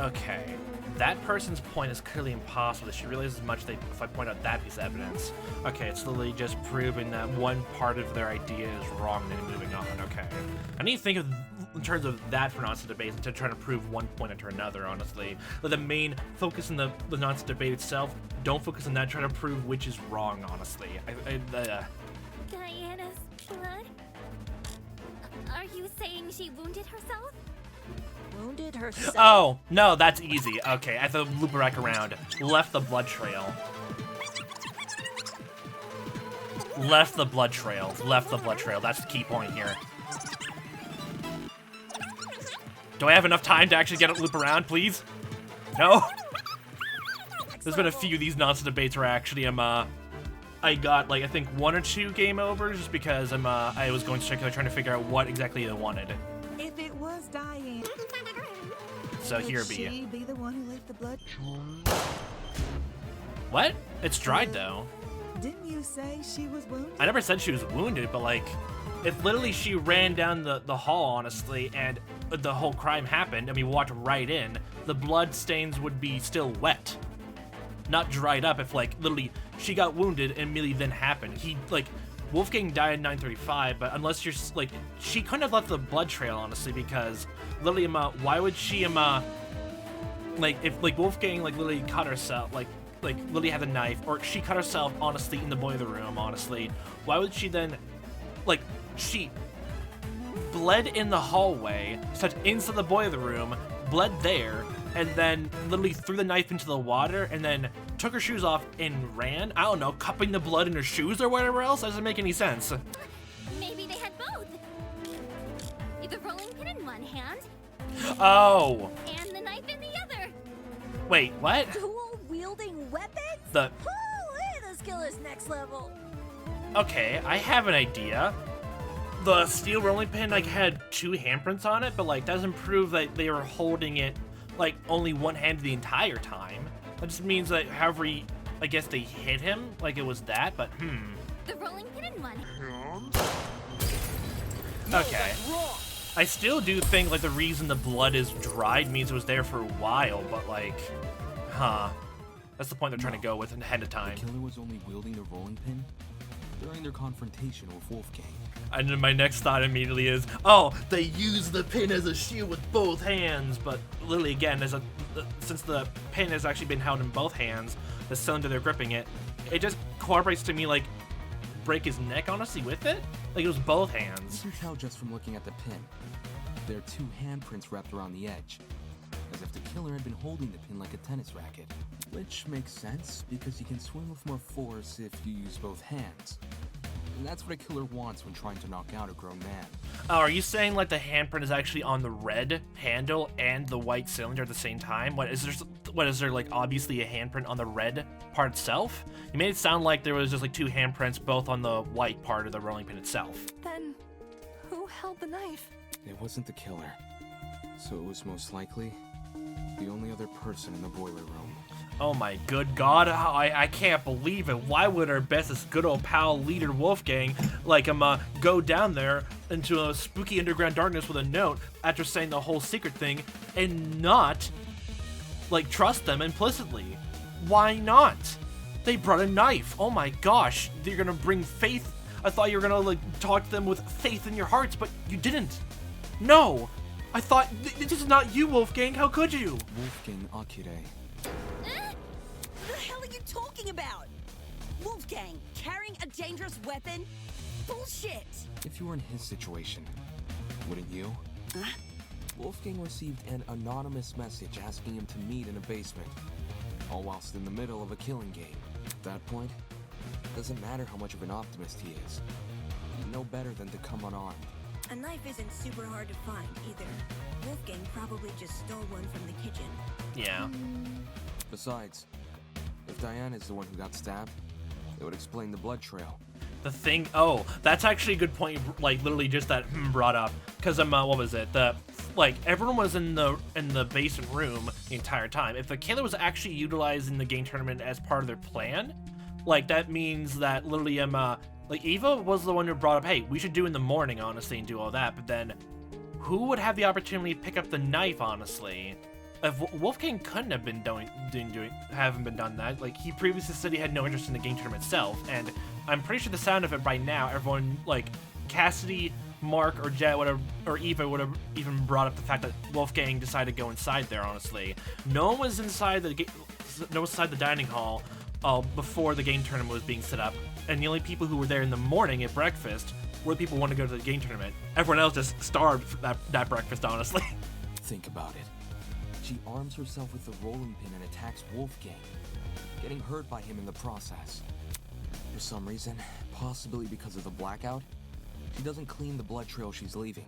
Okay. That person's point is clearly impossible. That she realizes as much if I point out that piece of evidence. Okay, it's literally just proving that one part of their idea is wrong, then moving on. Okay. I need to think of in terms of that for nonsense debate instead of trying to prove one point into another, honestly. Like the main focus in the nonsense debate itself, don't focus on that, try to prove which is wrong, honestly. Diana's blood? Are you saying she wounded herself? Wounded herself? Oh, no, that's easy. Okay, I have to loop it back around. Left the blood trail. Left the blood trail. Left the blood trail. That's the key point here. Do I have enough time to actually get it loop around, please? No? There's been a few of these nonsense debates where actually I got like I think 1 or 2 game overs just because I was going circular trying to figure out what exactly they wanted. If it was Diana, So could here she be the one who left the blood? What? It's dried though. Didn't you say she was wounded? I never said she was wounded, but like, if literally she ran down the hall, honestly, and the whole crime happened, and we walked right in, the blood stains would be still wet. Not dried up if, like, literally, she got wounded and immediately then happened. Wolfgang died in 935, but unless you're, like, she couldn't have left the blood trail, honestly, because literally, why would she, like, if, like, Wolfgang, like, literally cut herself, like, Lily had a knife, or she cut herself, honestly, in the boiler room, honestly. Why would she then, like, she bled in the hallway, stepped into the boiler room, bled there, and then literally threw the knife into the water, and then took her shoes off and ran? I don't know, cupping the blood in her shoes or whatever else? That doesn't make any sense. Maybe they had both. The rolling pin in one hand. Oh. And the knife in the other. Wait, what? Dual-wielding weapons? The... Holy, this killer's next level. Okay, I have an idea. The steel rolling pin, like, had 2 handprints on it, but, like, doesn't prove that they were holding it, like, only one hand the entire time. That just means that however I guess they hit him, like it was that, but, The rolling pin in one hand. Okay. I still do think, like, the reason the blood is dried means it was there for a while, but, like, that's the point they're trying to go with ahead of time. The killer was only wielding the rolling pin during their confrontation with Wolfgang. And then my next thought immediately is, oh, they use the pin as a shield with both hands, but literally again, since the pin has actually been held in both hands, the cylinder they're gripping it, it just corroborates to me, like, break his neck, honestly, with it? Like, it was both hands. You can tell just from looking at the pin. There are 2 handprints wrapped around the edge, as if the killer had been holding the pin like a tennis racket. Which makes sense, because you can swing with more force if you use both hands. And that's what a killer wants when trying to knock out a grown man. Oh, are you saying, like, the handprint is actually on the red handle and the white cylinder at the same time? What, is there, like, obviously a handprint on the red part itself? You made it sound like there was just, like, 2 handprints both on the white part of the rolling pin itself. Then, who held the knife? It wasn't the killer, so it was most likely the only other person in the boiler room. Oh my good god, I can't believe it. Why would our bestest good old pal leader Wolfgang, like, go down there into a spooky underground darkness with a note after saying the whole secret thing and not, like, trust them implicitly? Why not? They brought a knife. Oh my gosh, you're gonna bring faith. I thought you were gonna, like, talk to them with faith in your hearts, but you didn't. No! I thought this is not you, Wolfgang. How could you? Wolfgang Akire. The hell are you talking about? Wolfgang, carrying a dangerous weapon? Bullshit! If you were in his situation, wouldn't you? Wolfgang received an anonymous message asking him to meet in a basement, all whilst in the middle of a killing game. At that point, it doesn't matter how much of an optimist he is. He'd know better than to come unarmed. A knife isn't super hard to find, either. Wolfgang probably just stole one from the kitchen. Yeah. Besides, if Diana is the one who got stabbed, it would explain the blood trail. The thing, oh, that's actually a good point, like, literally just that brought up, because, what was it, everyone was in the basement room the entire time. If the killer was actually utilizing the game tournament as part of their plan, like, that means that literally, like, Eva was the one who brought up, hey, we should do in the morning, honestly, and do all that, but then, who would have the opportunity to pick up the knife, honestly? If Wolfgang couldn't have been haven't been done that, like, he previously said he had no interest in the game tournament itself, and I'm pretty sure the sound of it right now, everyone, like, Cassidy, Mark, or Jet, whatever, or Eva would have even brought up the fact that Wolfgang decided to go inside there, honestly. No one was inside the dining hall before the game tournament was being set up, and the only people who were there in the morning at breakfast were the people who wanted to go to the game tournament. Everyone else just starved for that breakfast, honestly. Think about it. She arms herself with the rolling pin and attacks Wolfgang, getting hurt by him in the process. For some reason, possibly because of the blackout, she doesn't clean the blood trail she's leaving,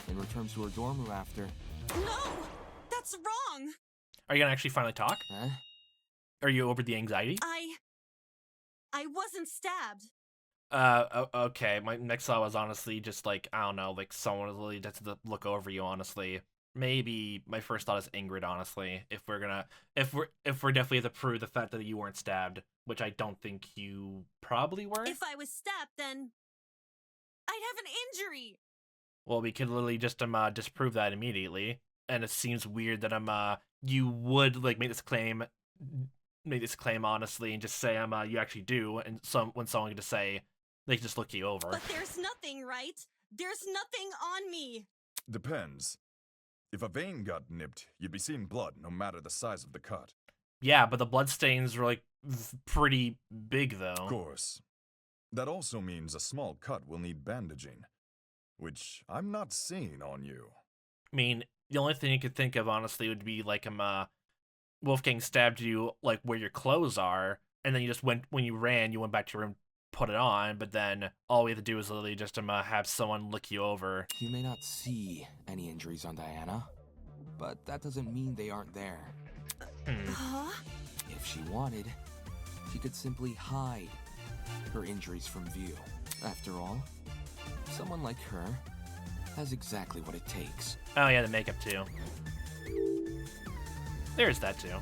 and returns to her dorm room after. No! That's wrong! Are you gonna actually finally talk? Huh? Are you over the anxiety? I wasn't stabbed. Okay. My next thought was honestly just like, I don't know, like someone really just to look over you, honestly. Maybe my first thought is Ingrid, honestly. If we're definitely to prove the fact that you weren't stabbed, which I don't think you probably were. If I was stabbed, then I'd have an injury. Well, we could literally just disprove that immediately. And it seems weird that you would like make this claim honestly and just say you actually do, and when someone can just say they can just look you over. But there's nothing, right? There's nothing on me. Depends. If a vein got nipped, you'd be seeing blood no matter the size of the cut. Yeah, but the bloodstains were like pretty big though. Of course. That also means a small cut will need bandaging, which I'm not seeing on you. I mean, the only thing you could think of honestly would be like Wolfgang stabbed you like where your clothes are, and then you just when you ran, you went back to your room, put it on, but then all we had to do was literally just have someone look you over. You may not see any injuries on Diana, but that doesn't mean they aren't there. If she wanted, she could simply hide her injuries from view. After all, someone like her has exactly what it takes. Oh yeah, the makeup too. There's that too.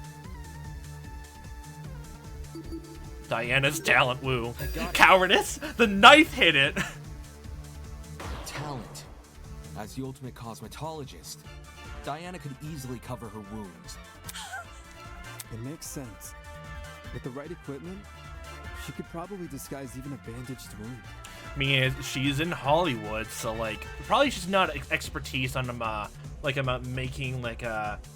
Diana's talent, woo. Cowardice? The knife hit it! Talent. As the ultimate cosmetologist, Diana could easily cover her wounds. It makes sense. With the right equipment, she could probably disguise even a bandaged wound. I mean, she's in Hollywood, so like, probably she's not expertise on making like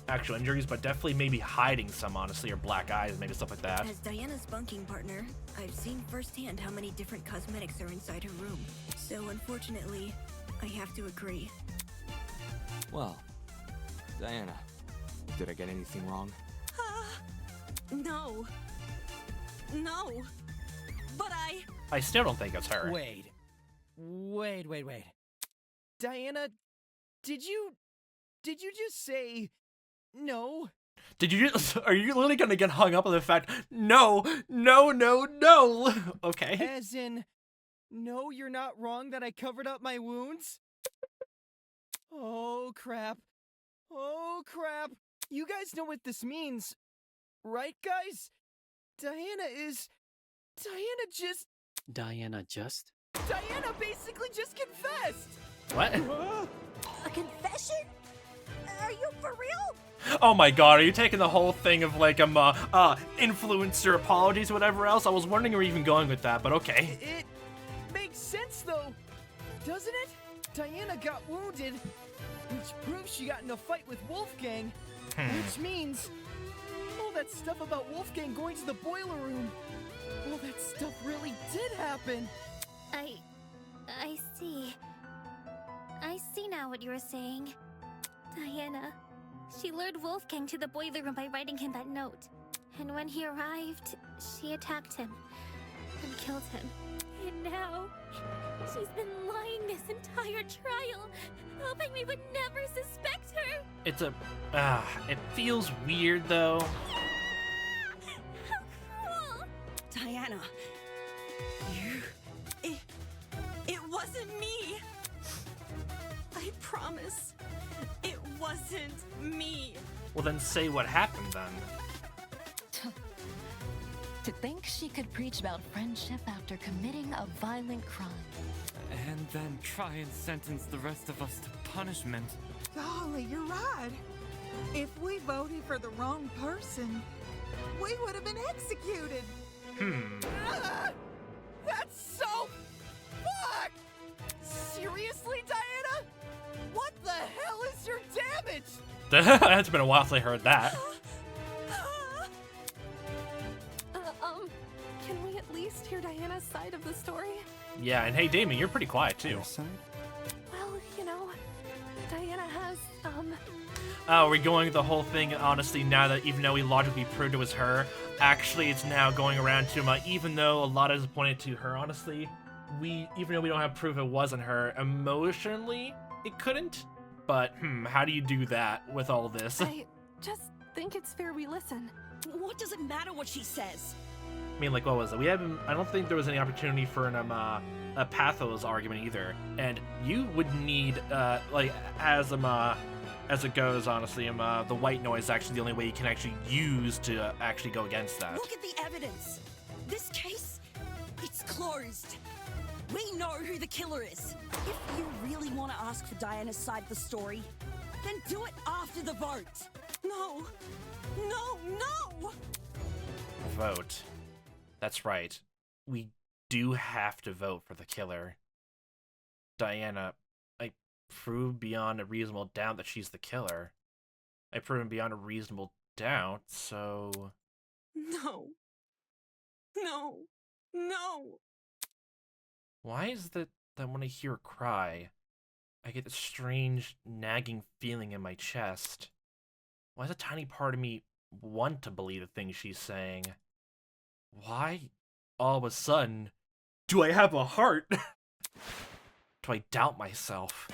actual injuries, but definitely maybe hiding some, honestly, or black eyes, maybe stuff like that. As Diana's bunking partner, I've seen firsthand how many different cosmetics are inside her room. So unfortunately, I have to agree. Well, Diana, did I get anything wrong? No. No. But I still don't think it's her. Wait. Diana, did you just say no? Did you just, are you literally gonna get hung up on the fact, no. Okay. As in, no, you're not wrong that I covered up my wounds? Oh, crap. You guys know what this means, right, guys? Diana basically just confessed! What? A confession? Are you for real? Oh my god, are you taking the whole thing of like influencer apologies or whatever else? I was wondering where you were even going with that, but okay. It makes sense though, doesn't it? Diana got wounded, Which proves she got in a fight with Wolfgang. Which means all that stuff about Wolfgang going to the boiler room, all that stuff really did happen. I see. I see now what you were saying. Diana, she lured Wolfgang to the boiler room by writing him that note. And when he arrived, she attacked him and killed him. And now, she's been lying this entire trial, hoping we would never suspect her. It's a... it feels weird, though. How cruel! Diana, it wasn't me. I promise, it wasn't me. Well, then say what happened, then. To think she could preach about friendship after committing a violent crime. And then try and sentence the rest of us to punishment. Golly, you're right. If we voted for the wrong person, we would have been executed. That's so fucked! Seriously, Diana? What the hell is your damage? It's been a while since I heard that. Can we at least hear Diana's side of the story? Yeah, and hey, Damon, you're pretty quiet, too. Well, you know, Diana has, Oh, we're going the whole thing, honestly, now that even though we logically proved it was her, actually it's now going around to, even though a lot is pointed to her, honestly, even though we don't have proof it wasn't her, emotionally, it couldn't. But, how do you do that with all this? I just think it's fair we listen. What does it matter what she says? I mean, like, what was it? I don't think there was any opportunity for a pathos argument either. And you would need, as it goes, honestly, the white noise is actually the only way you can actually use to actually go against that. Look at the evidence. This case, it's closed. We know who the killer is. If you really want to ask for Diana's side of the story, then do it after the vote. No. Vote. That's right. We do have to vote for the killer. Diana, I proved beyond a reasonable doubt that she's the killer. I proved beyond a reasonable doubt, so... No. Why is it that when I hear her cry, I get this strange, nagging feeling in my chest? Why does a tiny part of me want to believe the things she's saying? Why, all of a sudden, do I have a heart? Do I doubt myself?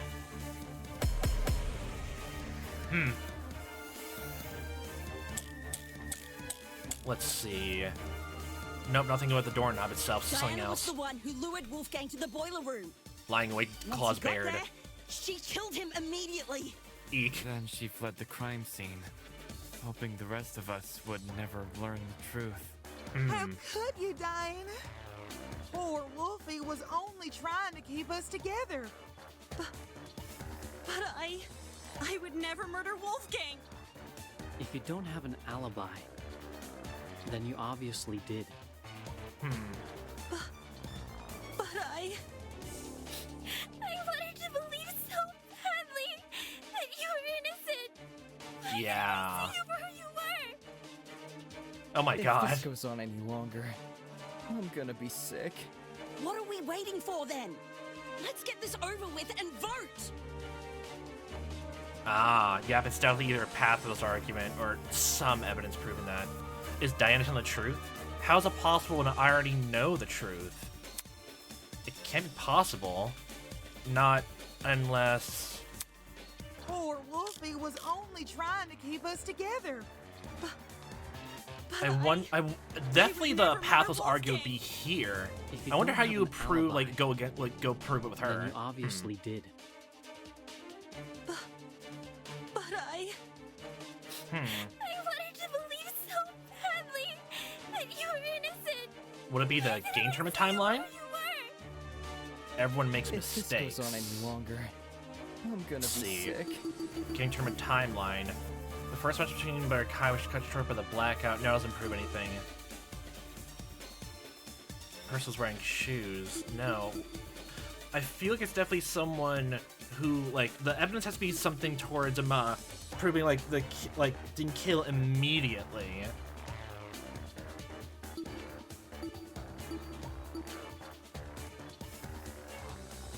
Let's see. Nope, nothing about the doorknob itself, something Diana else. was the one who lured Wolfgang to the boiler room. Lying awake, Once claws he got bared. there, she killed him immediately. Eek. Then she fled the crime scene, hoping the rest of us would never learn the truth. How could you, Diana? Poor Wolfie was only trying to keep us together. But I would never murder Wolfgang. If you don't have an alibi, then you obviously did. But I wanted to believe so badly that you were innocent. Yeah. You were who you were. Oh my god. If this goes on any longer, I'm gonna be sick. What are we waiting for then? Let's get this over with and vote. Yeah, it's definitely either a pathos argument or some evidence proving that. Is Diana telling the truth? How is it possible when I already know the truth? It can't be possible. Not unless... Poor Wolfie was only trying to keep us together. Definitely the pathos argument would be here. I wonder how you prove, go prove it with her. Then you obviously did. But I wanted to believe so badly that you were innocent. Would it be the game tournament timeline? Everyone makes If mistakes. this goes on any longer, I'm gonna be sick. Game tournament timeline. The first match between Kai was cut short by the blackout. No, it doesn't prove anything. Person's wearing shoes. No. I feel like it's definitely someone who, like, the evidence has to be something towards him, proving, like, didn't kill immediately.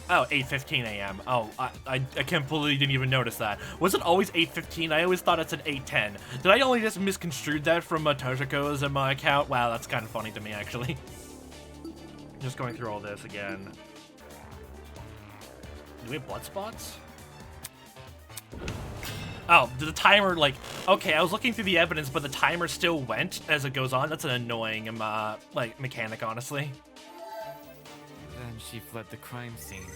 Oh, 8:15 a.m. Oh, I completely didn't even notice that. Was it always 8:15? I always thought it said 8:10. Did I only just misconstrued that from Toshiko's account? Wow, that's kind of funny to me, actually. Just going through all this again. Do we have blood spots? Oh, the timer, like, okay, I was looking through the evidence, but the timer still went as it goes on. That's an annoying, like, mechanic, honestly. Then she fled the crime scene,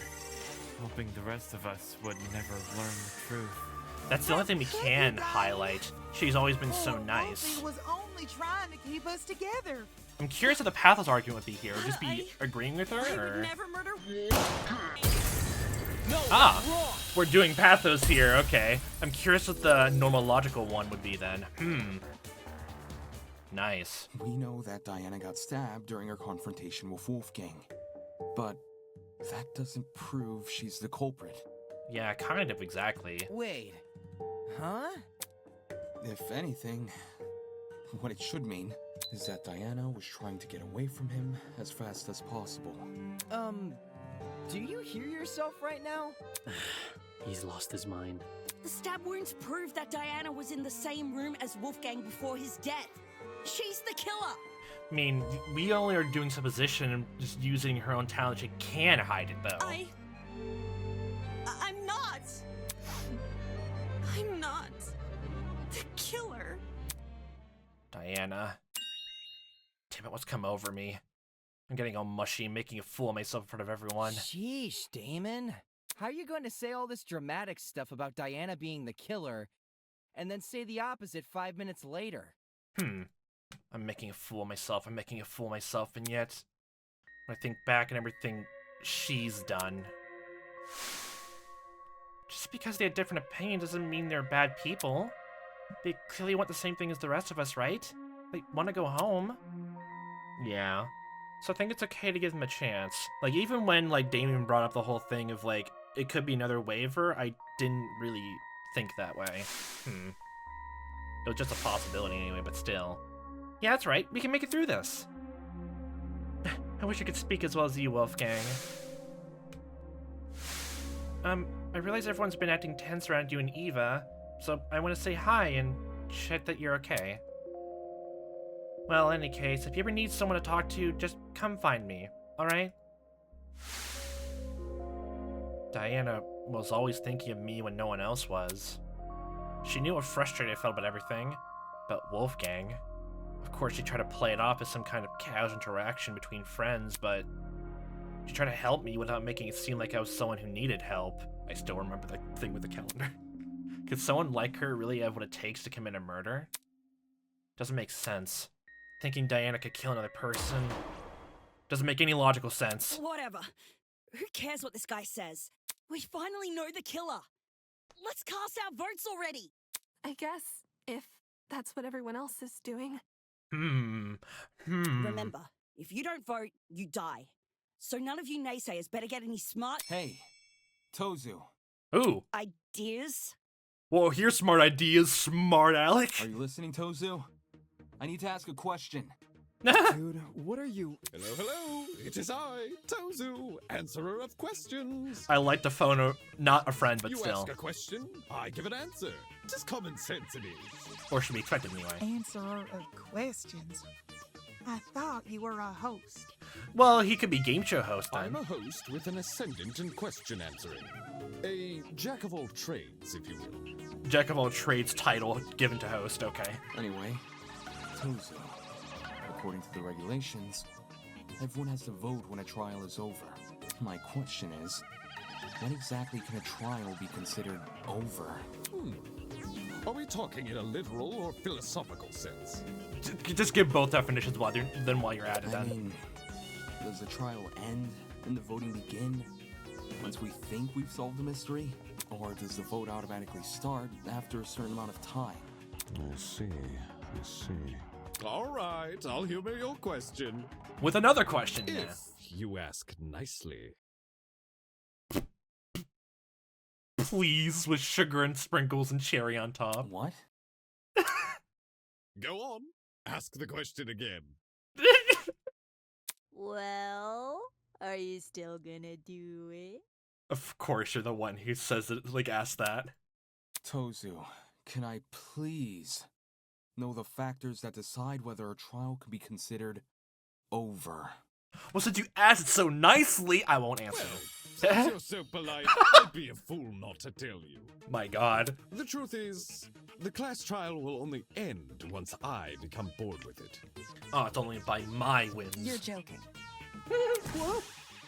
hoping the rest of us would never learn the truth. That's the only thing we can highlight. She's always been so nice. He was only trying to keep us together. I'm curious what the pathos argument would be here. Would just be agreeing with her, or? Would never murder. Ah, we're doing pathos here. Okay, I'm curious what the normal logical one would be then. Nice. We know that Diana got stabbed during her confrontation with Wolfgang, but that doesn't prove she's the culprit. Yeah, kind of, exactly. Wait, huh? If anything, what it should mean is that Diana was trying to get away from him as fast as possible. Do you hear yourself right now? He's lost his mind. The stab wounds prove that Diana was in the same room as Wolfgang before his death. She's the killer. I mean, we only are doing supposition and just using her own talent. She can hide it, though. I'm not. I'm not the killer. Diana. Damn it, what's come over me? I'm getting all mushy, making a fool of myself in front of everyone. Sheesh, Damon. How are you going to say all this dramatic stuff about Diana being the killer, and then say the opposite 5 minutes later? I'm making a fool of myself, and yet, when I think back and everything she's done, just because they had different opinions doesn't mean they're bad people. They clearly want the same thing as the rest of us, right? They want to go home. Yeah. So I think it's okay to give them a chance. Like, even when, like, Damon brought up the whole thing of, like, it could be another waiver, I didn't really think that way. It was just a possibility anyway, but still. Yeah, that's right. We can make it through this. I wish I could speak as well as you, Wolfgang. I realize everyone's been acting tense around you and Eva, so I want to say hi and check that you're okay. Well, in any case, if you ever need someone to talk to, just come find me, alright? Diana was always thinking of me when no one else was. She knew how frustrated I felt about everything, but Wolfgang. Of course, she tried to play it off as some kind of casual interaction between friends, but she tried to help me without making it seem like I was someone who needed help. I still remember the thing with the calendar. Could someone like her really have what it takes to commit a murder? Doesn't make sense. Thinking Diana could kill another person doesn't make any logical sense. Whatever. Who cares what this guy says? We finally know the killer. Let's cast our votes already. I guess, if that's what everyone else is doing. Remember, if you don't vote, you die. So none of you naysayers better get any smart... Hey, Tozu. Ooh. Ideas? Whoa, here's smart ideas, smart Alec. Are you listening, Tozu? I need to ask a question. Dude, what are you... Hello, hello. It is I, Tozu, answerer of questions. I like the phone, not a friend, but you still. You ask a question, I give an answer. Just common sense it is. Or should be expected anyway. Answerer of questions? I thought you were a host. Well, he could be game show host then. I'm a host with an ascendant in question answering. A jack of all trades, if you will. Jack of all trades title given to host, okay. Anyway, Tozu. According to the regulations, everyone has to vote when a trial is over. My question is, when exactly can a trial be considered over? Are we talking in a literal or philosophical sense? Just give both definitions while you're at it. I mean, does the trial end and the voting begin once we think we've solved the mystery? Or does the vote automatically start after a certain amount of time? I see. All right, I'll humor your question. With another question, if you ask nicely. please, with sugar and sprinkles and cherry on top. What? Go on. Ask the question again. Well, are you still gonna do it? Of course, you're the one who says it, like, ask that. Tozu, can I please know the factors that decide whether a trial can be considered over? Well, since you asked it so nicely, I won't answer. Since you're so polite, I'd be a fool not to tell you. My god. The truth is, the class trial will only end once I become bored with it. Oh, it's only by my whims. You're joking. What?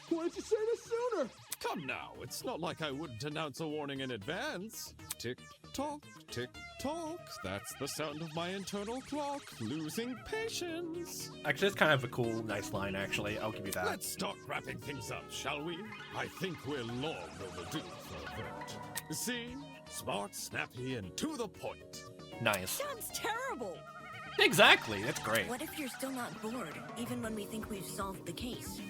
Why didn't you say this sooner? Come now, it's not like I wouldn't announce a warning in advance. Tick-tock, tick-tock. That's the sound of my internal clock losing patience. Actually, it's kind of a cool, nice line, actually. I'll give you that. Let's start wrapping things up, shall we? I think we're long overdue for a vote. See? Smart, snappy, and to the point. Nice. Sounds terrible. Exactly, that's great. What if you're still not bored, even when we think we've solved the case?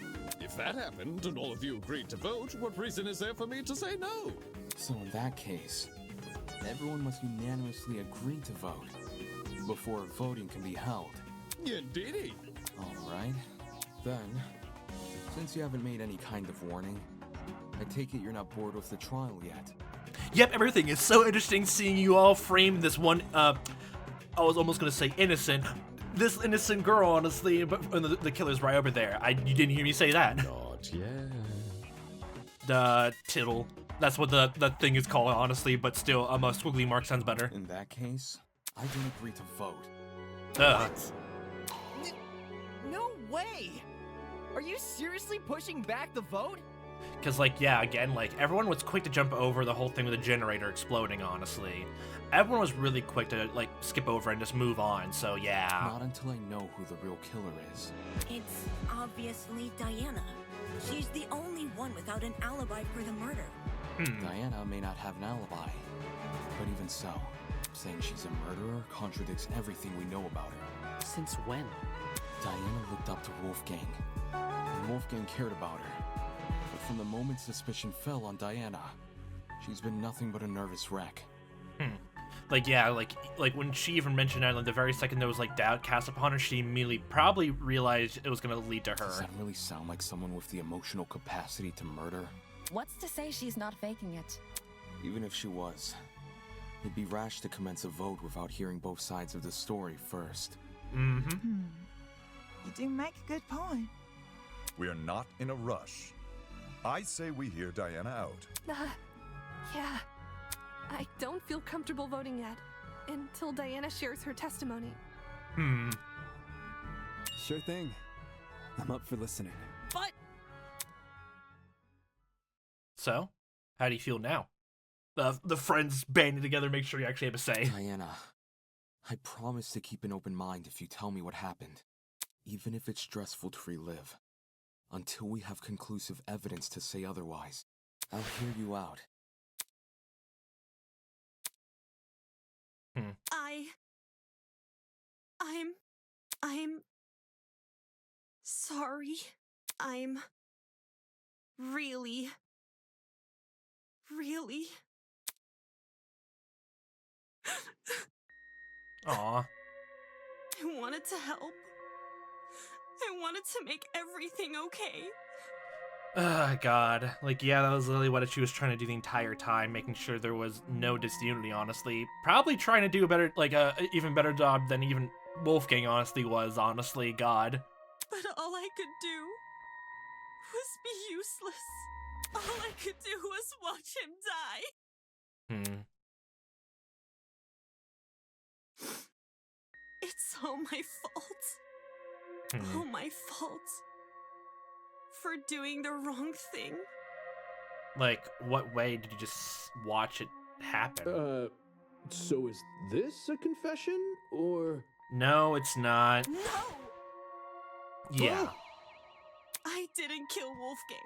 If that happened and all of you agreed to vote, what reason is there for me to say no? So in that case, everyone must unanimously agree to vote before voting can be held. Indeedy. Alright. Then, since you haven't made any kind of warning, I take it you're not bored with the trial yet. Yep, everything is so interesting seeing you all frame this one, I was almost gonna say innocent. This innocent girl, honestly, but the killer's right over there. You didn't hear me say that. Not yet. The tittle. That's what the thing is called, honestly, but still, a squiggly mark sounds better. In that case, I don't agree to vote. No way! Are you seriously pushing back the vote? Because, like, yeah, again, like, everyone was quick to jump over the whole thing with the generator exploding, honestly. Everyone was really quick to, like, skip over and just move on, so yeah. Not until I know who the real killer is. It's obviously Diana. She's the only one without an alibi for the murder. Diana may not have an alibi, but even so, saying she's a murderer contradicts everything we know about her. Since when? Diana looked up to Wolfgang, and Wolfgang cared about her. But from the moment suspicion fell on Diana, she's been nothing but a nervous wreck. Like, yeah, like when she even mentioned that, like, the very second there was, like, doubt cast upon her, she immediately probably realized it was gonna lead to her. Does that really sound like someone with the emotional capacity to murder? What's to say she's not faking it? Even if she was, it'd be rash to commence a vote without hearing both sides of the story first. You do make a good point. We are not in a rush. I say we hear Diana out. Yeah. I don't feel comfortable voting yet, until Diana shares her testimony. Sure thing. I'm up for listening. But... So, how do you feel now? The friends banding together make sure you actually have a say. Diana, I promise to keep an open mind if you tell me what happened, even if it's stressful to relive. Until we have conclusive evidence to say otherwise, I'll hear you out. I'm sorry. I'm really Aw. I wanted to help. I wanted to make everything okay. God. Like, yeah, that was literally what she was trying to do the entire time, making sure there was no disunity, honestly. Probably trying to do a better, like, even better job than even Wolfgang, honestly, was, honestly, God. But all I could do was be useless. All I could do was watch him die. It's all my fault. All my fault. For doing the wrong thing. Like, what way did you just watch it happen? So is this a confession, or...? No, it's not. No! Yeah. I didn't kill Wolfgang.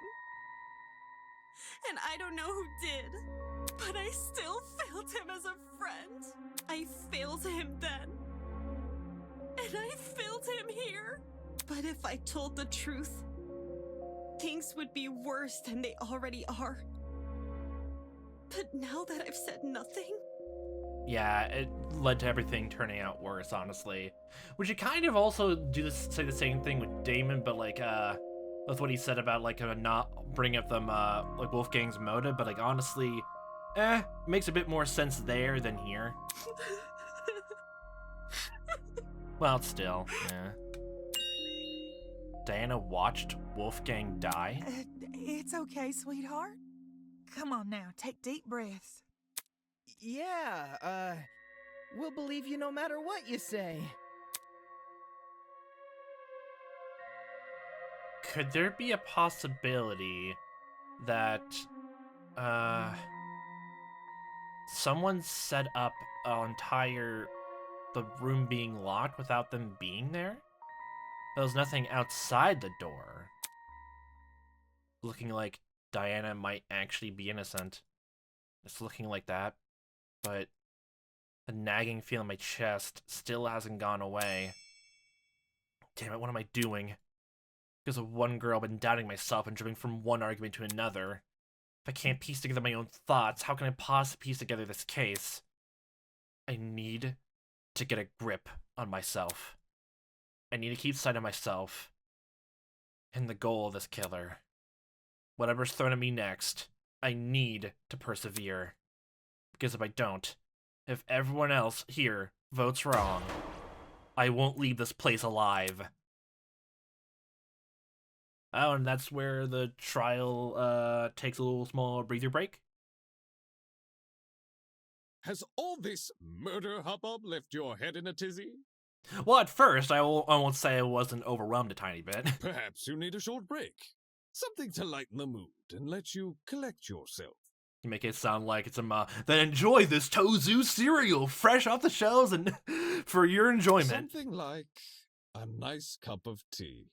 And I don't know who did. But I still failed him as a friend. I failed him then. And I failed him here. But if I told the truth, things would be worse than they already are. But now that I've said nothing... Yeah, it led to everything turning out worse, honestly. Which you kind of also say the same thing with Damon, but like, with what he said about like not bring up them like Wolfgang's motive, but like honestly, makes a bit more sense there than here. Well, still, yeah. Diana watched Wolfgang die? It's okay, sweetheart. Come on now, take deep breaths. Yeah, we'll believe you no matter what you say. Could there be a possibility that, someone set up an entire, the room being locked without them being there? There was nothing outside the door. Looking like Diana might actually be innocent. It's looking like that. But the nagging feel in my chest still hasn't gone away. Damn it, what am I doing? Because of one girl, I've been doubting myself and jumping from one argument to another. If I can't piece together my own thoughts, how can I possibly piece together this case? I need to get a grip on myself. I need to keep sight of myself and the goal of this killer. Whatever's thrown at me next, I need to persevere. Because if I don't, if everyone else here votes wrong, I won't leave this place alive. Oh, and that's where the trial takes a little small breather break. Has all this murder hubbub left your head in a tizzy? Well, at first, I won't say I wasn't overwhelmed a tiny bit. Perhaps you need a short break. Something to lighten the mood and let you collect yourself. You make it sound like it's then enjoy this Tozu cereal fresh off the shelves and for your enjoyment. Something like a nice cup of tea.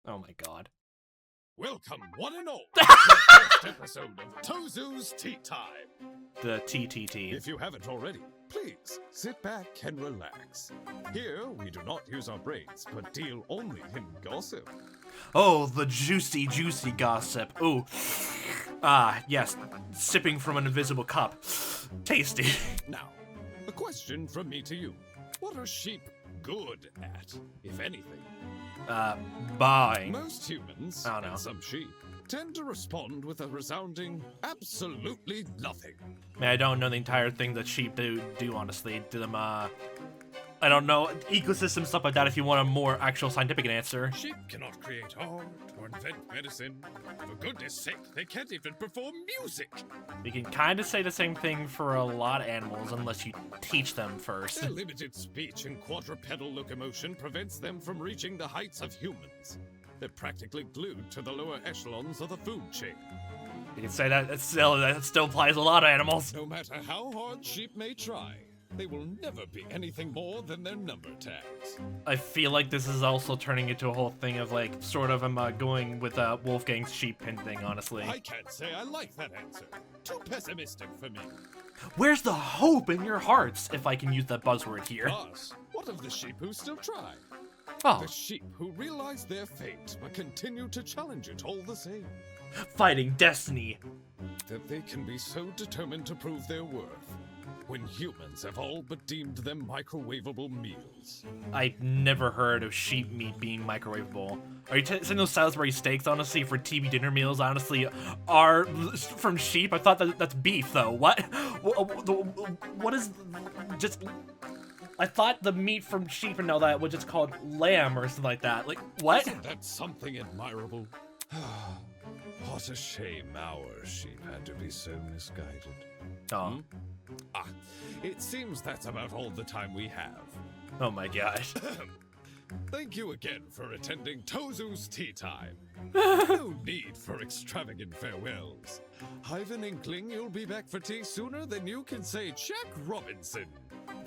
Oh my god. Welcome, one and all, to the first episode of Tozu's Tea Time. The TTT. If you haven't already, please sit back and relax. Here, we do not use our brains, but deal only in gossip. Oh, the juicy, juicy gossip. Ooh. Ah, yes. Sipping from an invisible cup. Tasty. Now, a question from me to you. What are sheep good at, if anything? Buying. Most humans, I don't know. and some sheep, tend to respond with a resounding absolutely nothing. Man, I don't know the entire thing that sheep do honestly. Do them, I don't know, ecosystem stuff like that if you want a more actual scientific answer. Sheep cannot create art or invent medicine. For goodness sake, they can't even perform music. You can kind of say the same thing for a lot of animals unless you teach them first. Their limited speech and quadrupedal locomotion prevents them from reaching the heights of humans. They're practically glued to the lower echelons of the food chain. You can say that still applies to a lot of animals. No matter how hard sheep may try, they will never be anything more than their number tags. I feel like this is also turning into a whole thing of like, sort of going with Wolfgang's sheep pin thing, honestly. I can't say I like that answer. Too pessimistic for me. Where's the hope in your hearts, if I can use that buzzword here? Us? What of the sheep who still try? Oh. The sheep who realize their fate but continue to challenge it all the same. Fighting destiny. That they can be so determined to prove their worth, when humans have all but deemed them microwavable meals. I've never heard of sheep meat being microwavable. Are you saying those Salisbury steaks, honestly, for TV dinner meals, honestly, are from sheep? I thought that's beef, though. What? What is... just... I thought the meat from sheep and all that was just called lamb or something like that. Like, what? Isn't that something admirable? What a shame our sheep had to be so misguided. Oh. It seems that's about all the time we have. Oh my gosh. Thank you again for attending Tozu's Tea Time. No need for extravagant farewells. I've an inkling you'll be back for tea sooner than you can say Jack Robinson.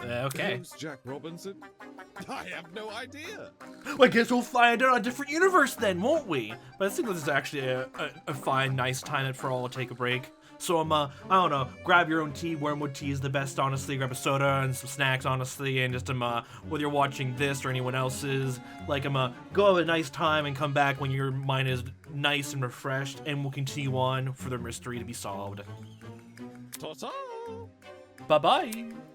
Okay. Who's Jack Robinson? I have no idea. Well, I guess we'll find out on a different universe then, won't we? But I think this is actually a fine, nice time for all to take a break. So I don't know, grab your own tea. Wormwood tea is the best, honestly. Grab a soda and some snacks, honestly, and just whether you're watching this or anyone else's, like go have a nice time and come back when your mind is nice and refreshed, and we'll continue on for the mystery to be solved. Ta-ta! Bye-bye.